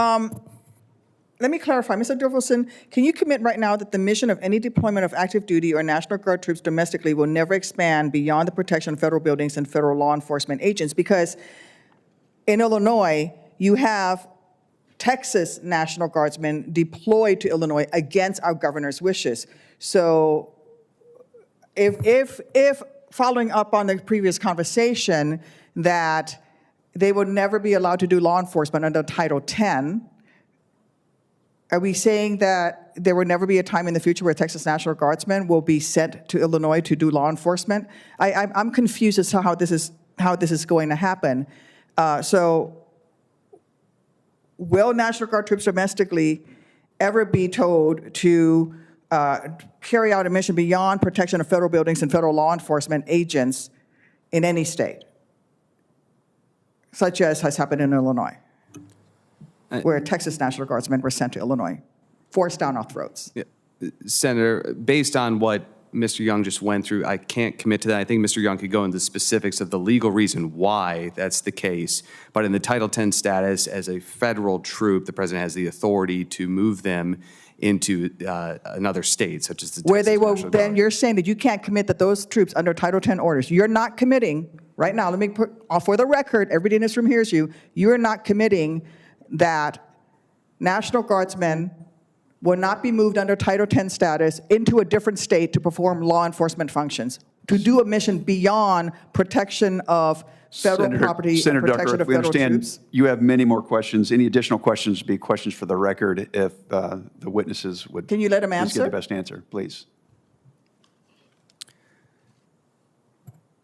let me clarify. Mr. Ditlevson, can you commit right now that the mission of any deployment of active duty or National Guard troops domestically will never expand beyond the protection of federal buildings and federal law enforcement agents? Because in Illinois, you have Texas National Guardsmen deployed to Illinois against our governor's wishes. So if following up on the previous conversation that they would never be allowed to do law enforcement under Title 10, are we saying that there will never be a time in the future where Texas National Guardsmen will be sent to Illinois to do law enforcement? I'm confused as to how this is going to happen. So will National Guard troops domestically ever be told to carry out a mission beyond protection of federal buildings and federal law enforcement agents in any state, such as has happened in Illinois, where Texas National Guardsmen were sent to Illinois, forced down our throats?
Yeah. Senator, based on what Mr. Young just went through, I can't commit to that. I think Mr. Young could go into the specifics of the legal reason why that's the case. But in the Title 10 status, as a federal troop, the president has the authority to move them into another state, such as the
where
Texas
they will,
National
then
Guard.
you're saying that you can't commit that those troops under Title 10 orders, you're not committing, right now, let me put, for the record, everybody in this room hears you, you're not committing that National Guardsmen will not be moved under Title 10 status into a different state to perform law enforcement functions, to do a mission beyond protection of federal property and protection of
we
federal
understand
troops?
you have many more questions. Any additional questions would be questions for the record if the witnesses would.
Can you let him
please
answer?
Get the best answer, please.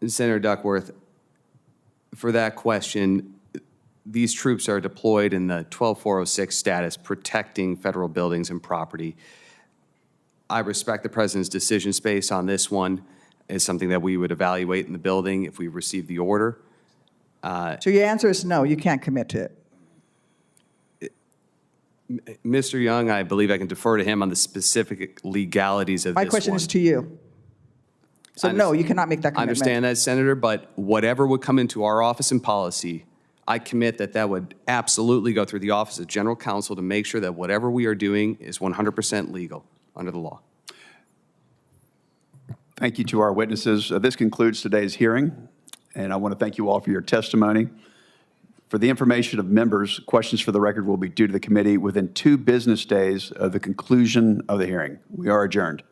Senator Duckworth, for that question, these troops are deployed in the 12406 status, protecting federal buildings and property. I respect the president's decision space on this one. It's something that we would evaluate in the building if we receive the order.
So your answer is no, you can't commit to it.
Mr. Young, I believe I can defer to him on the specific legalities of
My
this
question
one.
is to you. So no, you cannot make that commitment.
I understand that, Senator, but whatever would come into our office and policy, I commit that that would absolutely go through the Office of General Counsel to make sure that whatever we are doing is 100% legal under the law.
Thank you to our witnesses. This concludes today's hearing, and I want to thank you all for your testimony. For the information of members, questions for the record will be due to the committee within 2 business days of the conclusion of the hearing. We are adjourned.